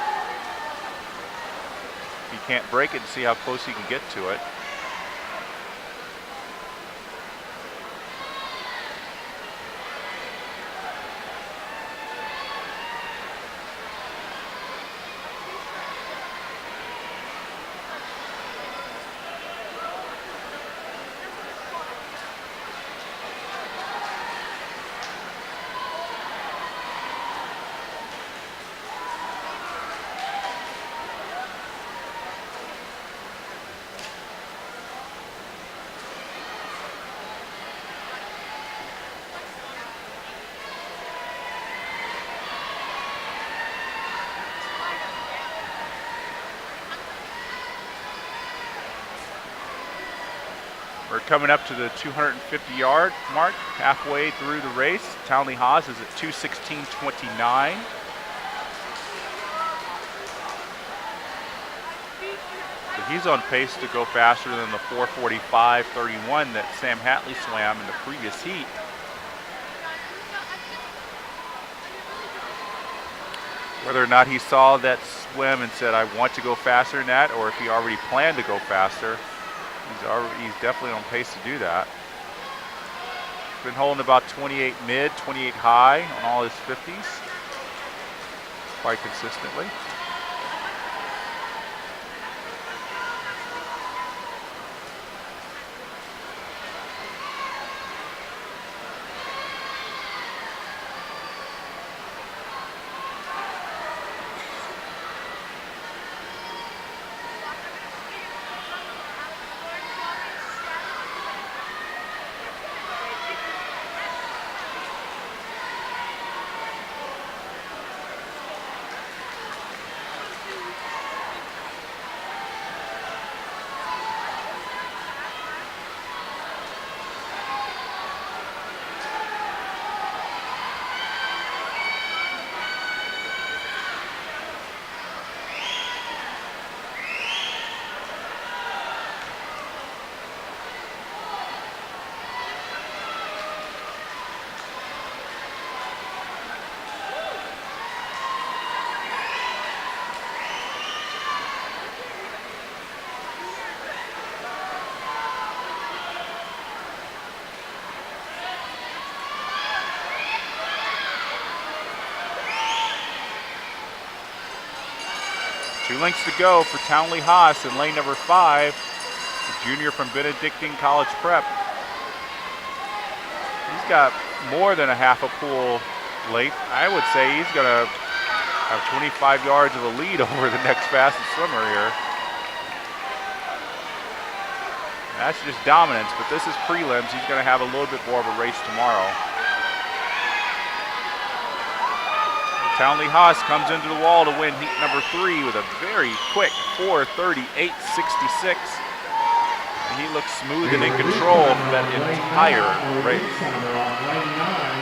He can't break it and see how close he can get to it. We're coming up to the 250-yard mark, halfway through the race. Townley Haas is at 2:16.29. So he's on pace to go faster than the 4:45.31 that Sam Hatley swam in the previous heat. Whether or not he saw that swim and said, I want to go faster than that, or if he already planned to go faster, he's definitely on pace to do that. Been holding about 28 mid, 28 high on all his 50s quite consistently. Two lengths to go for Townley Haas in lane number 5, the junior from Benedictine College Prep. He's got more than a half a pool length. I would say he's going to have 25 yards of a lead over the next fastest swimmer here. And that's just dominance, but this is prelims. He's going to have a little bit more of a race tomorrow. Townley Haas comes into the wall to win heat number 3 with a very quick 4:38.66. He looks smooth and in control for that entire race. Lane 9.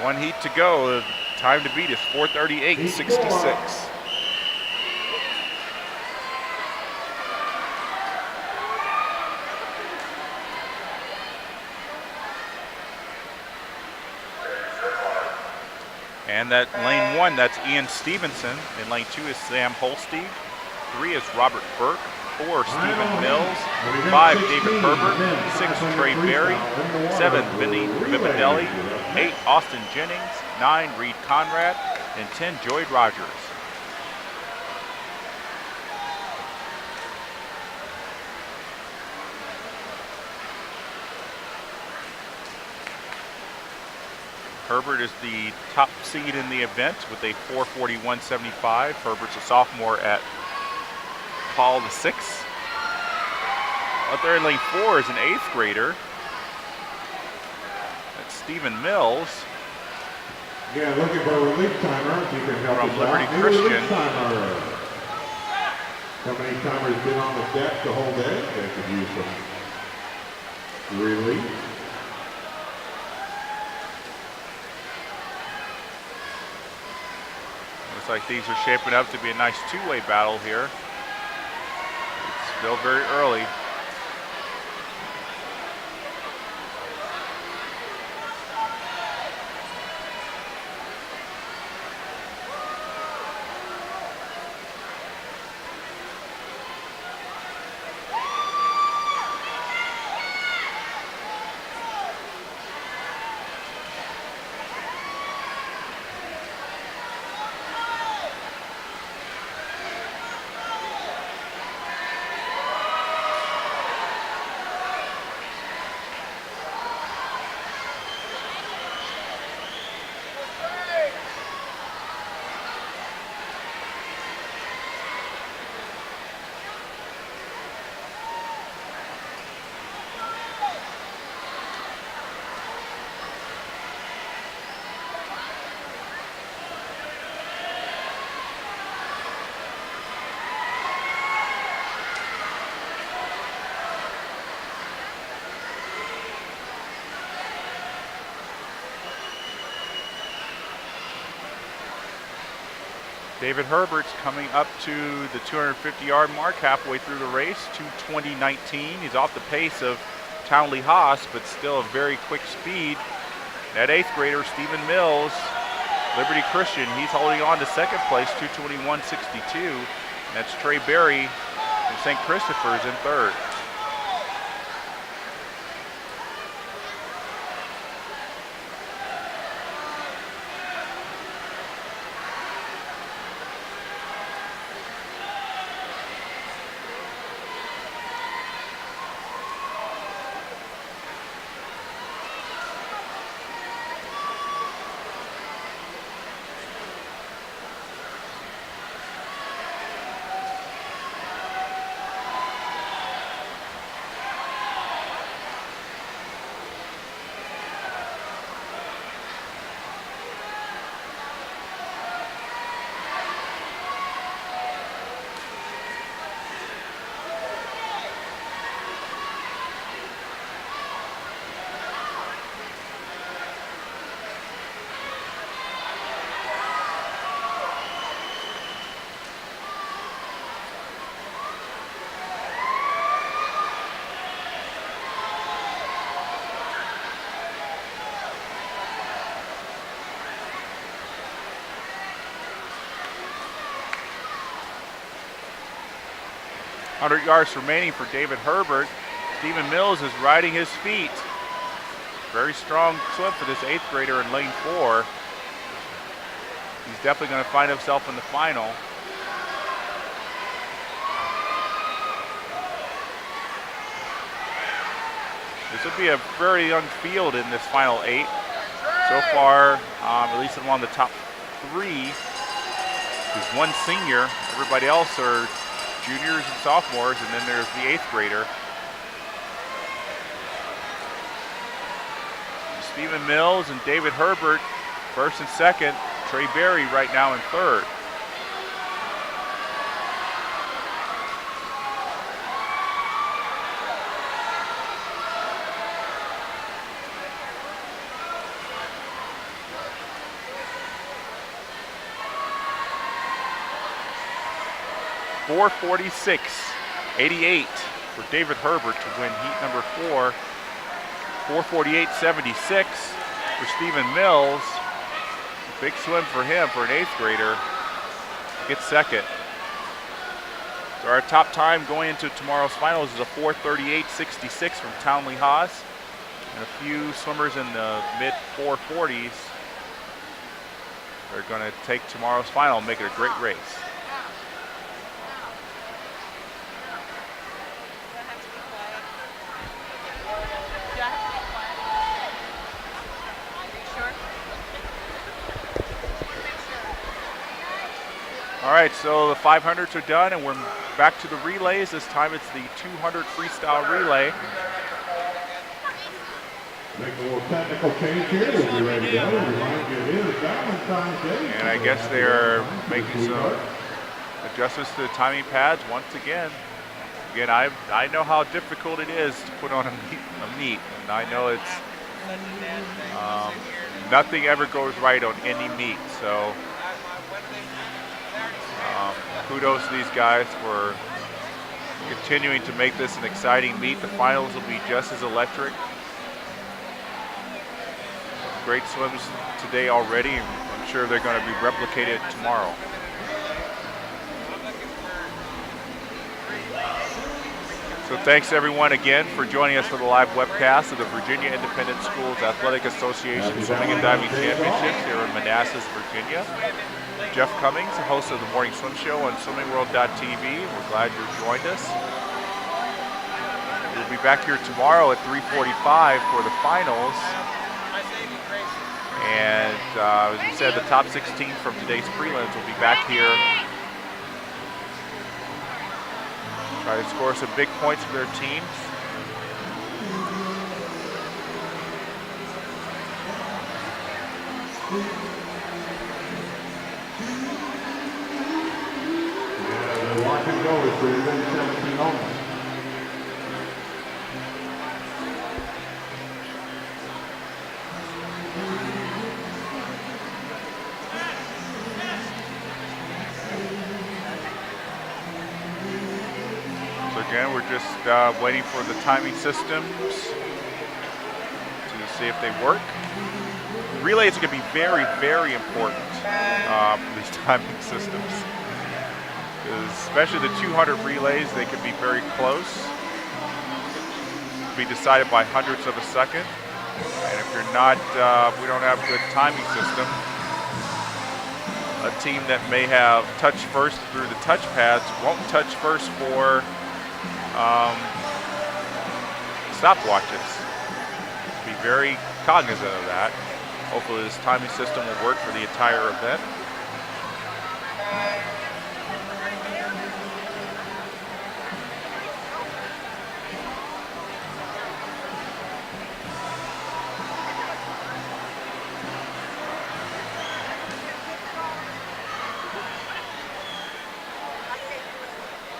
One heat to go. The time to beat is 4:38.66. And that lane 1, that's Ian Stevenson. In lane 2 is Sam Holstein. 3 is Robert Burke. 4, Stephen Mills. 5, David Herbert. 6, Trey Berry. 7, Vinny Vividelli. 8, Austin Jennings. 9, Reed Conrad. And 10, Joy Rogers. Herbert is the top seed in the event with a 4:41.75. Herbert's a sophomore at Paul VI. Out there in lane 4 is an 8th grader. That's Stephen Mills. Yeah, looking for a relief timer. If you can help From us Liberty out. New Christian. relief timer. How many timers been on the deck the whole day? They could use some relief. Looks like these are shaping up to be a nice two-way battle here. It's still very early. David Herbert's coming up to the 250-yard mark halfway through the race, 2:20.19. He's off the pace of Townley Haas, but still a very quick speed. That 8th grader, Stephen Mills, Liberty Christian, he's holding on to second place, 2:21.62. That's Trey Berry from St. Christopher's in third. Yards remaining for David Herbert. Stephen Mills is riding his feet. Very strong swim for this 8th grader in lane 4. He's definitely going to find himself in the final. This will be a very young field in this final 8. So far, at least among the top 3, there's one senior. Everybody else are juniors and sophomores, and then there's the 8th grader. Stephen Mills and David Herbert, first and second. Trey Berry right now in third. .446.88 for David Herbert to win heat number 4. 4:48.76 for Stephen Mills. Big swim for him for an 8th grader. Gets second. So our top time going into tomorrow's finals is a 4:38.66 from Townley Haas. And a few swimmers in the mid 440s are going to take tomorrow's final and make it a great race. All right, so the 500s are done, and we're back to the relays. This time it's the 200 freestyle relay. Make a little technical change here. We'll be ready to go. Remind you it is Valentine's Day. And I guess they're making some adjustments to the timing pads once again. Again, I know how difficult it is to put on a meet, and I know it's nothing ever goes right on any meet. So. Kudos to these guys for continuing to make this an exciting meet. The finals will be just as electric. Great swims today already, and I'm sure they're going to be replicated tomorrow. So thanks everyone again for joining us for the live webcast of the Virginia Independent Schools Athletic Association Swimming and Diving Championships here in Manassas, Virginia. Jeff Cummings, the host of the Morning Swim Show on swimmingworld.tv. We're glad you joined us. We'll be back here tomorrow at 3:45 for the finals. And as we said, the top 16 from today's prelims will be back here. Try to score some big points for their teams. Watch and go is for 17 only. So again, we're just waiting for the timing systems to see if they work. Relays are going to be very, very important for these timing systems. Especially the 200 relays, they can be very close. Be decided by hundredths of a second. And if you're not, we don't have a good timing system. A team that may have touch first through the touch pads won't touch first for stopwatches. Be very cognizant of that. Hopefully this timing system will work for the entire event.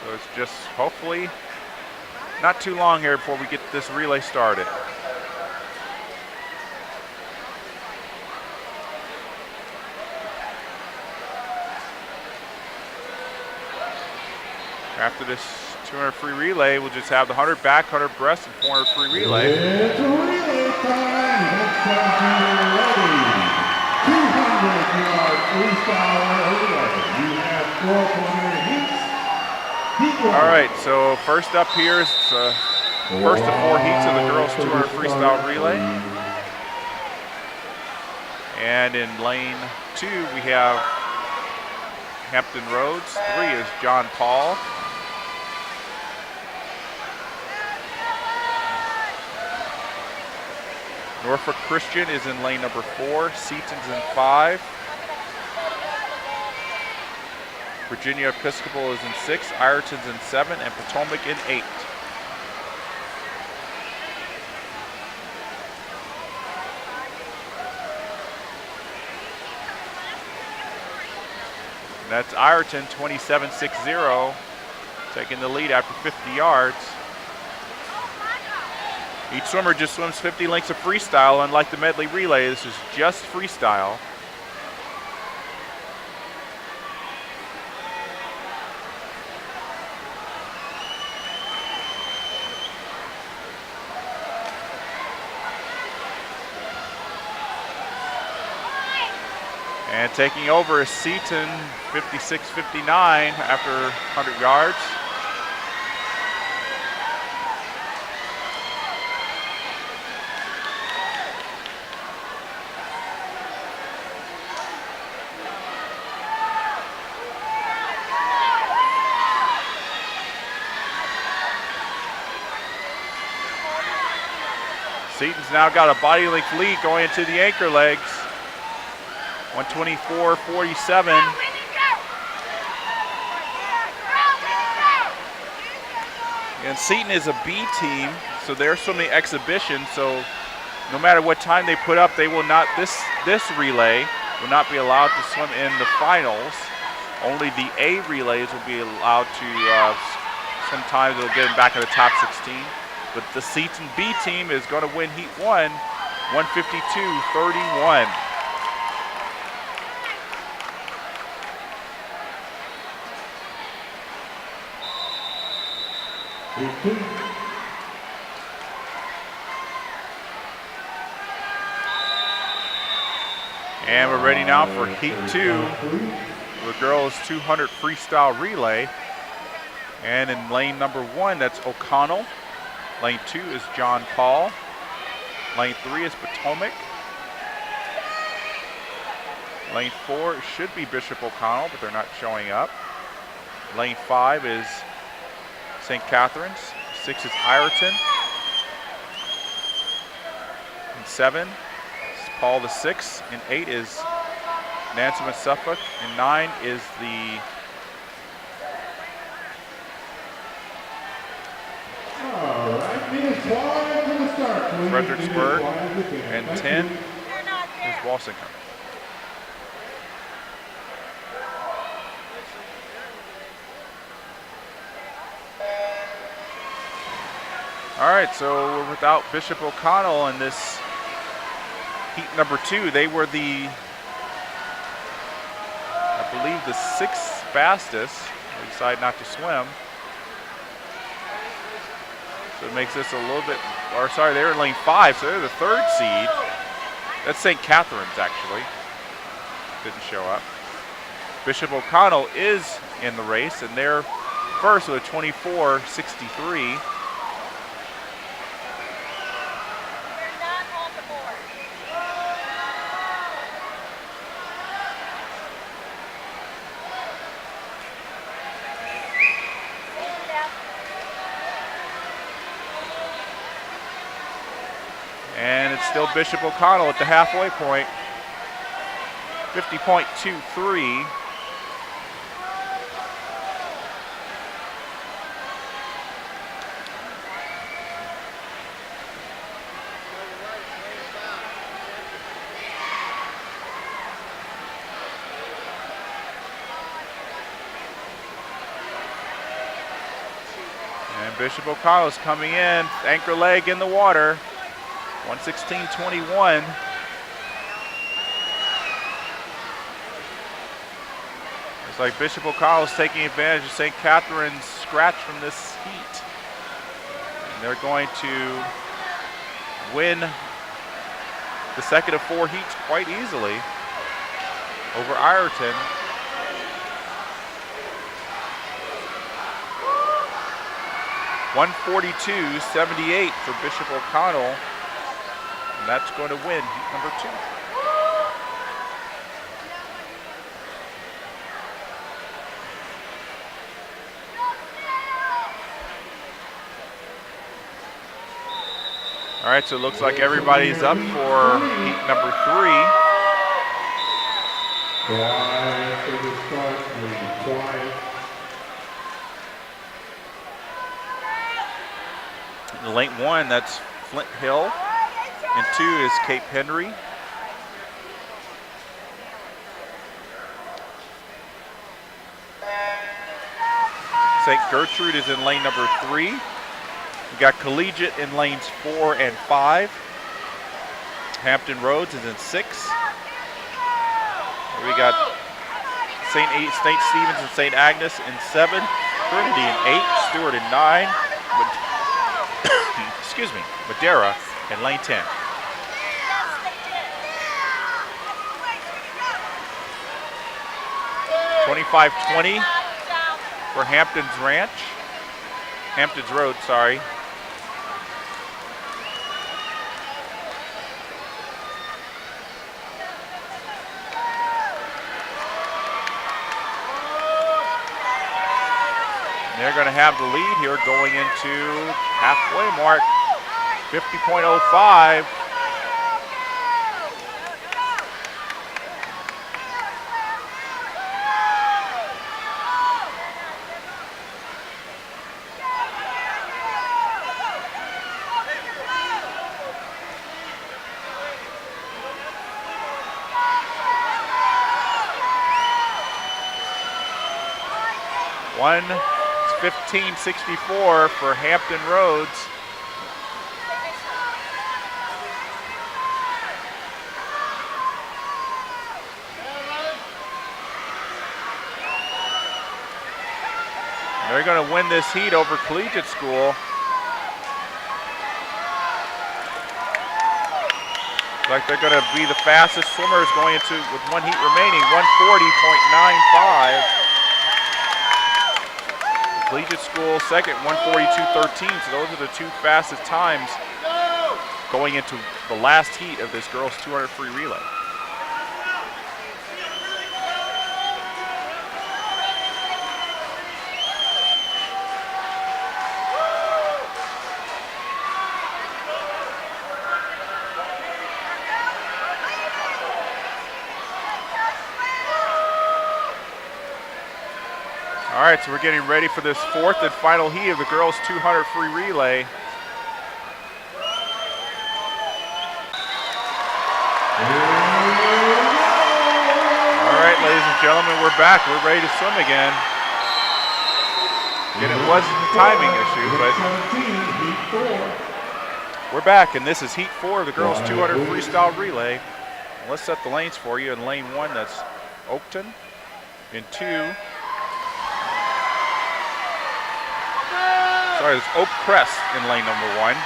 So it's just hopefully not too long here before we get this relay started. After this 200 free relay, we'll just have the 100 back, 100 breast, and 400 free relay. It's relay time. Let's ready. 200-yard freestyle relay. You have 400 heats. All right, so first up here is first of 4 heats of the girls 200 freestyle relay. And in lane 2, we have Hampton Roads. 3 is John Paul. Norfolk Christian is in lane number 4. Seaton's in 5. Virginia Episcopal is in 6. Ireton's in 7. And Potomac in 8. That's Ireton, 27.60, taking the lead after 50 yards. Each swimmer just swims 50 lengths of freestyle. Unlike the medley relay, this is just freestyle. And taking over is Seaton, 56.59 after 100 yards. Seaton's now got a body length lead going into the anchor legs. 124.47. And Seaton is a B team, so they're swimming exhibition. So no matter what time they put up, they will not. This relay will not be allowed to swim in the finals. Only the A relays will be allowed to. Sometimes they'll get them back in the top 16. But the Seaton B team is going to win Heat 1, 152.31. And we're ready now for Heat 2, the girls 200 freestyle relay. And in lane number 1, that's O'Connell. Lane 2 is John Paul. Lane 3 is Potomac. Lane 4 should be Bishop O'Connell, but they're not showing up. Lane 5 is St. Catherine's. 6 is Ireton. And 7 is Paul the 6th. And 8 is Nancy and Suffolk. And 9 is the Fredericksburg. And 10 is Walsingham. All right, so we're without Bishop O'Connell in this heat number 2. They were the, I believe, the 6th fastest. They decided not to swim. So it makes this a little bit, or sorry, they're in lane 5, so they're the 3rd seed. That's St. Catherine's, actually. Didn't show up. Bishop O'Connell is in the race, and they're first with a 24.63. And it's still Bishop O'Connell at the halfway point, 50.23. And Bishop O'Connell's coming in, anchor leg in the water. 116.21. It's like Bishop O'Connell's taking advantage of St. Catherine's scratch from this heat. And they're going to win the second of 4 heats quite easily over Ireton. .142.78 for Bishop O'Connell. And that's going to win heat number 2. All right, so it looks like everybody's up for heat number 3. Quiet for the start, please. Quiet. In lane 1, that's Flint Hill. And 2 is Cape Henry. St. Gertrude is in lane number 3. We got Collegiate in lanes 4 and 5. Hampton Roads is in 6. We got St. Stephen's and St. Agnes in 7. Trinity in 8. Stewart in 9. Excuse me, Madera in lane 10. $25.20 for Hampton's Road, sorry. They're going to have the lead here going into halfway mark, 50.05. One 15.64 for Hampton Roads. They're going to win this heat over Collegiate School. Like they're going to be the fastest swimmers going into with one heat remaining, 140.95. Collegiate School second, 142.13. So those are the 2 fastest times going into the last heat of this girls' 200 free relay. All right, so we're getting ready for this 4th and final heat of the girls' 200 free relay. All right, ladies and gentlemen, we're back. We're ready to swim again. Again, it wasn't a timing issue, but we're back, and this is heat 4 of the girls' 200 freestyle relay. And let's set the lanes for you. In lane 1, that's Oakton. In 2, sorry, it's Oak Crest in lane number 1.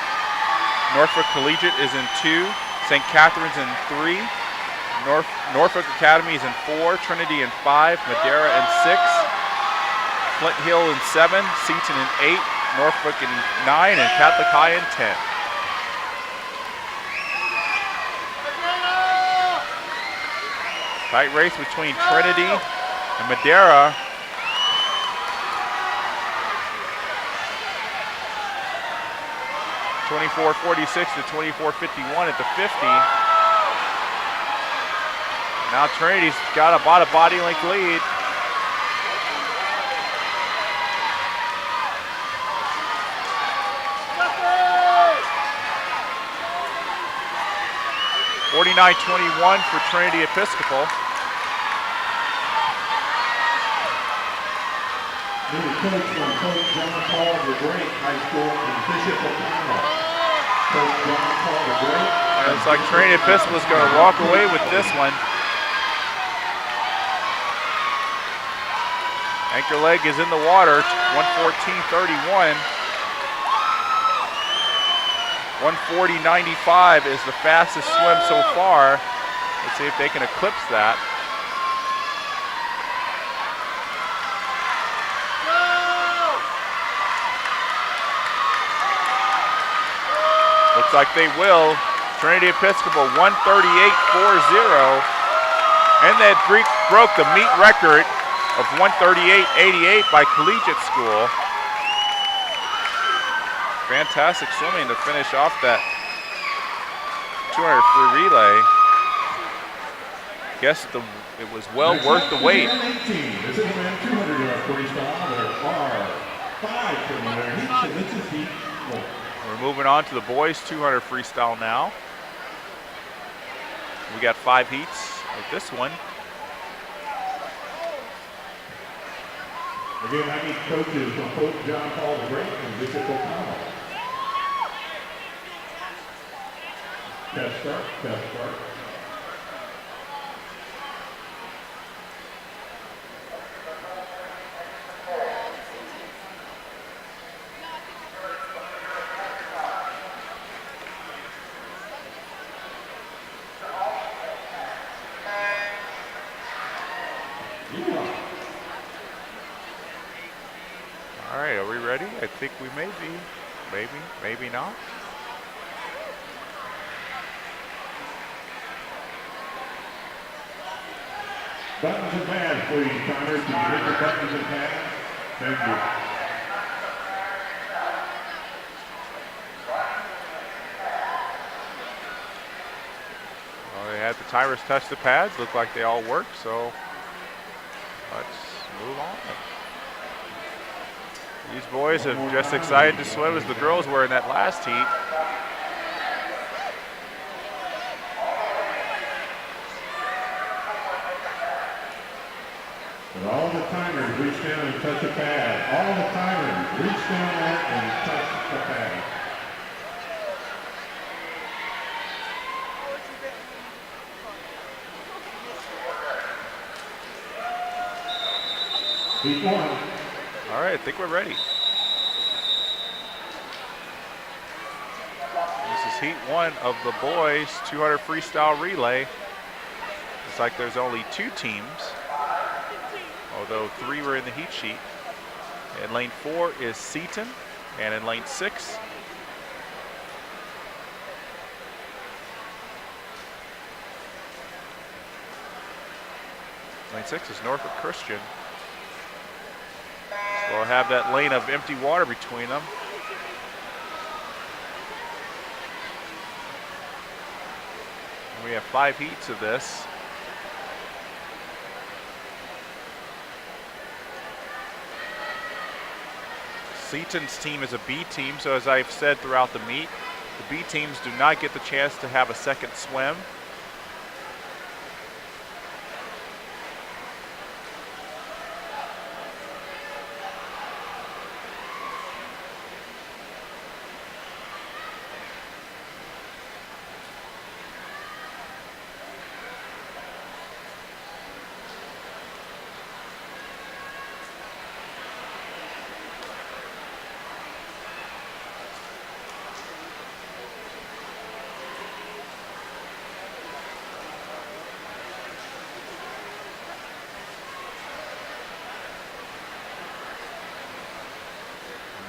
Norfolk Collegiate is in 2. St. Catherine's in 3. Norfolk Academy is in 4. Trinity in 5. Madera in 6. Flint Hill in 7. Seaton in 8. Norfolk in 9. And Catholic High in 10. Tight race between Trinity and Madera. $24.46 to $24.51 at the 50. Now Trinity's got about a body length lead. $49.21 for Trinity Episcopal. New coach from Coach John Paul the Great High School in Bishop O'Connell. Coach John Paul the Great. And it's like Trinity Episcopal is going to walk away with this one. Anchor leg is in the water, 114.31. 140.95 is the fastest swim so far. Let's see if they can eclipse that. Looks like they will. Trinity Episcopal 138.40. And that broke the meet record of 138.88 by Collegiate School. Fantastic swimming to finish off that 200 free relay. Guess it was well worth the wait. This is a 200-yard freestyle. There are 5 preliminary heats, and this is heat 1. We're moving on to the boys 200 freestyle now. We got 5 heats of this one. Again, I need coaches from Coach John Paul the Great and Bishop O'Connell. Test start, test start. All right, are we ready? I think we may be. Maybe not. Buttons and pads, please, timers. Can you hit the buttons and pads? Thank you. Well, they had the timers touch the pads. Looked like they all worked, so let's move on. These boys are just excited to swim as the girls were in that last heat. And all the timers reach down and touch a pad. All the timers reach down there and touch the pad. Heat 1. All right, I think we're ready. This is heat 1 of the boys 200 freestyle relay. Looks like there's only 2 teams, although 3 were in the heat sheet. In lane 4 is Seton, and in lane 6, is Norfolk Christian. We'll have that lane of empty water between them. And we have 5 heats of this. Seton's team is a B team, so as I've said throughout the meet, the B teams do not get the chance to have a second swim.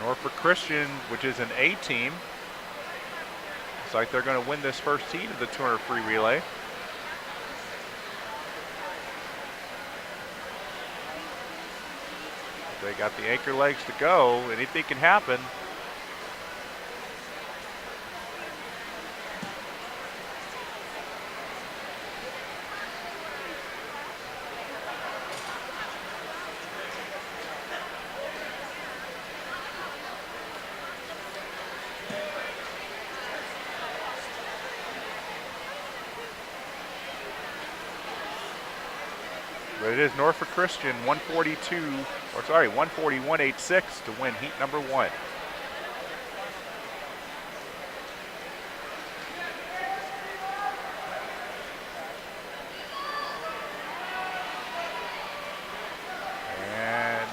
Norfolk Christian, which is an A team, looks like they're going to win this first heat of the 200 free relay. They got the anchor legs to go. Anything can happen. But it is Norfolk Christian 141.86 to win heat number 1. And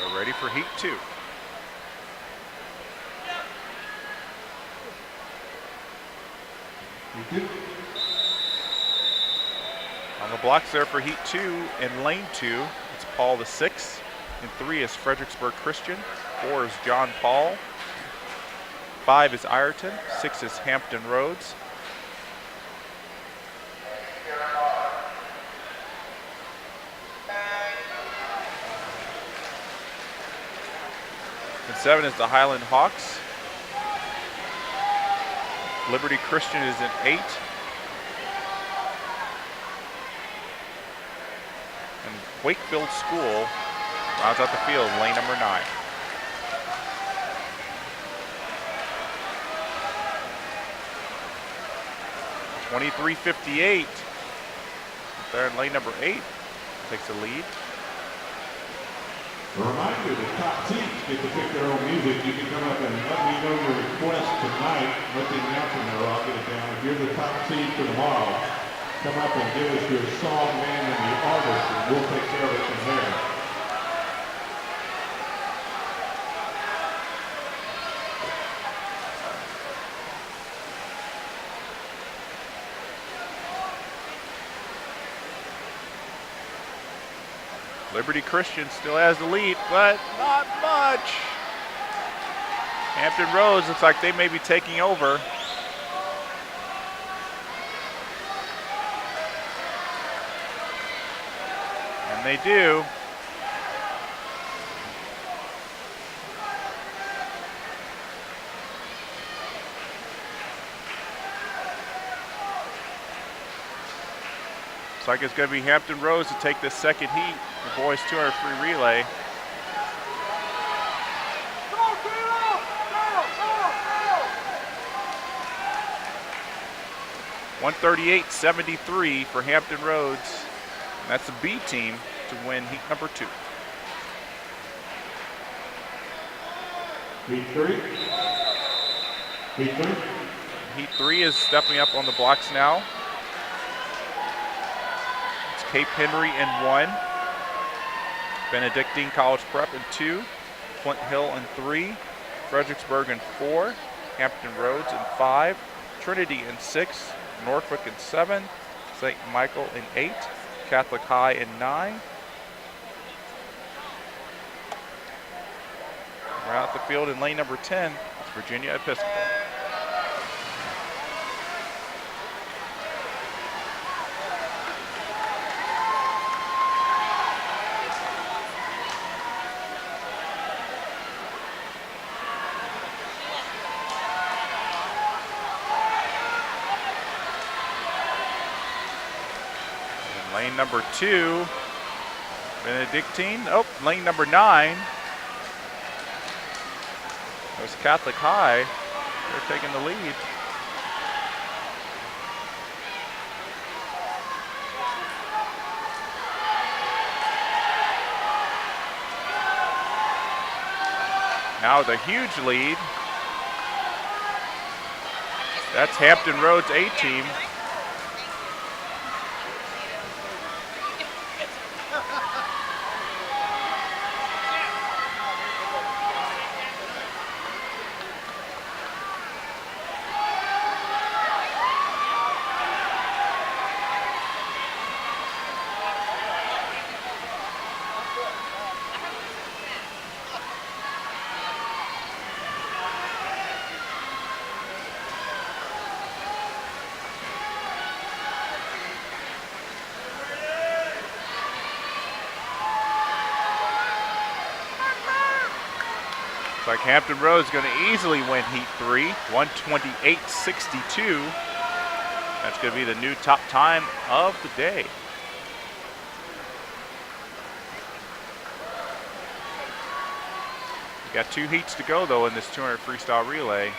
we're ready for heat 2. On the blocks there for heat 2 in lane 2, it's Paul the 6th. In 3 is Fredericksburg Christian. 4 is John Paul. 5 is Ireton. 6 is Hampton Roads. And 7 is the Highland Hawks. Liberty Christian is in 8. And Wakefield School rounds out the field, lane number 9. .23:58. There in lane number 8 takes the lead. A reminder, the top seats get to pick their own music. You can come up and let me know your request tonight. Let the announcer know, I'll get it down. If you're the top seed for tomorrow, come up and give us your song, name, and the artist, and we'll take care of it from there. Liberty Christian still has the lead, but not much. Hampton Roads looks like they may be taking over. And they do. Looks like it's going to be Hampton Roads to take the second heat. The boys 200 free relay. .138.73 for Hampton Roads. And that's the B team to win heat number 2. Heat 3. Heat 3. Heat 3 is stepping up on the blocks now. It's Cape Henry in 1. Benedictine College Prep in 2. Flint Hill in 3. Fredericksburg in 4. Hampton Roads in 5. Trinity in 6. Norfolk in 7. St. Michael in 8. Catholic High in 9. Right out the field in lane number 10, it's Virginia Episcopal. And lane number 2, Benedictine. Oh, lane number 9. There's Catholic High. They're taking the lead. Now the huge lead. That's Hampton Roads A team. Like Hampton Roads going to easily win Heat 3, 128.62. That's going to be the new top time of the day. We got 2 heats to go though in this 200 freestyle relay.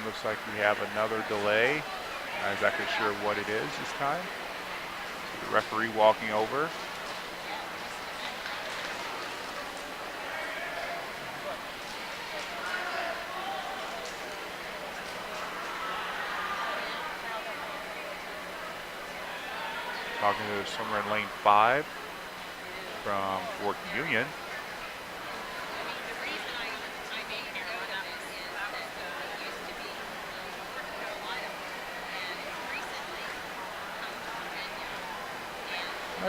Looks like we have another delay. Not exactly sure what it is this time. The referee walking over. Talking to somewhere in lane 5 from Fort Union.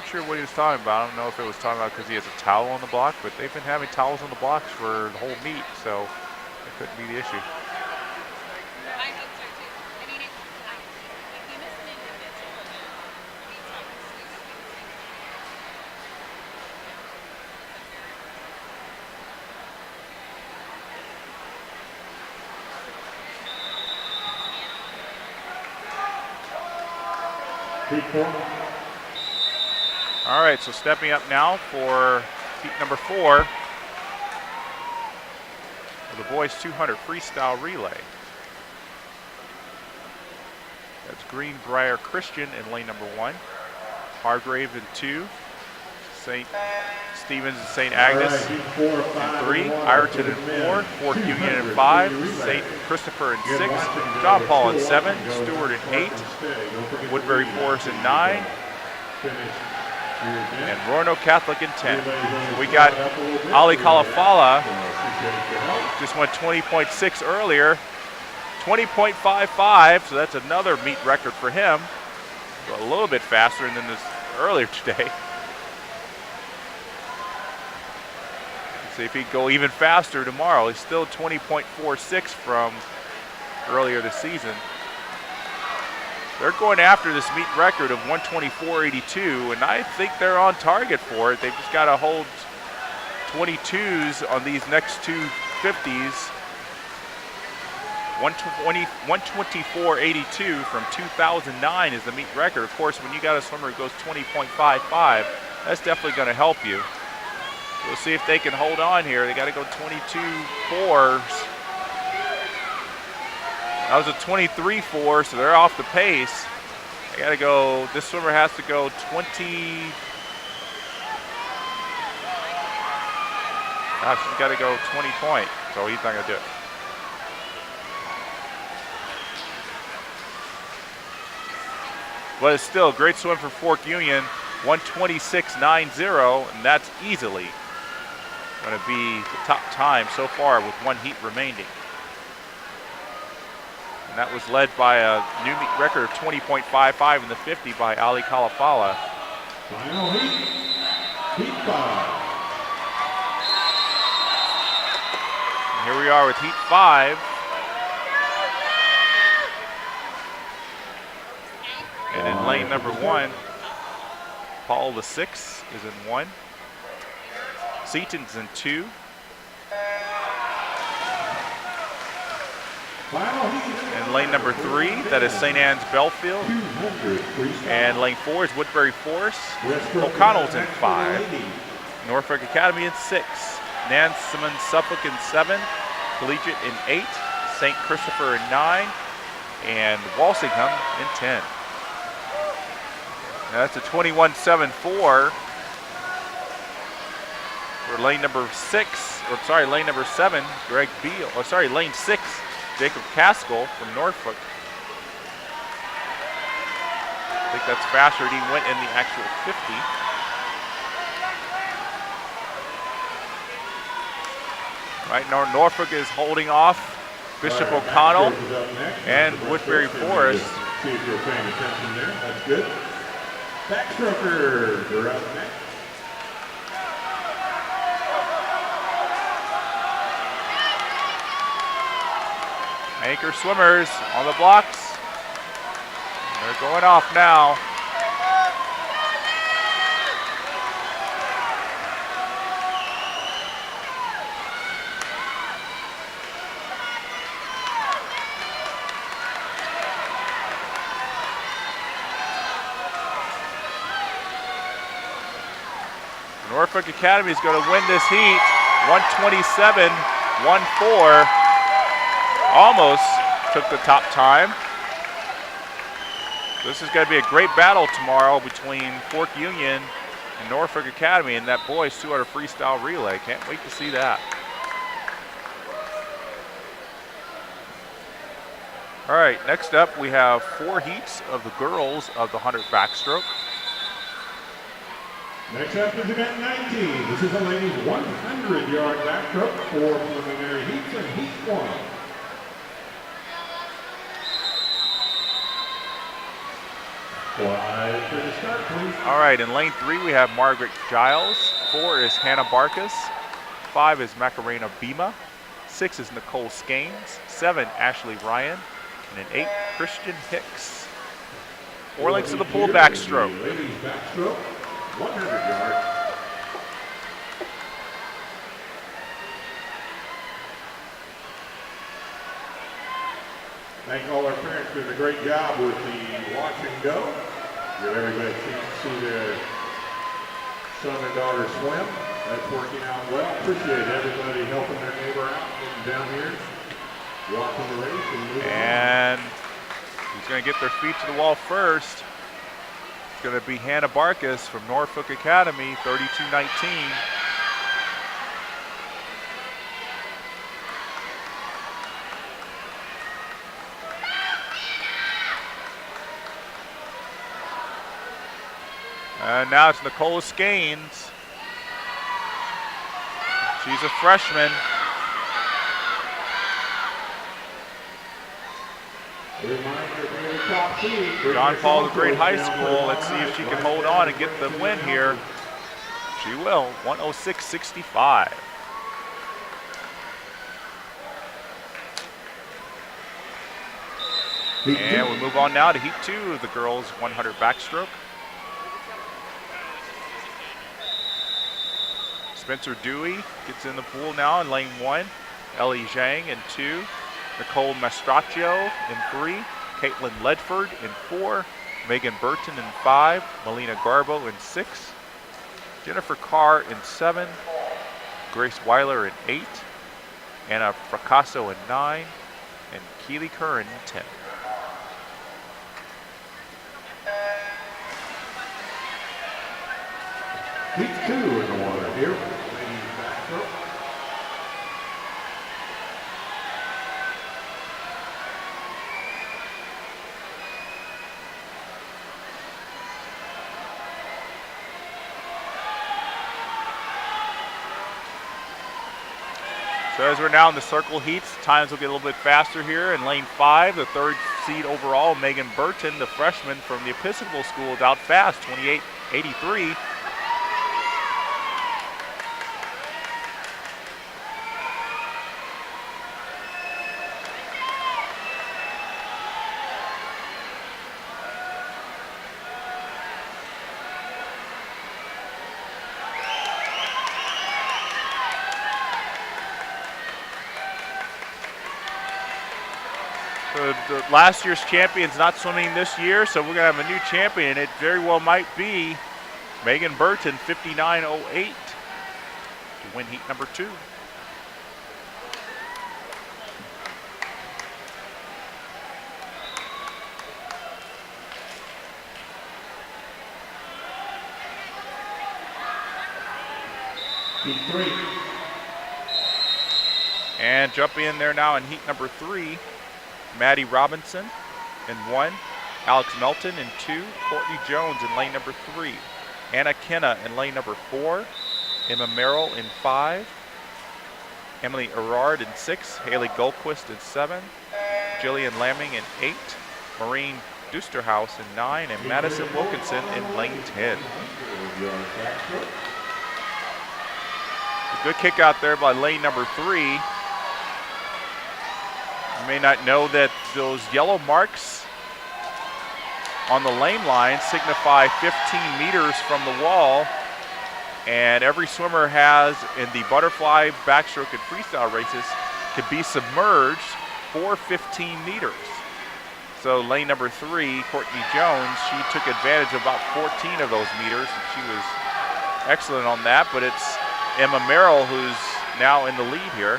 Not sure what he was talking about. I don't know if it was talking about because he has a towel on the block, but they've been having towels on the blocks for the whole meet, so that couldn't be the issue. All right, so stepping up now for heat number 4 of the boys 200 freestyle relay. That's Greenbrier Christian in lane number 1, Hargrave in 2, St. Stevens and St. Agnes in 3, Ireton in 4, Fork Union in 5, St. Christopher in 6, John Paul in 7, Stewart in 8, Woodbury Forest in 9, and Roanoke Catholic in 10. We got Ali Kalafala, just went 20.6 earlier, 20.55, so that's another meet record for him. So a little bit faster than this earlier today. Let's see if he can go even faster tomorrow. He's still 20.46 from earlier this season. They're going after this meet record of 124.82, and I think they're on target for it. They've just got to hold 22s on these next two 50s. 124.82 from 2009 is the meet record. Of course, when you got a swimmer who goes 20.55, that's definitely going to help you. We'll see if they can hold on here. They got to go 22.4s. That was a 23.4, so they're off the pace. They got to go, this swimmer has to go 20. Gosh, he's got to go 20 point, so he's not going to do it. But it's still a great swim for Fork Union, 126.90, and that's easily going to be the top time so far with one heat remaining. And that was led by a new meet record of 20.55 in the 50 by Ali Kalafala. Final heat, heat 5. And here we are with heat 5. And in lane number 1, Paul the 6 is in 1. Seaton's in 2. And lane number 3, that is St. Anne's Belfield. And lane 4 is Woodbury Forest. O'Connell's in 5. Norfolk Academy in 6. Nansemond Suffolk in 7. Collegiate in 8. St. Christopher in 9. And Walsingham in 10. Now that's a 21.74 for lane number 6, or sorry, lane number 7, Greg Beal, or sorry, lane 6, Jacob Caskell from Norfolk. I think that's faster than he went in the actual 50. Right now, Norfolk is holding off Bishop O'Connell and Woodbury Forest. See if you're paying attention there. That's good. Backstrokers are up next. Anchor swimmers on the blocks. They're going off now. Norfolk Academy is going to win this heat, 127.14. Almost took the top time. This is going to be a great battle tomorrow between Fork Union and Norfolk Academy in that boys 200 freestyle relay. Can't wait to see that. All right, next up we have 4 heats of the girls of the 100 backstroke. Next up is event 19. This is a ladies 100-yard backstroke for preliminary heats and heat 1. Quiet for the start, please. All right, in lane 3 we have Margaret Giles. 4 is Hannah Barkas. 5 is Macarena Bima. 6 is Nicole Skanes. 7, Ashley Ryan. And in 8, Christian Hicks. 4 lengths of the pool backstroke. Ladies backstroke, 100 yards. Thank all our parents doing a great job with the watch and go. Give everybody a chance to see their son and daughter swim. That's working out well. Appreciate everybody helping their neighbor out, getting down here, watching the race and moving And who's going to get their feet to the wall first? It's going to be Hannah Barkas from Norfolk Academy, 32-19. And now it's Nicole Skanes. She's a freshman. John Paul Great High School. Let's see if she can hold on and get the win here. She will, 106.65. And we move on now to Heat 2 of the girls 100 backstroke. Spencer Dewey gets in the pool now in lane 1. Ellie Zhang in 2. Nicole Mastraccio in 3. Caitlin Ledford in 4. Megan Burton in 5. Melina Garbo in 6. Jennifer Carr in 7. Grace Weiler in 8. Anna Fracasso in 9. And Keely Curran in 10. Heat 2 in the water here. Ladies backstroke. So as we're now in the circle heats, times will get a little bit faster here. In lane 5, the 3rd seed overall, Megan Burton, the freshman from the Episcopal School, is out fast, 28.83. The last year's champion's not swimming this year, so we're going to have a new champion. It very well might be Megan Burton, 59.08, to win heat number 2. Heat 3. And jumping in there now in heat number 3. Maddie Robinson in 1, Alex Melton in 2, Courtney Jones in lane number 3, Anna Kenna in lane number 4, Emma Merrill in 5, Emily Erard in 6, Haley Goldquist in 7, Jillian Lamming in 8, Maureen Dusterhouse in 9, and Madison Wilkinson in lane 10. A good kick out there by lane number 3. You may not know that those yellow marks on the lane line signify 15 meters from the wall, and every swimmer has, in the butterfly, backstroke, and freestyle races, can be submerged for 15 meters. So lane number 3, Courtney Jones, she took advantage of about 14 of those meters, and she was excellent on that, but it's Emma Merrill who's now in the lead here.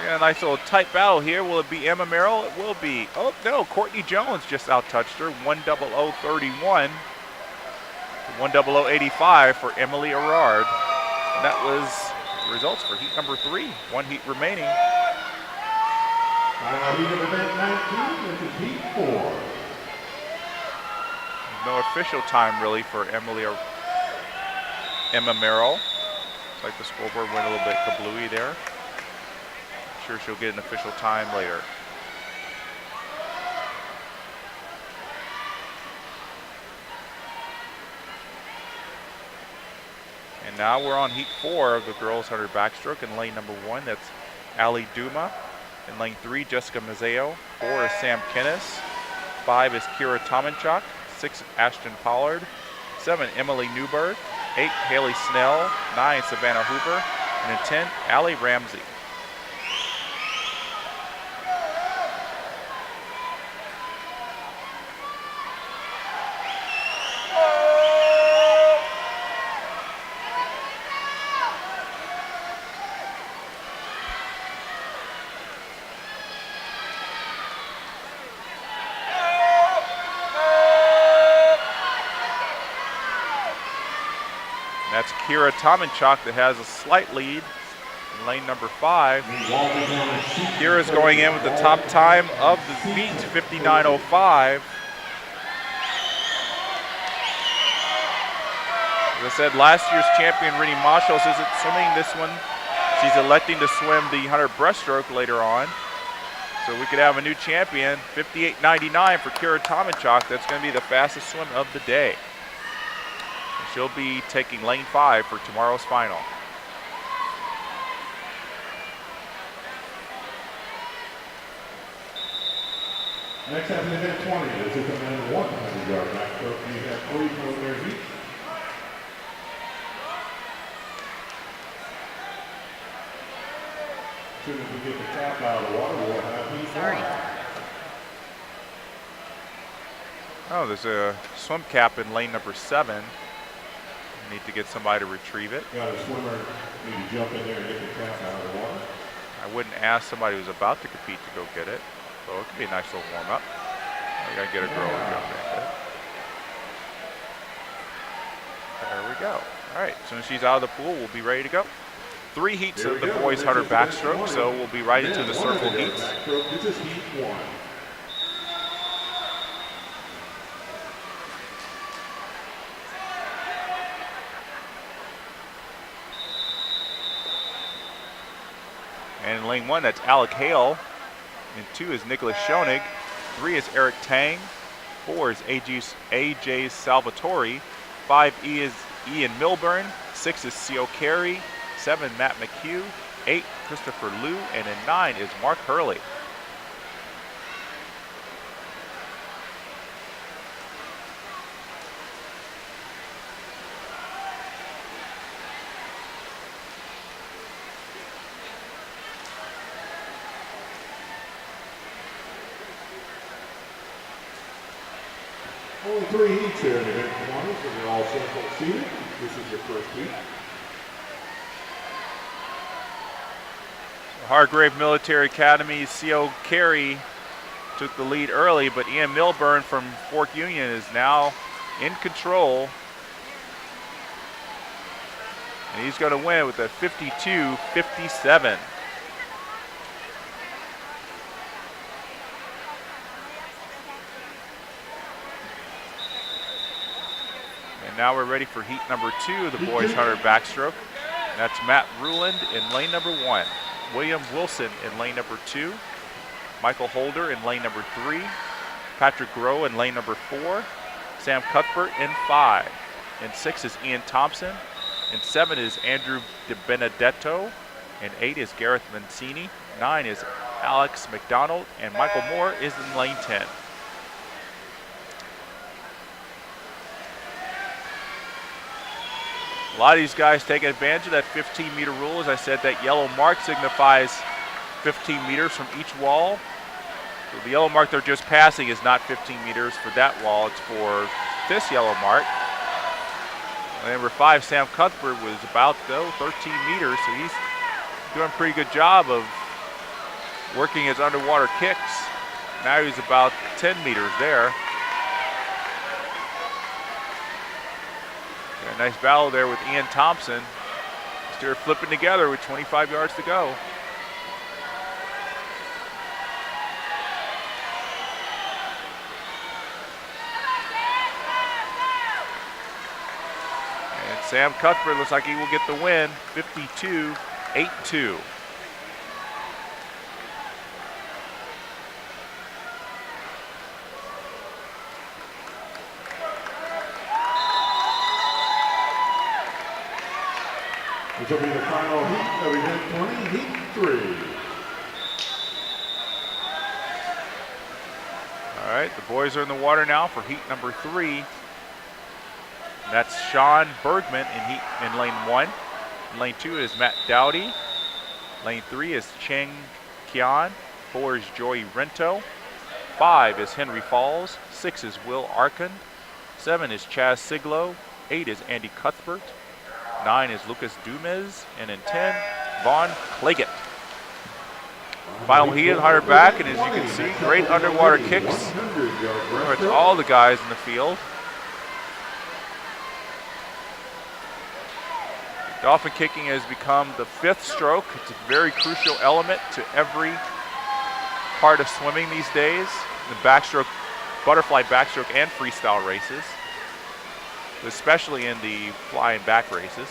A nice little tight battle here. Will it be Emma Merrill? It will be. Oh no, Courtney Jones just out-touched her. 1:00:31. 1:00:85 for Emily Erard. And that was the results for heat number 3. 1 heat remaining. Heat of event 19, this is heat 4. no official time really for Emma Merrill. Looks like the scoreboard went a little bit kablooey there. I'm sure she'll get an official time later. And now we're on heat 4 of the girls 100 backstroke in lane number 1. That's Ali Duma. In lane 3, Jessica Mazzeo. 4 is Sam Kennis. 5 is Kira Tomanchuk. 6, Ashton Pollard. 7, Emily Newberg. 8, Haley Snell. 9, Savannah Hoover. And in 10, Allie Ramsey. That's Kira Tomanchuk that has a slight lead in lane number 5. Kira's going in with the top time of the meet, 59.05. As I said, last year's champion, Rini Marshalls, isn't swimming this one. She's electing to swim the 100 breaststroke later on. So we could have a new champion, 58.99 for Kira Tomanchuk. That's going to be the fastest swim of the day. She'll be taking lane 5 for tomorrow's final. Next up in event 20, this is the men's 100-yard backstroke. We have 3 preliminary heats. As soon as we get the cap out of the water, we'll have heat 1. Oh, there's a swim cap in lane number 7. Need to get somebody to retrieve it. Got a swimmer need to jump in there and get the cap out of the water. I wouldn't ask somebody who's about to compete to go get it. So it could be a nice little warm up. I gotta get a girl to jump in. There we go. All right, as soon as she's out of the pool, we'll be ready to go. 3 heats of the boys 100 backstroke, so we'll be right into the circle heats. This is heat 1. And in lane 1, that's Alec Hale. In 2 is Nicholas Schoenig. 3 is Eric Tang. 4 is AJ Salvatore. 5 is Ian Milburn. 6 is C.O. Carey. 7, Matt McHugh. 8, Christopher Liu. And in 9 is Mark Hurley. Only 3 heats here in event 20, so they're all central seated. This is your first heat. Hargrave Military Academy's C.O. Carey took the lead early, but Ian Milburn from Fork Union is now in control. And he's going to win with a 52-57. Now we're ready for heat number 2 of the boys 100 backstroke. That's Matt Ruland in lane number 1. William Wilson in lane number 2. Michael Holder in lane number 3. Patrick Groh in lane number 4. Sam Cuthbert in 5. In 6 is Ian Thompson. In 7 is Andrew De Benedetto. In 8 is Gareth Mancini. 9 is Alex McDonald. And Michael Moore is in lane 10. A lot of these guys taking advantage of that 15-meter rule. As I said, that yellow mark signifies 15 meters from each wall. So the yellow mark they're just passing is not 15 meters for that wall. It's for this yellow mark. And number 5, Sam Cuthbert, was about 13 meters. So he's doing a pretty good job of working his underwater kicks. Now he's about 10 meters there. A nice battle there with Ian Thompson. They're flipping together with 25 yards to go. Sam Cuthbert looks like he will get the win, 52-8-2. This will be the final heat of event 20, heat 3. All right, the boys are in the water now for heat number 3. And that's Sean Bergman in lane 1. In lane 2 is Matt Dowdy. Lane 3 is Cheng Kian. 4 is Joey Rento. 5 is Henry Falls. 6 is Will Arkin. 7 is Chaz Siglo. 8 is Andy Cuthbert. 9 is Lucas Dumez. And in 10, Vaughn Claggett. Final heat, 100 back, and as you can see, great underwater kicks. Pretty much all the guys in the field. Dolphin kicking has become the 5th stroke. It's a very crucial element to every part of swimming these days. The backstroke, butterfly backstroke and freestyle races, especially in the fly and back races.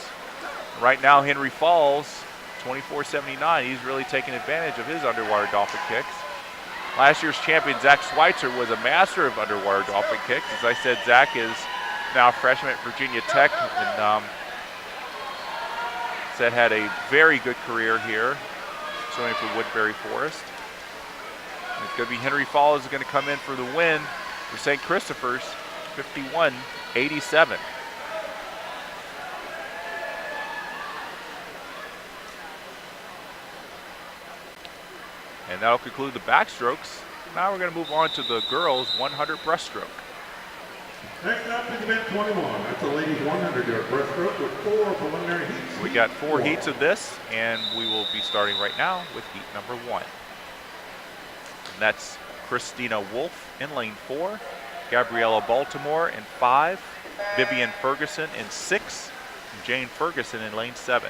Right now, Henry Falls, 24.79, he's really taking advantage of his underwater dolphin kicks. Last year's champion, Zach Schweitzer, was a master of underwater dolphin kicks. As I said, Zach is now a freshman at Virginia Tech, and Zach had a very good career here, swimming for Woodbury Forest. And it's going to be Henry Falls is going to come in for the win for St. Christopher's, 51-87. And that'll conclude the backstrokes. Now we're going to move on to the girls' 100 breaststroke. Next up is event 21. That's the ladies' 100-yard breaststroke with 4 preliminary heats. We got 4 heats of this, and we will be starting right now with heat number 1. And that's Christina Wolf in lane 4, Gabriella Baltimore in 5, Vivian Ferguson in 6, and Jane Ferguson in lane 7.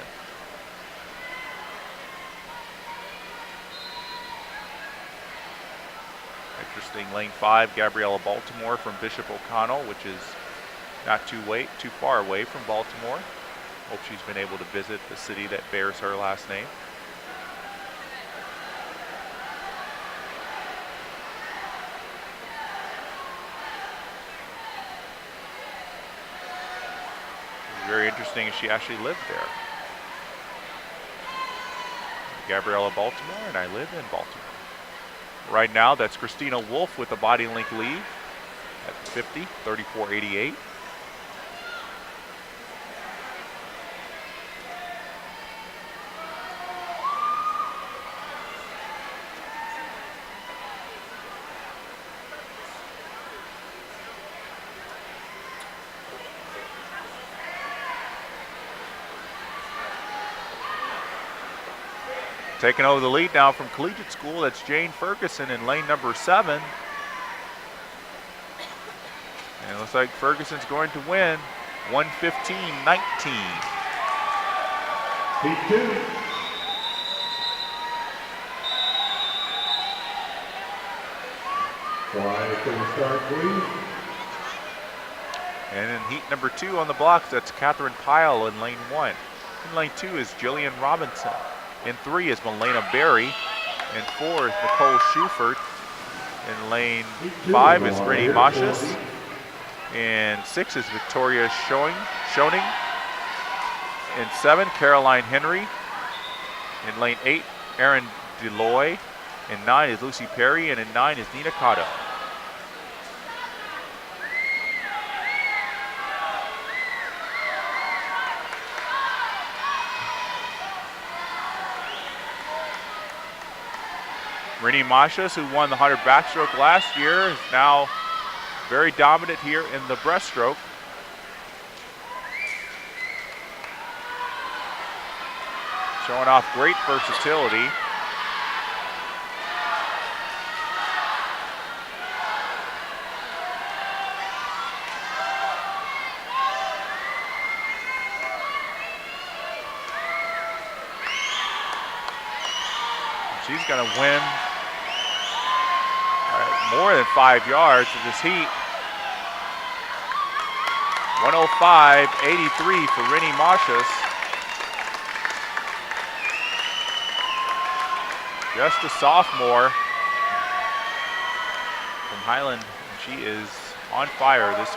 Interesting, lane 5, Gabriella Baltimore from Bishop O'Connell, which is not too far away from Baltimore. Hope she's been able to visit the city that bears her last name. Very interesting, she actually lived there. Gabriella Baltimore, and I live in Baltimore. Right now, that's Christina Wolf with the body link lead at 50, 34.88. Taking over the lead now from Collegiate School, that's Jane Ferguson in lane number 7. And it looks like Ferguson's going to win 1:15.19. Heat 2. Quiet to the start, please. And in heat number 2 on the blocks, that's Catherine Pyle in lane 1. In lane 2 is Jillian Robinson. In 3 is Melena Berry. In 4 is Nicole Schufert. In lane 5 is Rennie Machas. In 6 is Victoria Schoening. In 7, Caroline Henry. In lane 8, Erin Deloy. In 9 is Lucy Perry. And in 9 is Nina Cotto. Rennie Machas, who won the 100 backstroke last year, is now very dominant here in the breaststroke. Showing off great versatility. She's going to win more than 5 yards in this heat. 105-83 for Rennie Mashas. Just a sophomore from Highland. She is on fire this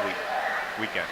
weekend.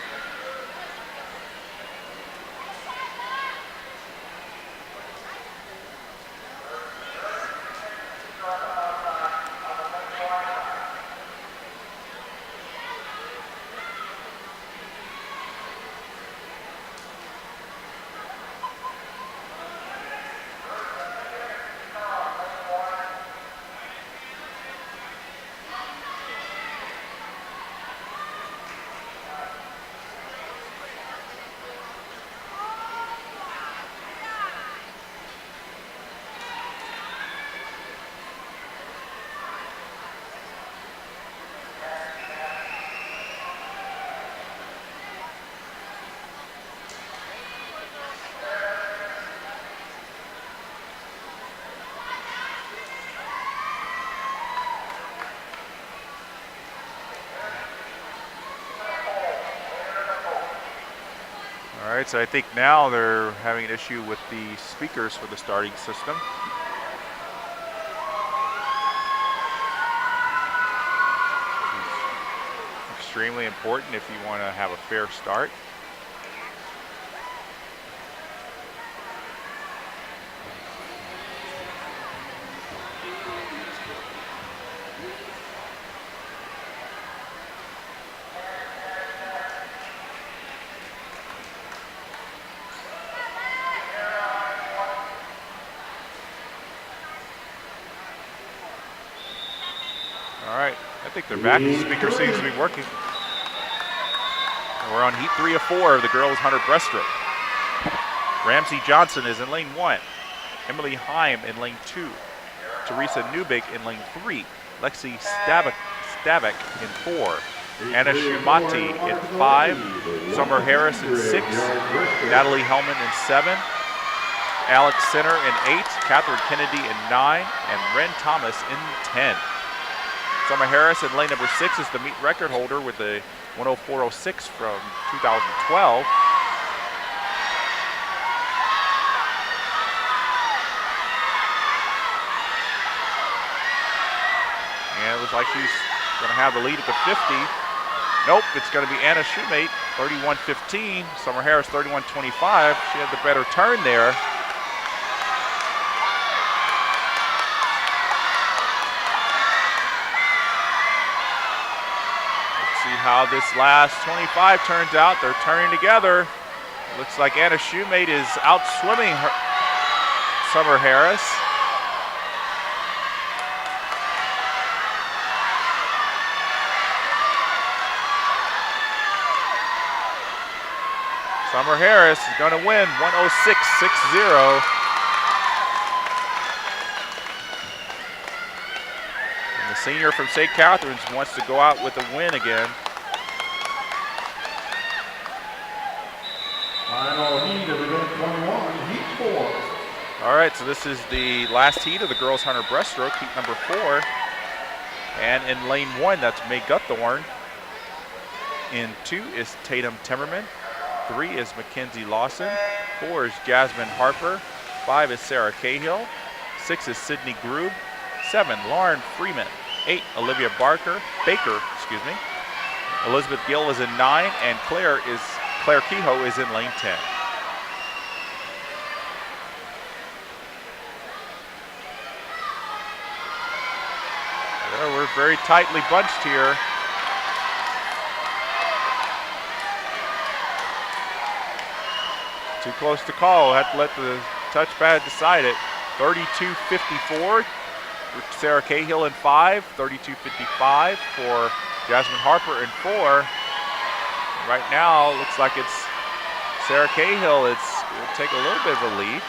All right, so I think now they're having an issue with the speakers for the starting system. Which is extremely important if you want to have a fair start. I think they're back. The speaker seems to be working. And we're on heat 3 of 4 of the girls 100 breaststroke. Ramsey Johnson is in lane 1. Emily Heim in lane 2. Teresa Newbig in lane 3. Lexi Stavik in 4. Anna Shumati in 5. Summer Harris in 6. Natalie Hellman in 7. Alex Sinner in 8. Catherine Kennedy in 9. And Ren Thomas in 10. Summer Harris in lane number 6 is the meet record holder with a 104.06 from 2012. And it looks like she's going to have the lead at the 50. Nope, it's going to be Anna Shoemate, 31.15. Summer Harris, 31.25. She had the better turn there. How this last 25 turns out. They're turning together. Looks like Anna Shoemate is out swimming Summer Harris. Summer Harris is going to win 106.60. And the senior from St. Catharines wants to go out with a win again. Final heat of event 21, heat 4. All right, so this is the last heat of the girls 100 breaststroke, heat number 4. And in lane 1, that's May Guthorn. In 2 is Tatum Timmerman. 3 is Mackenzie Lawson. 4 is Jasmine Harper. 5 is Sarah Cahill. 6 is Sydney Grube. 7, Lauren Freeman. 8, Olivia Baker. Elizabeth Gill is in 9, and Claire Kehoe is in lane 10. Well, we're very tightly bunched here. Too close to call. Have to let the touchpad decide it. 32.54 for Sarah Cahill in 5. 32.55 for Jasmine Harper in 4. Right now, it looks like it's Sarah Cahill. Will take a little bit of a lead.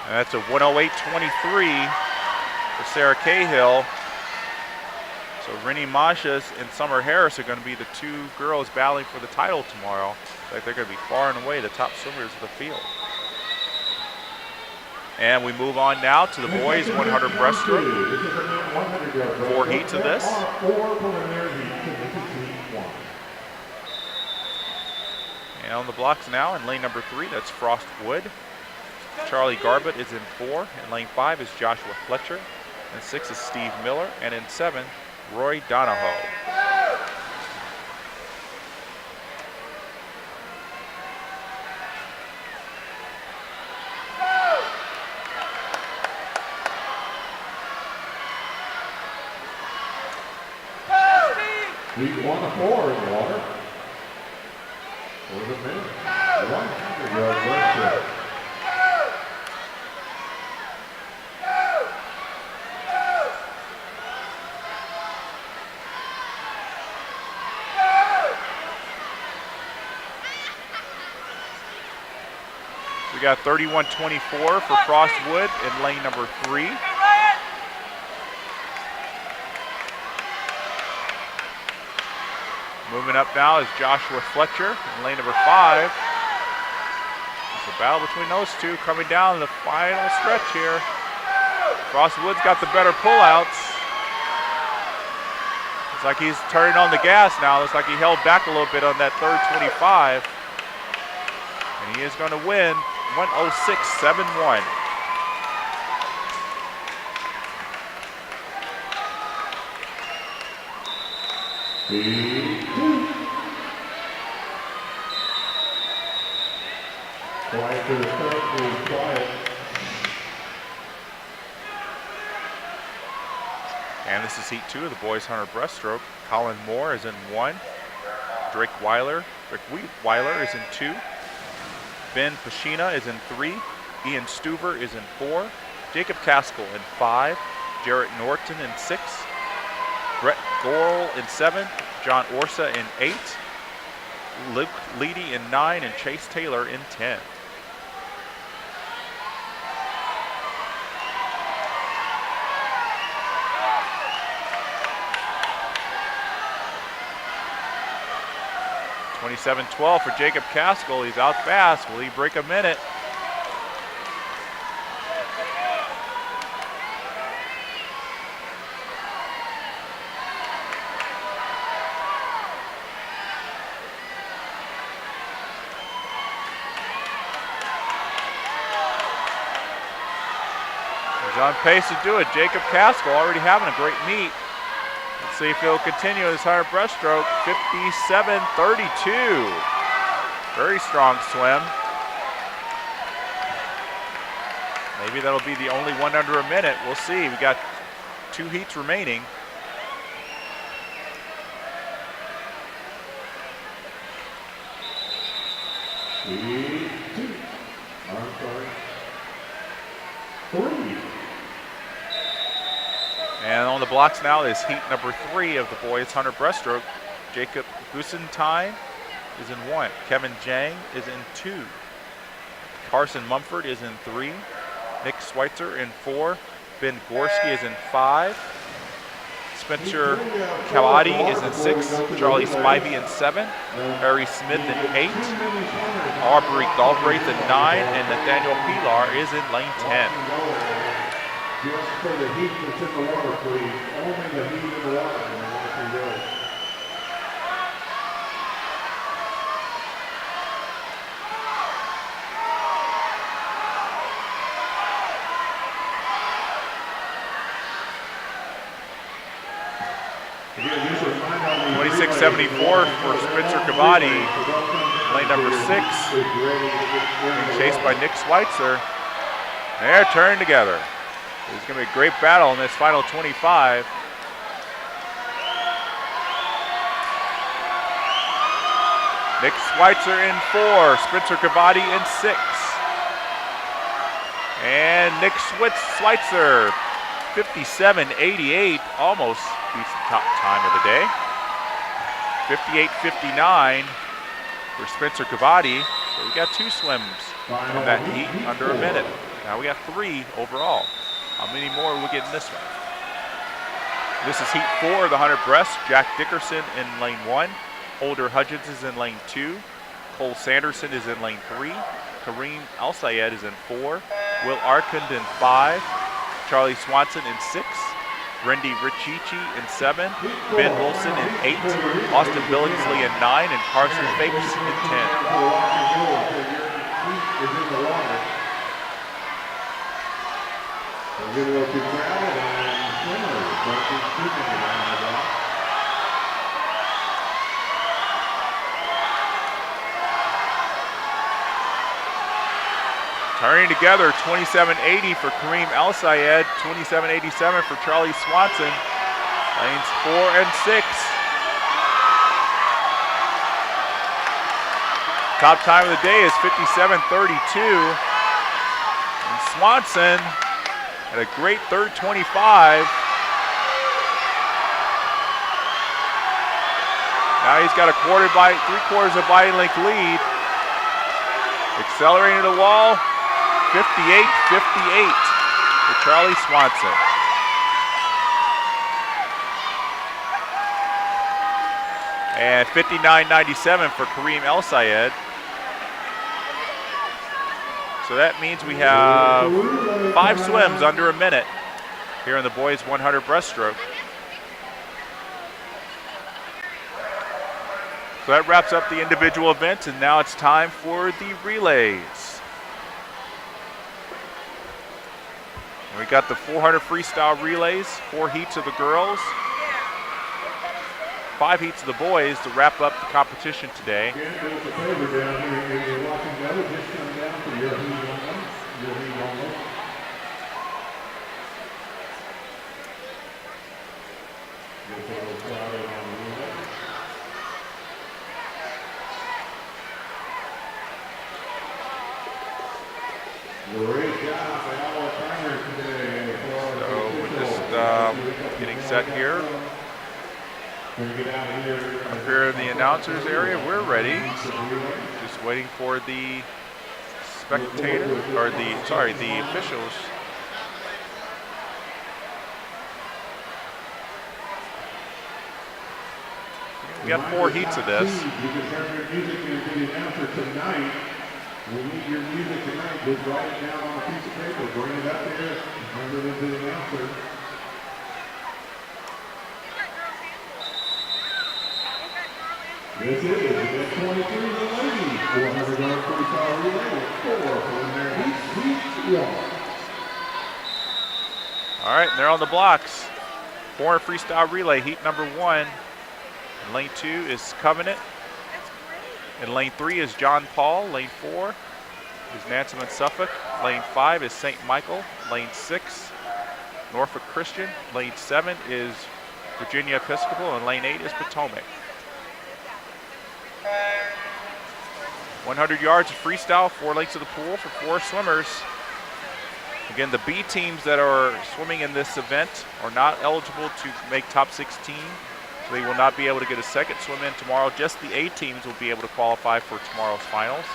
And that's a 108.23 for Sarah Cahill. So Rennie Mashas and Summer Harris are going to be the two girls battling for the title tomorrow. Like they're going to be far and away the top swimmers of the field. And we move on now to the boys 100 breaststroke. 4 heats of this. And on the blocks now in lane number 3, that's Frost Wood. Charlie Garbett is in 4. In lane 5 is Joshua Fletcher. In 6 is Steve Miller. And in 7, Roy Donahoe. Heat 1 of 4 in the water. For the men, 100-yard breaststroke. We got 31-24 for Frost Wood in lane number 3. Moving up now is Joshua Fletcher in lane number 5. It's a battle between those two coming down in the final stretch here. Frost Wood's got the better pullouts. Looks like he's turning on the gas now. Looks like he held back a little bit on that third 25. And he is going to win 106.71. Quiet to the start, please, quiet. And this is heat 2 of the boys 100 breaststroke. Colin Moore is in 1. Rick Weiler is in 2. Ben Pashina is in 3. Ian Stuver is in 4. Jacob Caskell in 5. Jarrett Norton in 6. Brett Gorel in 7. John Orsa in 8. Luke Leedy in 9. And Chase Taylor in 10. (27-12) for Jacob Caskell. He's out fast. Will he break a minute? He's on pace to do it. Jacob Caskell already having a great meet. Let's see if he'll continue his 100 breaststroke. 57.32. Very strong swim. Maybe that'll be the only one under a minute. We'll see. We got 2 heats remaining. Heat 2. I'm sorry. 3. And on the blocks now is heat number 3 of the boys 100 breaststroke. Jacob Gusentine is in 1. Kevin Jang is in 2. Carson Mumford is in 3. Nick Schweitzer in 4. Ben Gorski is in 5. Spencer Kawadi is in 6. Charlie Spivey in 7. Harry Smith in 8. Aubrey Galbraith in 9. And Nathaniel Pilar is in lane 10. Just for the heat that's in the water, please. Only the heat in the water and the water goes. (26.74) for Spencer Kavadi, lane number 6. Being chased by Nick Schweitzer. They're turning together. It's going to be a great battle in this final 25. Nick Schweitzer in 4, Spencer Kavadi in 6. And Nick Schweitzer, 57.88, almost beats the top time of the day. 58.59 for Spencer Kavadi. So we got 2 swims in that heat under a minute. Now we got 3 overall. How many more will we get in this one? This is heat 4 of the 100 breast. Jack Dickerson in lane 1. Holder Hudgens is in lane 2. Cole Sanderson is in lane 3. Kareem Al-Sayed is in 4. Will Arkand in 5. Charlie Swanson in 6. Rendy Richichi in 7. Ben Wilson in 8. Austin Billingsley in 9. And Carson Fakes in 10. Turning together, 27.80 for Kareem Al-Sayed, 27.87 for Charlie Swanson. Lanes 4 and 6. Top time of the day is 57.32. And Swanson had a great third 25. Now he's got a 3/4 of body length lead. Accelerating to the wall. 58-58 for Charlie Swanson. And 59.97 for Kareem Al-Sayed. So that means we have 5 swims under a minute here in the boys 100 breaststroke. So that wraps up the individual events, and now it's time for the relays. We got the 400 freestyle relays, 4 heats of the girls, 5 heats of the boys to wrap up the competition today. Great job by our timers today. So we're just getting set here. Up here in the announcers area, we're ready. Just waiting for the the officials. We got 4 heats of this. You can turn your music into the announcer tonight. We need your music tonight. Just write it down on a piece of paper, bring it up here, and turn it into the announcer. This is the 23 the ladies, 400-yard freestyle relay with 4 for their heat 1. All right, and they're on the blocks. 400 freestyle relay, heat number 1. In lane 2 is Covenant. In lane 3 is John Paul. Lane 4 is Nansemond Suffolk. Lane 5 is St. Michael. Lane 6, Norfolk Christian. Lane 7 is Virginia Episcopal. And lane 8 is Potomac. 100 yards of freestyle, 4 lengths of the pool for 4 swimmers. Again, the B teams that are swimming in this event are not eligible to make top 16. So they will not be able to get a second swim in tomorrow. Just the A teams will be able to qualify for tomorrow's finals.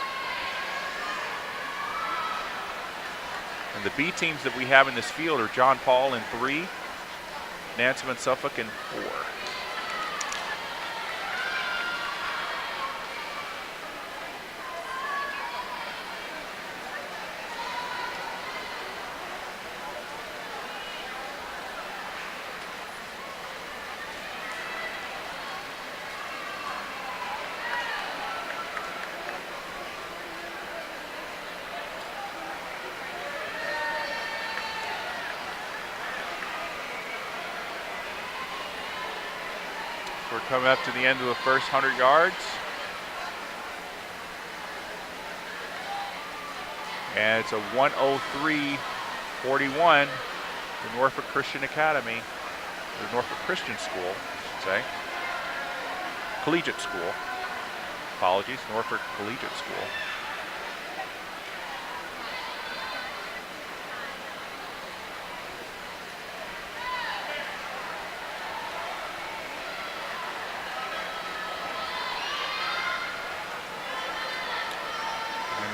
And the B teams that we have in this field are John Paul in 3, Nansemond Suffolk in 4. We're coming up to the end of the first 100 yards. And it's a 1:03.41 for Norfolk Christian Academy, or Norfolk Christian School, I should say. Collegiate School. Apologies, Norfolk Collegiate School.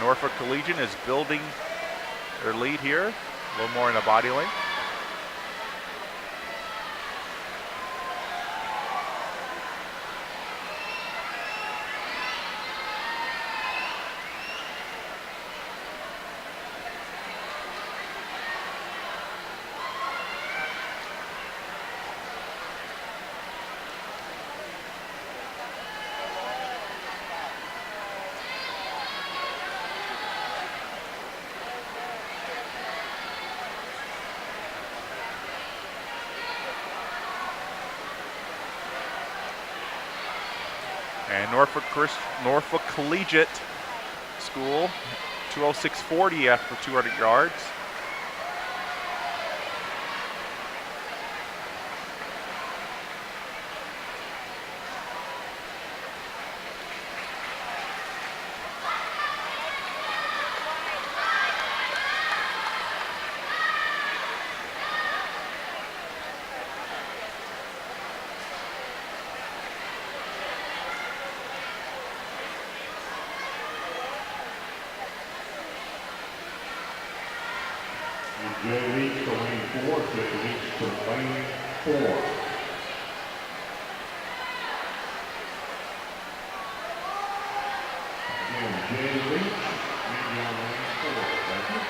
Norfolk Collegiate is building their lead here. A little more in the body length. And Norfolk Collegiate School, 206.40 after 200 yards. Jay Leach to lane 4, Jay Leach to lane 4. Again, Jay Leach, maybe on lane 4. Thank you.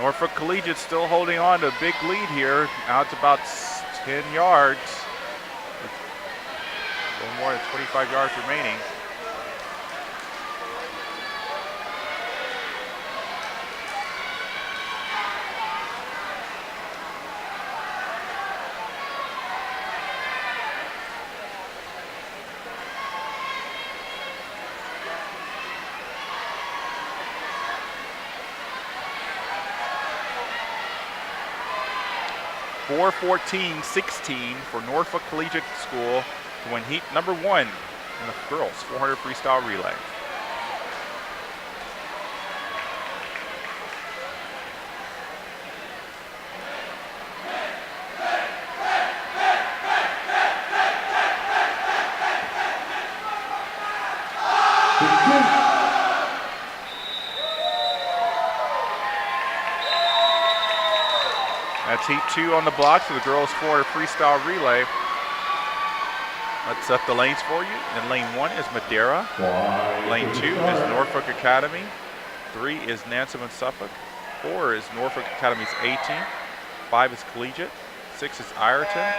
Norfolk Collegiate still holding on to a big lead here. Now it's about 10 yards. A little more than 25 yards remaining. .4:14.16 for Norfolk Collegiate School to win heat number 1 in the girls 400 freestyle relay. That's heat 2 on the block for the girls 400 freestyle relay. Let's set the lanes for you. In lane 1 is Madeira. Lane 2 is Norfolk Academy. 3 is Nancy and Suffolk. 4 is Norfolk Academy's A team. 5 is Collegiate. 6 is Ireton.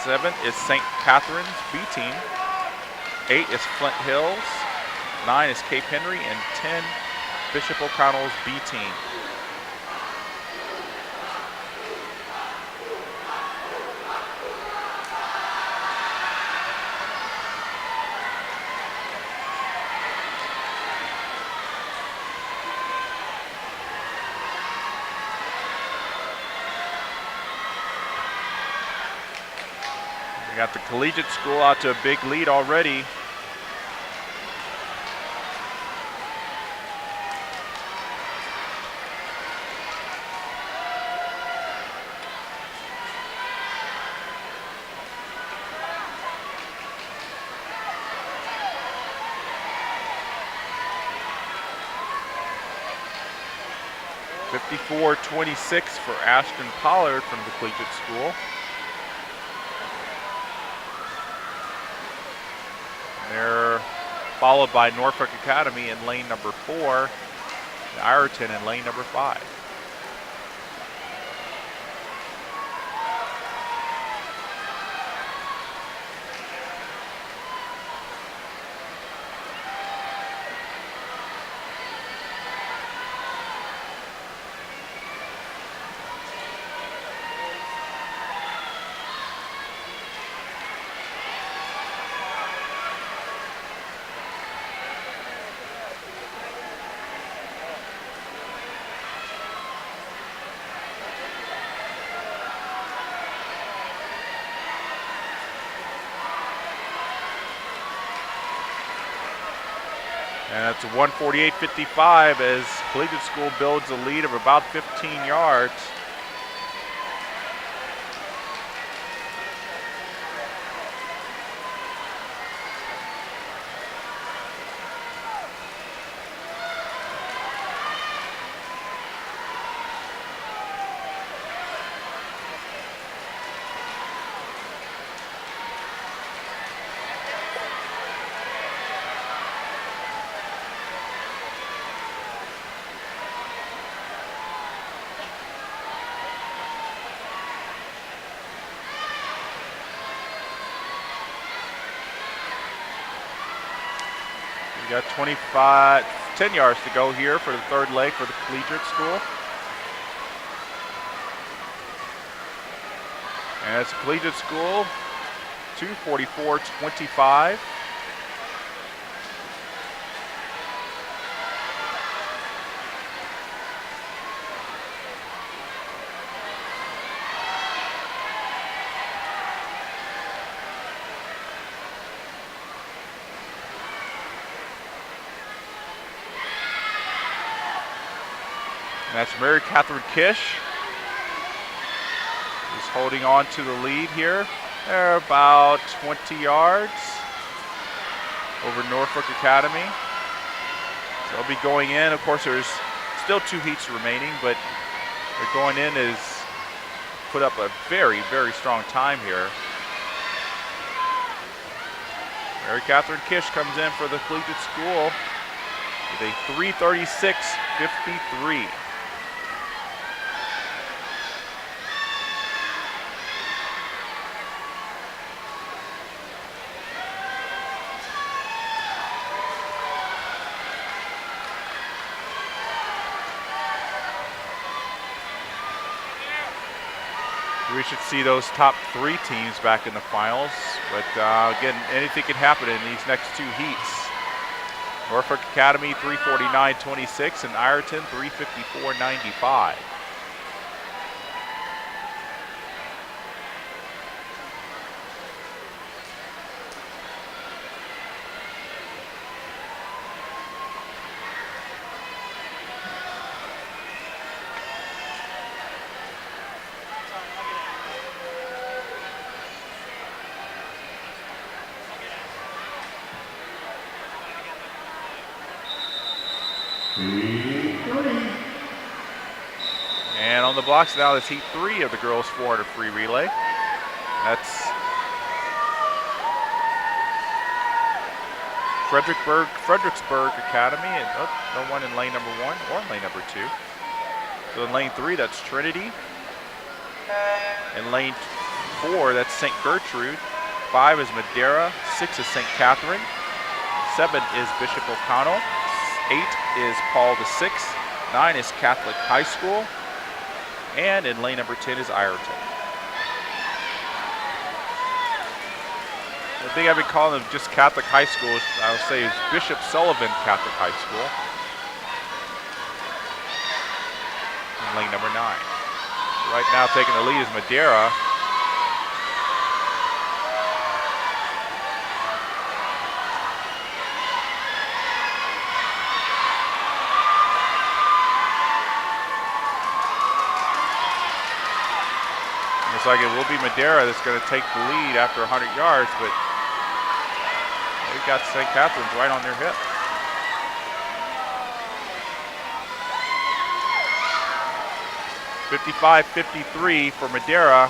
7 is St. Catherine's B team. 8 is Flint Hills. 9 is Cape Henry. And 10, Bishop O'Connell's B team. We got the Collegiate School out to a big lead already. .54.26 for Ashton Pollard from the Collegiate School. They're followed by Norfolk Academy in lane number 4, and Ireton in lane number 5. And that's a 1:48.55 as Collegiate School builds a lead of about 15 yards. We got 10 yards to go here for the third leg for the collegiate school. And it's a collegiate school, 2:44.25. And that's Mary Catherine Kish. Is holding on to the lead here. They're about 20 yards over Norfolk Academy. So they'll be going in. Of course, there's still 2 heats remaining, but they're going in is put up a very, very strong time here. Mary Catherine Kish comes in for the collegiate school with a 3:36.53. We should see those top 3 teams back in the finals, but again, anything can happen in these next 2 heats. Norfolk Academy 3:49.26 and Ireton 3:54.95. And on the blocks now is heat 3 of the girls 400 free relay. That's Fredericksburg Academy, and no one in lane number 1 or lane number 2. So in lane 3, that's Trinity. In lane 4, that's St. Gertrude. 5 is Madera. 6 is St. Catherine. 7 is Bishop O'Connell. 8 is Paul VI. 9 is Catholic High School. And in lane number 10 is Ireton. The thing I've been calling them just Catholic High School, I would say, is Bishop Sullivan Catholic High School. In lane number 9. Right now taking the lead is Madera. Looks like it will be Madera that's going to take the lead after 100 yards, but they've got St. Catherine's right on their hip. .55.53 for Madera.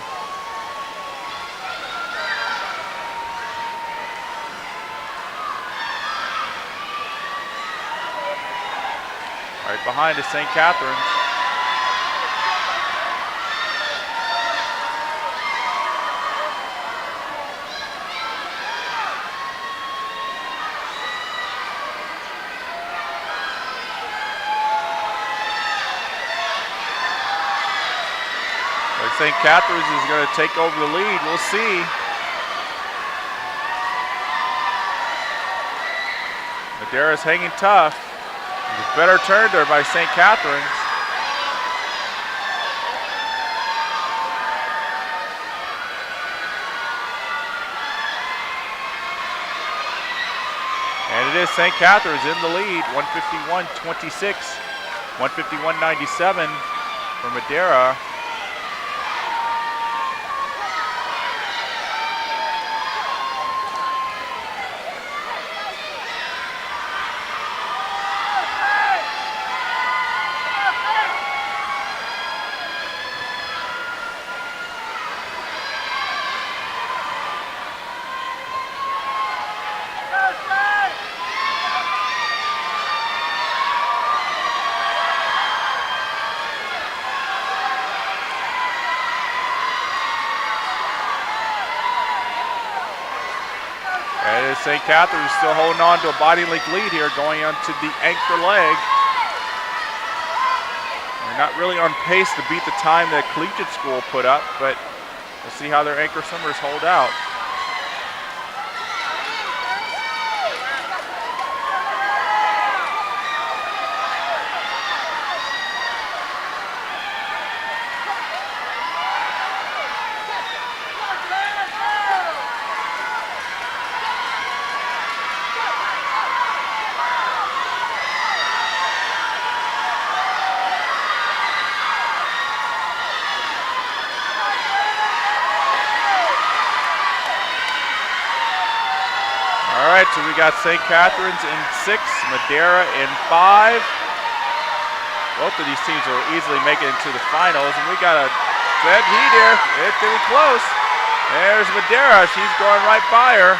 Right behind is St. Catherine's. St. Catherine's is going to take over the lead. We'll see. Madera's hanging tough. There's a better turn there by St. Catherine's. And it is St. Catherine's in the lead. 151.26, 151.97 for Madera. And it is St. Catherine's still holding on to a body length lead here going onto the anchor leg. They're not really on pace to beat the time that Collegiate School put up, but we'll see how their anchor swimmers hold out. All right, so we got St. Catherine's in 6, Madera in 5. Both of these teams will easily make it into the finals, and we got a dead heat here. It's getting close. There's Madera. She's going right by her.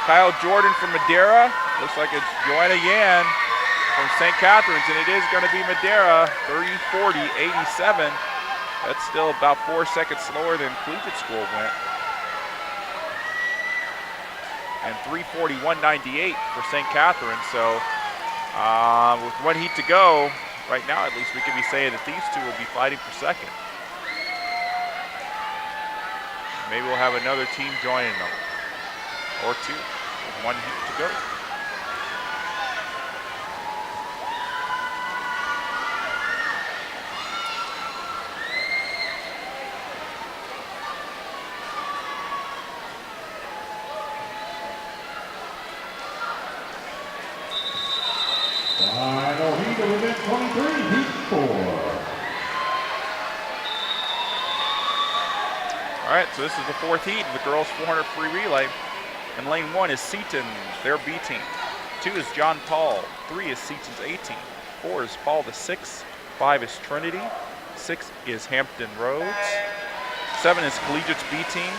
Kyle Jordan from Madera. Looks like it's Joanna Yan from St. Catherine's, and it is going to be Madera, 30-40-87. That's still about 4 seconds slower than Collegiate School went. And 3:41.98 for St. Catherine. So with 1 heat to go, right now at least we can be saying that these two will be fighting for second. Maybe we'll have another team joining them, or two, with 1 heat to go. Final heat of event 23, heat 4. All right, so this is the 4th heat of the girls 400 free relay. In lane 1 is Seaton, their B team. 2 is John Paul. 3 is Seaton's A team. 4 is Paul the 6. 5 is Trinity. 6 is Hampton Roads. 7 is Collegiate's B team.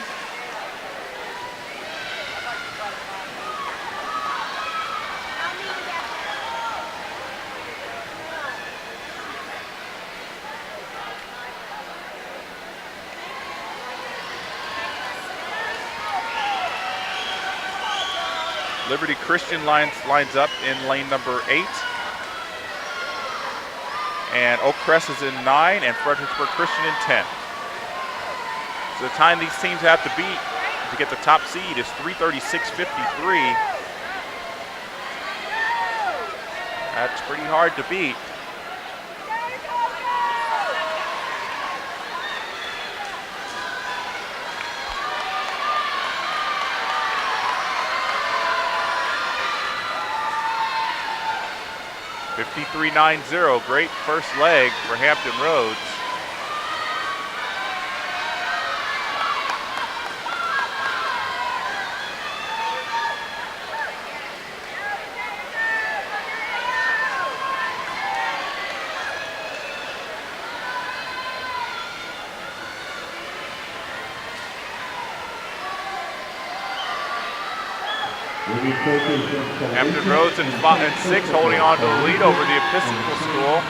Liberty Christian lines up in lane number 8. And Oak Crest is in 9 and Fredericksburg Christian in 10. So the time these teams have to beat to get the top seed is 3:36.53. That's pretty hard to beat. .53.90, great first leg for Hampton Roads. Hampton Roads in 6, holding on to the lead over the Episcopal School.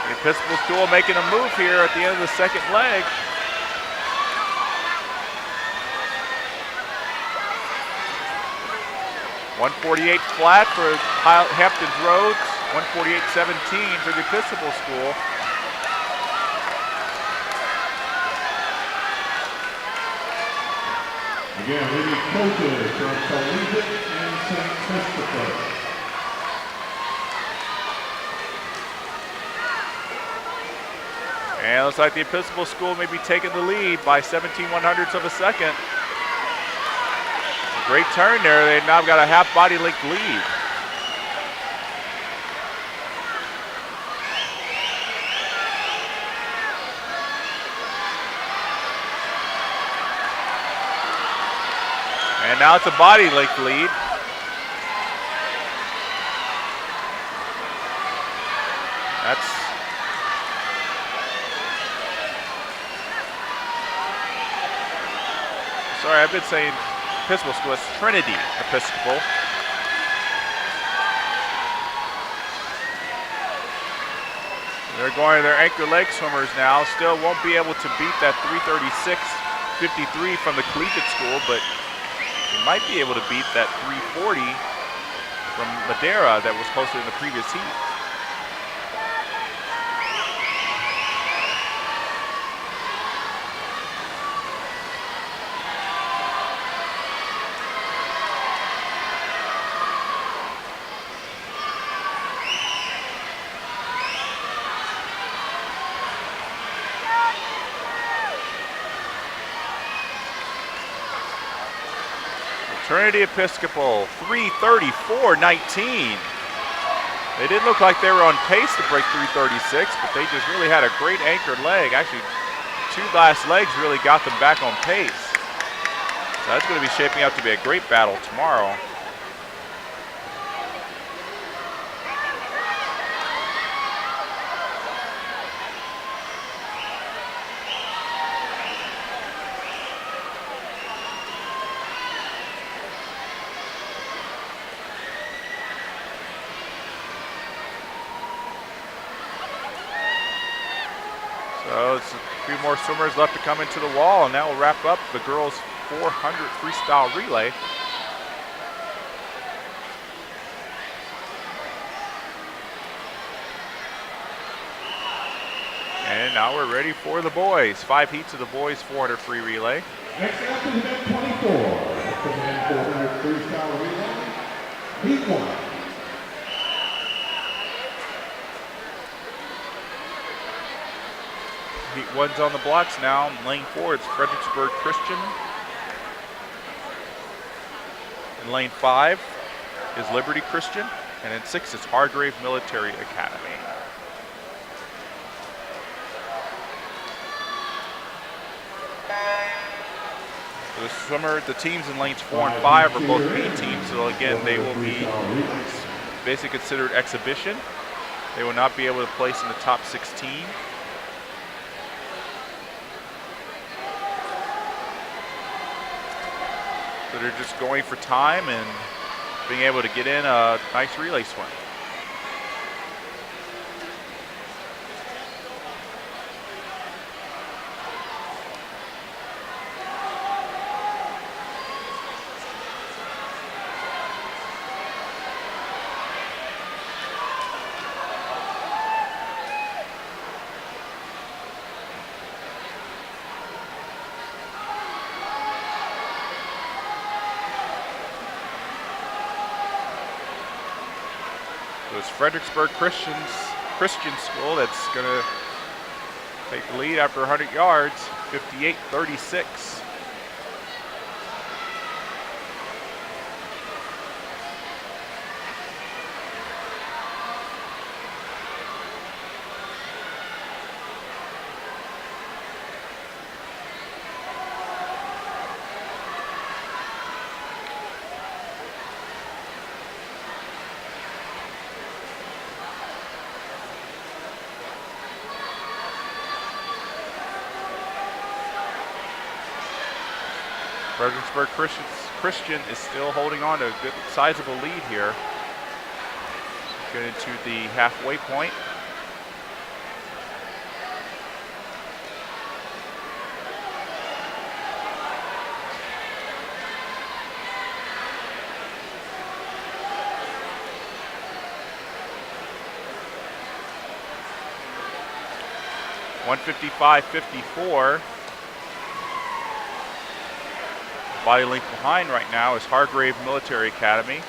The Episcopal School making a move here at the end of the second leg. .148 flat for Hampton's Roads, 148.17 for the Episcopal School. Again, leading coaches from Collegiate and St. Christopher. And it looks like the Episcopal School may be taking the lead by 17/100ths of a second. Great turn there. They've now got a half body length lead. And now it's a body length lead. Sorry, I've been saying Episcopal School. It's Trinity Episcopal. They're going to their anchor leg swimmers now. Still won't be able to beat that 336.53 from the collegiate school, but they might be able to beat that 340 from Madera that was posted in the previous heat. Trinity Episcopal, 334.19. They didn't look like they were on pace to break 336, but they just really had a great anchored leg. Actually, two last legs really got them back on pace. So that's going to be shaping up to be a great battle tomorrow. So it's a few more swimmers left to come into the wall, and that will wrap up the girls' 400 freestyle relay. And now we're ready for the boys. 5 heats of the boys' 400 free relay. Next up is event 24. That's the men 400 freestyle relay. Heat 1. Heat 1's on the blocks now. Lane 4, it's Fredericksburg Christian. In lane 5 is Liberty Christian. And in 6 is Hargrave Military Academy. The teams in lanes 4 and 5 are both B teams, so again, they will be basically considered exhibition. They will not be able to place in the top 16. So they're just going for time and being able to get in a nice relay swim. It's Fredericksburg Christian School that's going to take the lead after 100 yards, 58-36. Fredericksburg Christian is still holding on to a good sizable lead here. Get into the halfway point. (155.54). Body length behind right now is Hargrave Military Academy.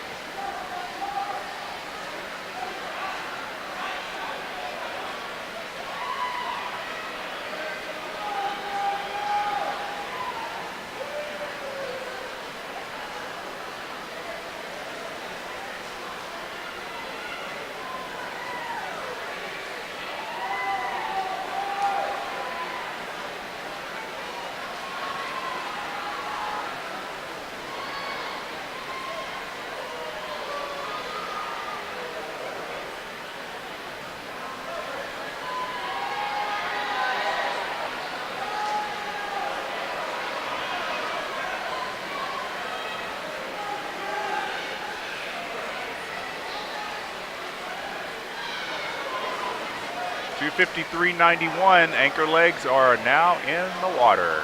2:53.91. Anchor legs are now in the water.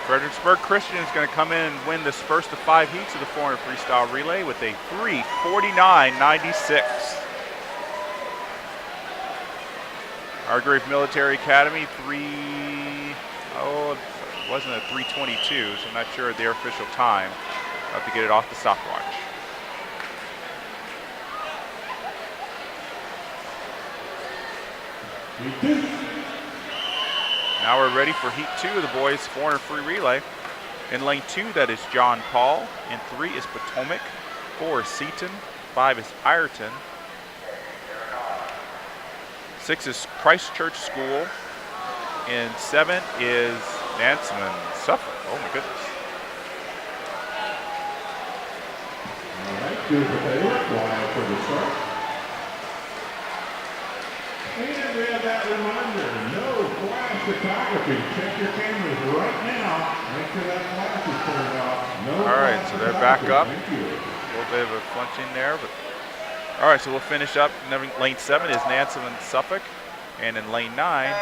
Fredericksburg Christian is going to come in and win this first of 5 heats of the 400 freestyle relay with a 3:49.96. Hargrave Military Academy, it wasn't a 3:22, so I'm not sure of their official time. I'll have to get it off the stopwatch. Now we're ready for heat 2 of the boys 400 free relay. In lane 2, that is John Paul. In 3 is Potomac. 4 is Seaton. 5 is Ireton. 6 is Christchurch School. And 7 is Nanseman Suffolk. Oh my goodness. All right, here's the favorite line for the start. And we have that reminder, no flash photography. Check your cameras right now. Make sure that flash is turned off. No all right, so they're back up. Thank you. A little bit of a flinching there, but all right, so we'll finish up. Lane 7 is Nanseman Suffolk, and in lane 9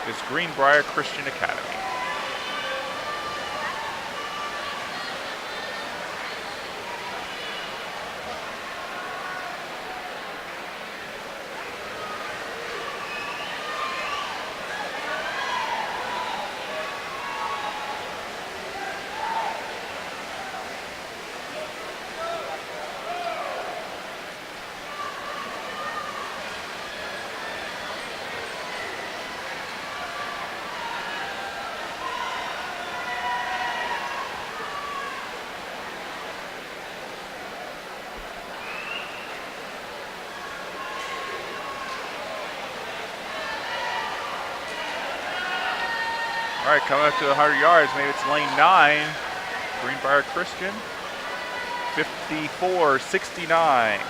is Greenbrier Christian Academy. All right, coming up to 100 yards, maybe it's lane 9, Greenbrier Christian, 54.69.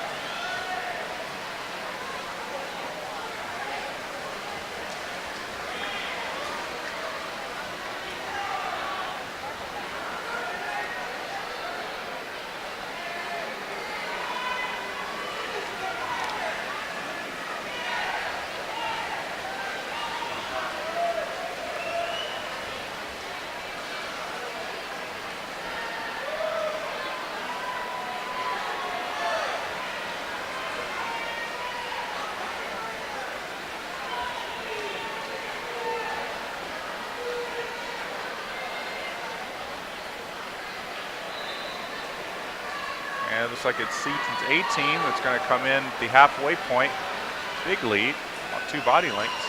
And it looks like it's Seaton's A team that's going to come in the halfway point. Big lead, about 2 body lengths.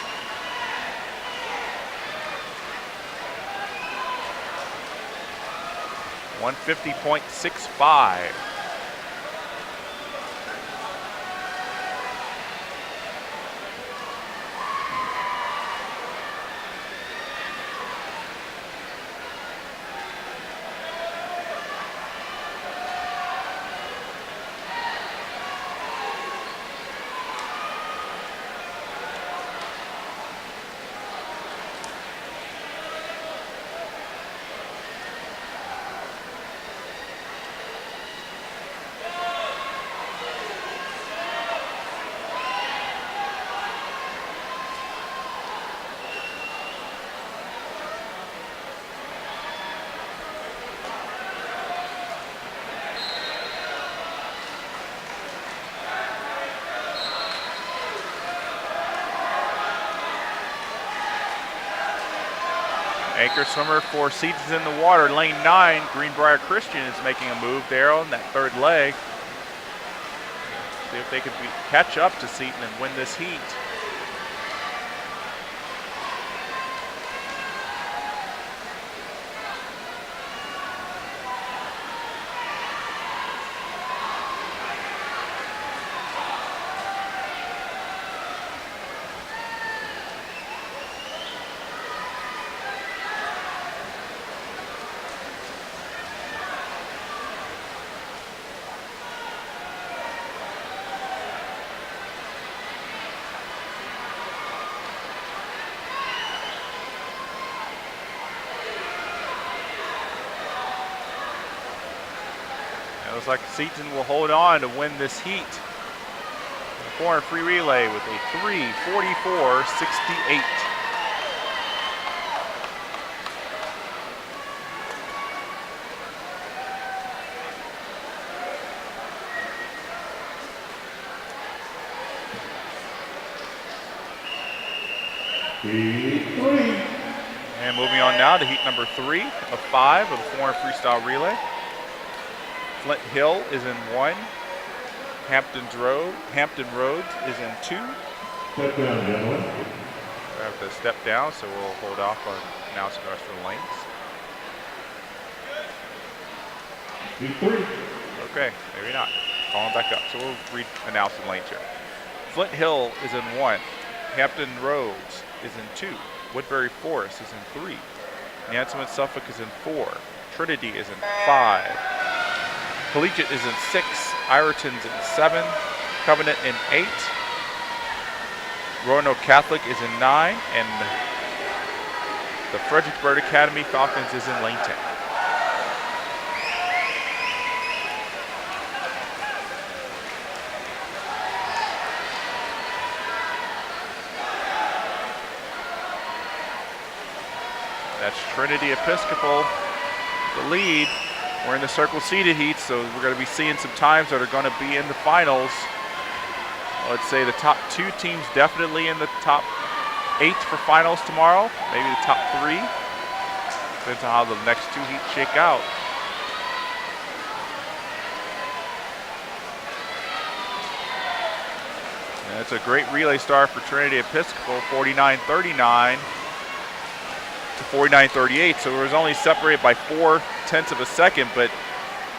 .65. Anchor swimmer for Seaton's in the water. Lane 9, Greenbrier Christian is making a move there on that third leg. See if they could catch up to Seton and win this heat. It looks like Seton will hold on to win this heat. 400 free relay with a 3:44.68. And moving on now to heat number 3 of 5 of the 400 freestyle relay. Flint Hill is in 1. Hampton Roads is in 2. Step down, gentlemen. We have to step down, so we'll hold off on announcing the rest of the lanes. Heat 3. Okay, maybe not. Calling back up. So we'll announce the lanes here. Flint Hill is in 1. Hampton Roads is in 2. Woodbury Forest is in 3. Nansemond Suffolk is in 4. Trinity is in 5. Collegiate is in 6. Ireton's in 7. Covenant in 8. Roanoke Catholic is in 9. And the Fredericksburg Academy Falcons is in lane 10. That's Trinity Episcopal, the lead. We're in the circle seeded heat, so we're going to be seeing some times that are going to be in the finals. Let's say the top 2 teams definitely in the top 8 for finals tomorrow, maybe the top 3. Depends on how the next 2 heats shake out. And it's a great relay start for Trinity Episcopal, 49-39. To 49-38, so it was only separated by 0.4 of a second, but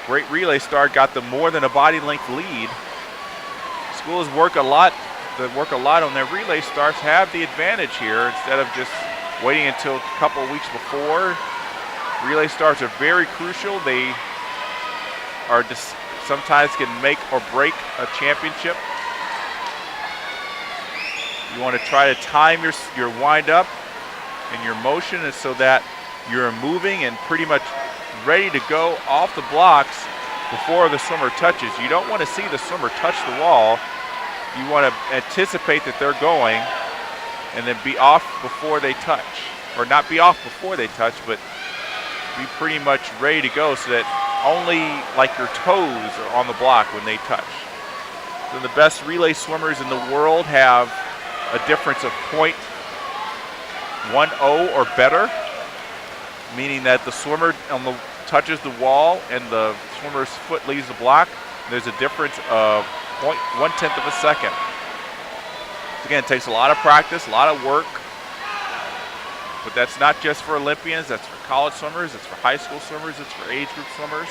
great relay start, got them more than a body length lead. Schools work a lot on their relay starts, have the advantage here instead of just waiting until a couple of weeks before. Relay starts are very crucial. They are just sometimes can make or break a championship. You want to try to time your wind up and your motion is so that you're moving and pretty much ready to go off the blocks before the swimmer touches. You don't want to see the swimmer touch the wall. You want to anticipate that they're going and then be off before they touch. Or not be off before they touch, but be pretty much ready to go so that only like your toes are on the block when they touch. So the best relay swimmers in the world have a difference of 0.10 or better, meaning that the swimmer touches the wall and the swimmer's foot leaves the block. There's a difference of 0.1 of a second. Again, it takes a lot of practice, a lot of work, but that's not just for Olympians, that's for college swimmers, it's for high school swimmers, it's for age group swimmers.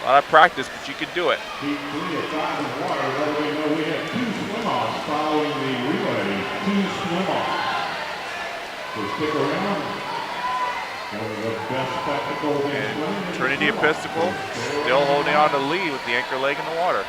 A lot of practice, but you can do it. Heat 3 of 5 in water. Let me know we have 2 swim-offs following the relay. 2 swim-offs. So stick around. One of the best spectacles in swimming. Trinity Episcopal still holding on to the lead with the anchor leg in the water.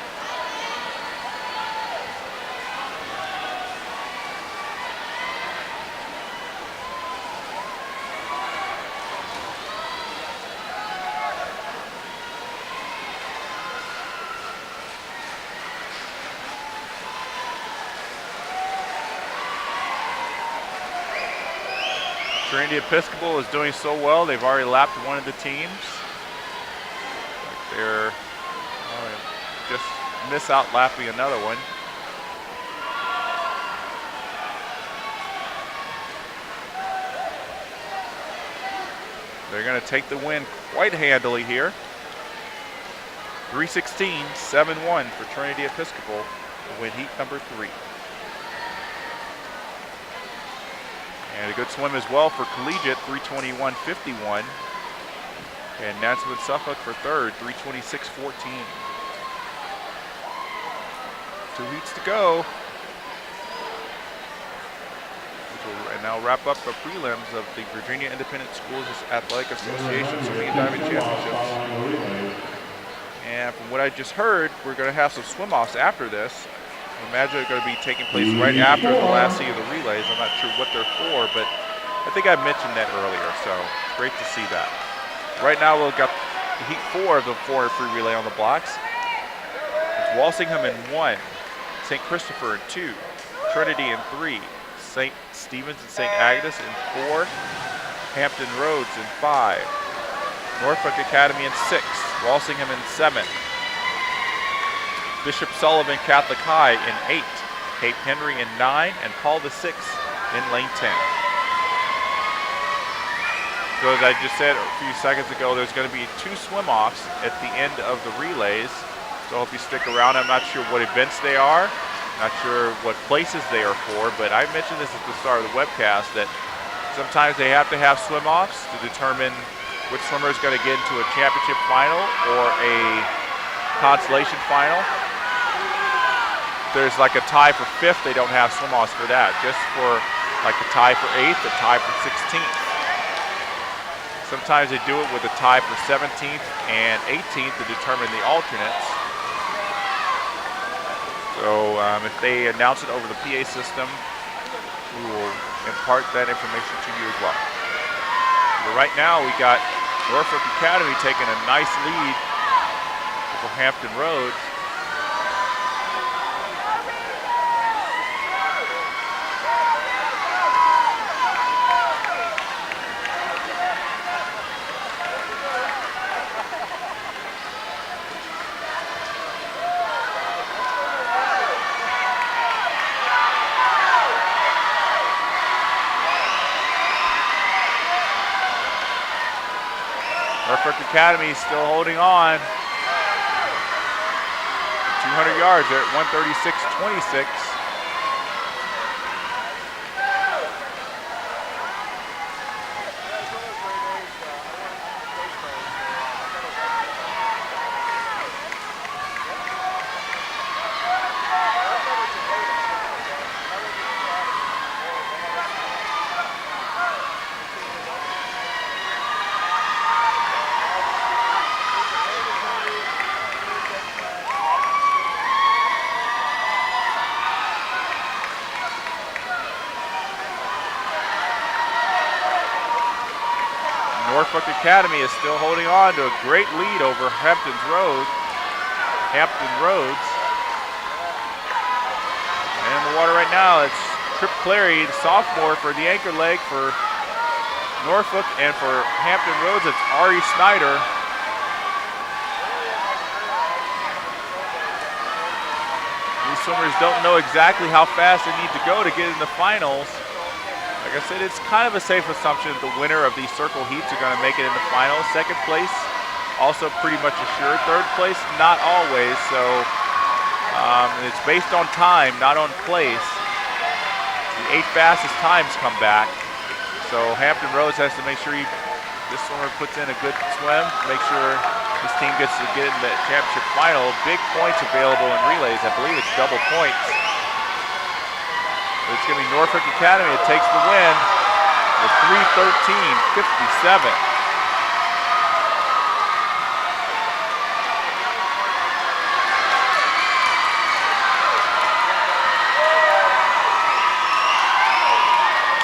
Trinity Episcopal is doing so well, they've already lapped one of the teams. They're just miss out lapping another one. They're going to take the win quite handily here. 3:16, 7-1 for Trinity Episcopal to win heat number 3. And a good swim as well for Collegiate, 3:21.51. And Nansemond Suffolk for third, 3:26.14. 2 heats to go. Which will now wrap up the prelims of the Virginia Independent Schools Athletic Association Swimming and Diving Championships. And from what I just heard, we're going to have some swim-offs after this. I imagine they're going to be taking place right after the last heat of the relays. I'm not sure what they're for, but I think I mentioned that earlier, so it's great to see that. Right now we've got heat 4 of the 400 free relay on the blocks. It's Walsingham in 1, St. Christopher in 2, Trinity in 3, St. Stephen's and St. Agnes in 4, Hampton Roads in 5, Norfolk Academy in 6, Walsingham in 7, Bishop Sullivan Catholic High in 8, Cape Henry in 9, and Paul VI in lane 10. So as I just said a few seconds ago, there's going to be 2 swim-offs at the end of the relays. So I hope you stick around. I'm not sure what events they are, not sure what places they are for, but I mentioned this at the start of the webcast that sometimes they have to have swim-offs to determine which swimmer is going to get into a championship final or a consolation final. There's like a tie for 5th, they don't have swim-offs for that. Just for like a tie for 8th, a tie for 16th. Sometimes they do it with a tie for 17th and 18th to determine the alternates. So if they announce it over the PA system, we will impart that information to you as well. But right now we got Norfolk Academy taking a nice lead over Hampton Roads. Norfolk Academy still holding on. 200 yards, they're at 136.26. Norfolk Academy is still holding on to a great lead over Hampton Roads. And in the water right now, it's Trip Clary, the sophomore, for the anchor leg for Norfolk, and for Hampton Roads, it's Ari Snyder. These swimmers don't know exactly how fast they need to go to get in the finals. Like I said, it's kind of a safe assumption that the winner of these circle heats are going to make it in the finals. Second place, also pretty much assured. Third place, not always. So it's based on time, not on place. The 8 fastest times come back. So Hampton Roads has to make sure this swimmer puts in a good swim, make sure this team gets to get in the championship final. Big points available in relays. I believe it's double points. It's going to be Norfolk Academy that takes the win with 3:13.57.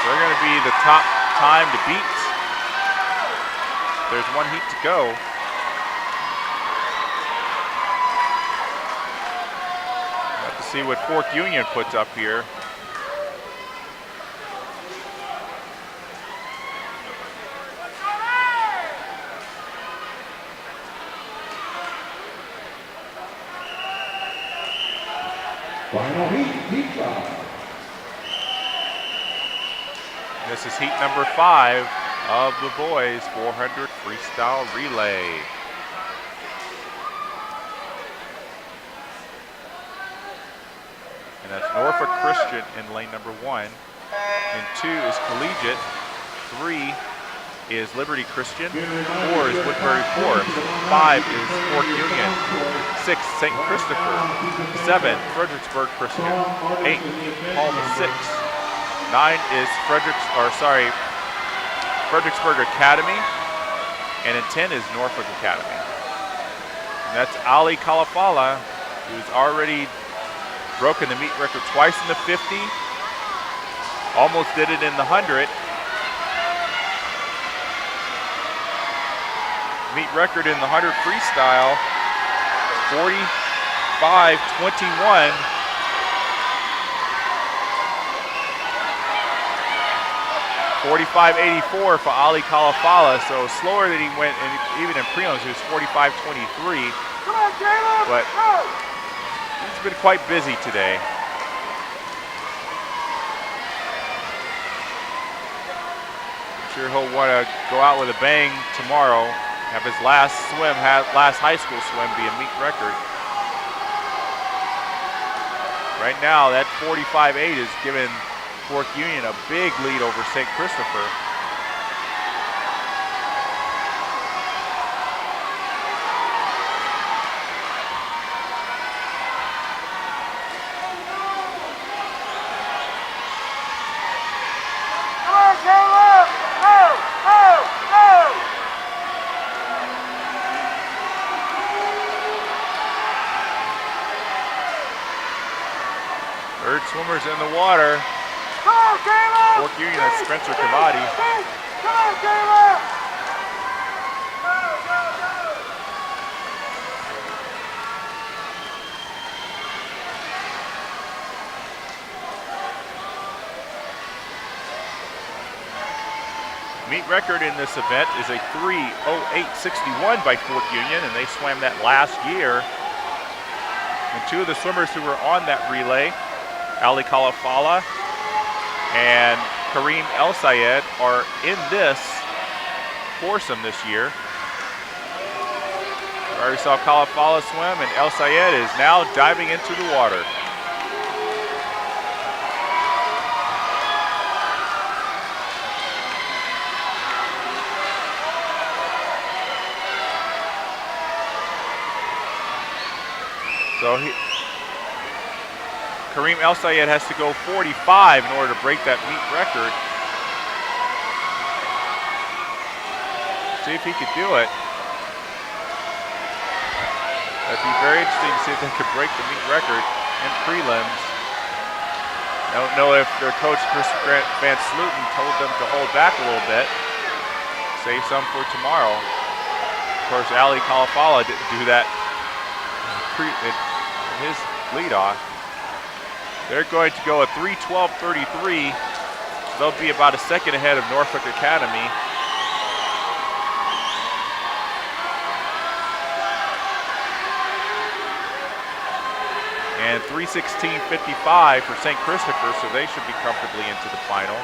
They're going to be the top time to beat. There's 1 heat to go. We'll have to see what Fork Union puts up here. Final heat 5. This is heat number 5 of the boys 400 freestyle relay. And that's Norfolk Christian in lane number 1. And 2 is Collegiate. 3 is Liberty Christian. 4 is Woodbury Forest. 5 is Fort Union. 6, St. Christopher. 7, Fredericksburg Christian. 8, Palma 6. 9 is Fredericksburg Academy. And in 10 is Norfolk Academy. And that's Ali Kalafala, who's already broken the meet record twice in the 50. Almost did it in the 100. Meet record in the 100 freestyle, 45:21. 45:84 for Ali Kalafala, so slower than he went, and even in prelims he was 45:23. But he's been quite busy today. I'm sure he'll want to go out with a bang tomorrow. Have his last high school swim be a meet record. Right now, that 45:8 is giving Fork Union a big lead over St. Christopher. Third swimmers in the water. Fork Union, that's Spencer Cavati. Meet record in this event is a 3:08.61 by Fork Union, and they swam that last year. And 2 of the swimmers who were on that relay, Ali Kalafala and Kareem El Sayed, are in this foursome this year. We already saw Kalafala swim, and El Sayed is now diving into the water. So Kareem El Sayed has to go 45 in order to break that meet record. See if he could do it. That'd be very interesting to see if they could break the meet record in prelims. I don't know if their coach, Chris Van Sluten, told them to hold back a little bit, save some for tomorrow. Of course, Ali Kalafala didn't do that in his leadoff. They're going to go a 3:12.33. They'll be about a second ahead of Norfolk Academy. And 3:16.55 for St. Christopher, so they should be comfortably into the final.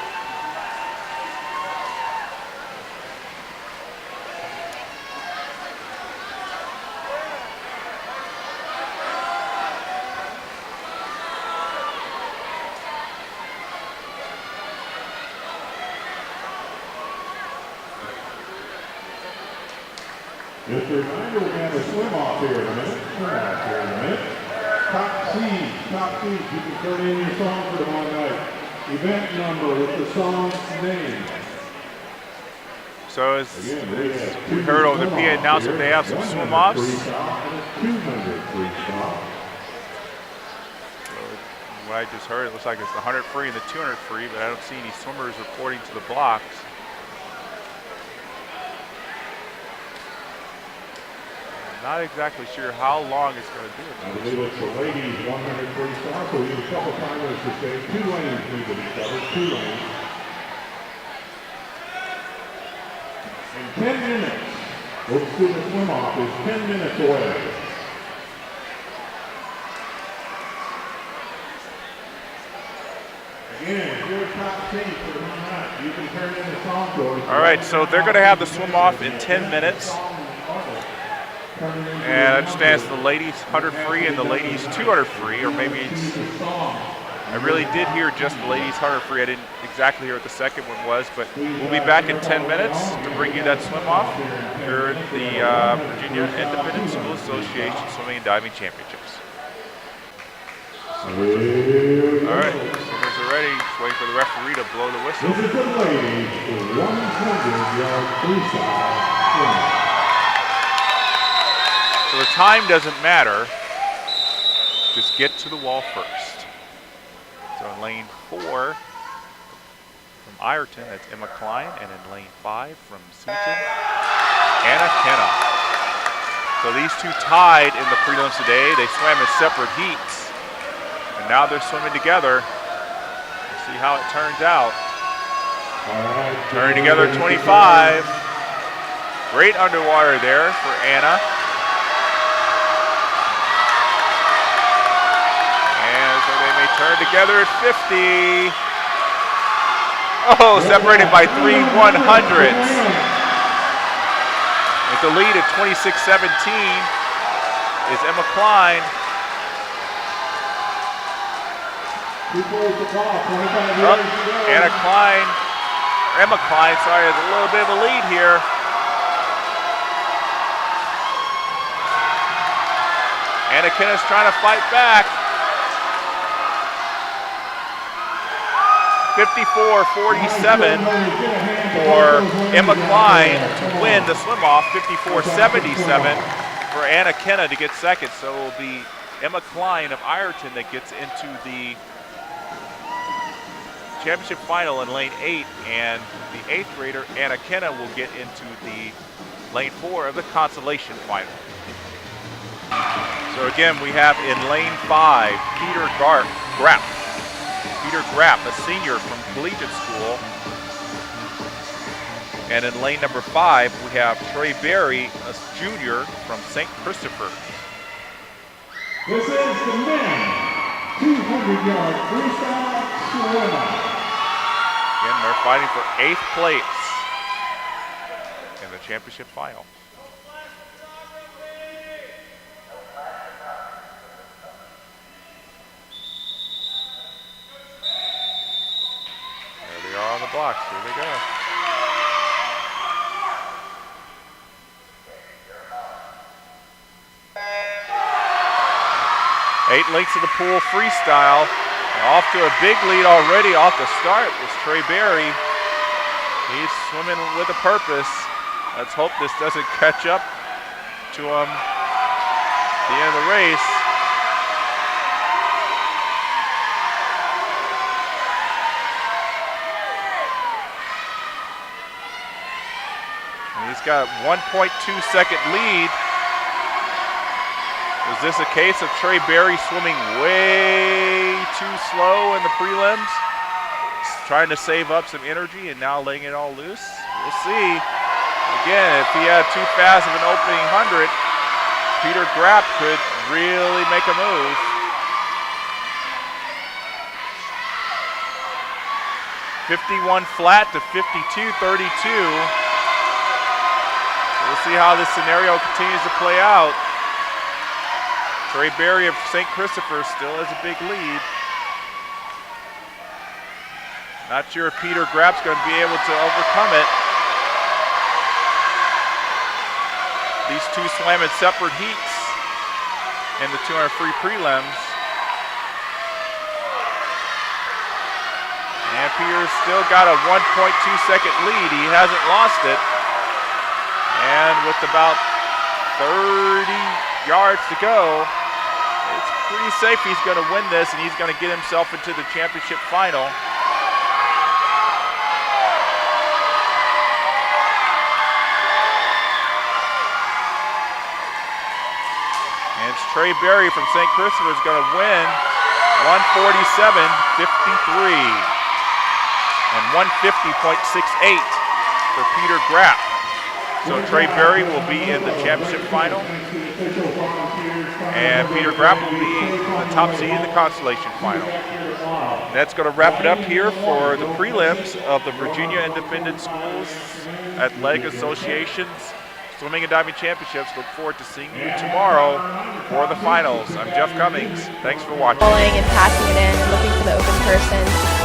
Just a reminder, we're going to have a swim off here in a minute. Top seeds, you can turn in your song for tomorrow night. Event number with the song's name. So as we heard over the PA announcement, they have some swim offs. What I just heard, it looks like it's the 100 free and the 200 free, but I don't see any swimmers reporting to the blocks. Not exactly sure how long it's going to do it. I believe it's the ladies 100 freestyle, so we have a couple timers to say 2 lanes need to be covered, 2 lanes. In 10 minutes, we'll see the swim off is 10 minutes away. Again, if you're a top team for the night, you can turn in the song for us. All right, so they're going to have the swim off in 10 minutes. And I understand it's the ladies 100 free and the ladies 200 free, or maybe it's, I really did hear just the ladies 100 free. I didn't exactly hear what the second one was, but we'll be back in 10 minutes to bring you that swim off here at the Virginia Independent School Association Swimming and Diving Championships. All right, swimmers are ready. Just waiting for the referee to blow the whistle. This is the ladies 100-yard freestyle swim. So the time doesn't matter. Just get to the wall first. So in lane 4 from Ireton, that's Emma Klein, and in lane 5 from Seaton, Anna Kenna. So these two tied in the prelims today. They swam in separate heats, and now they're swimming together. We'll see how it turns out. Turning together 25. Great underwater there for Anna. And so they may turn together at 50. Oh, separated by 3/100ths. With the lead at 26-17 is Emma Klein. Emma Klein, sorry, has a little bit of a lead here. Anna Kenna's trying to fight back. 54-47 for Emma Klein to win the swim off. 54-77 for Anna Kenna to get second. So it will be Emma Klein of Ireton that gets into the championship final in lane 8, and the 8th grader Anna Kenna will get into the lane 4 of the consolation final. So again, we have in lane 5 Peter Grapp. Peter Grapp, a senior from collegiate school. And in lane number 5, we have Trey Berry, a junior from St. Christopher. This is the men 200-yard freestyle swim. Again, they're fighting for 8th place in the championship final. There they are on the blocks. Here they go. Eight lengths of the pool freestyle. Off to a big lead already off the start was Trey Berry. He's swimming with a purpose. Let's hope this doesn't catch up to him at the end of the race. And he's got a 1.2-second lead. Was this a case of Trey Berry swimming way too slow in the prelims, trying to save up some energy and now laying it all loose? We'll see. Again, if he had too fast of an opening 100, Peter Grapp could really make a move. .51 flat to 52.32. So we'll see how this scenario continues to play out. Trey Berry of St. Christopher still has a big lead. Not sure if Peter Grapp's going to be able to overcome it. These two swam in separate heats in the 200 free prelims. And Peter's still got a 1.2-second lead. He hasn't lost it. And with about 30 yards to go, it's pretty safe he's going to win this, and he's going to get himself into the championship final. And it's Trey Berry from St. Christopher is going to win 147.53 and 150.68 for Peter Grapp. So Trey Berry will be in the championship final, and Peter Grapp will be the top seed in the consolation final. And that's going to wrap it up here for the prelims of the Virginia Independent Schools Athletic Association's Swimming and Diving Championships. Look forward to seeing you tomorrow for the finals. I'm Jeff Cummings. Thanks for watching. Bowling and passing it in and looking for the open person.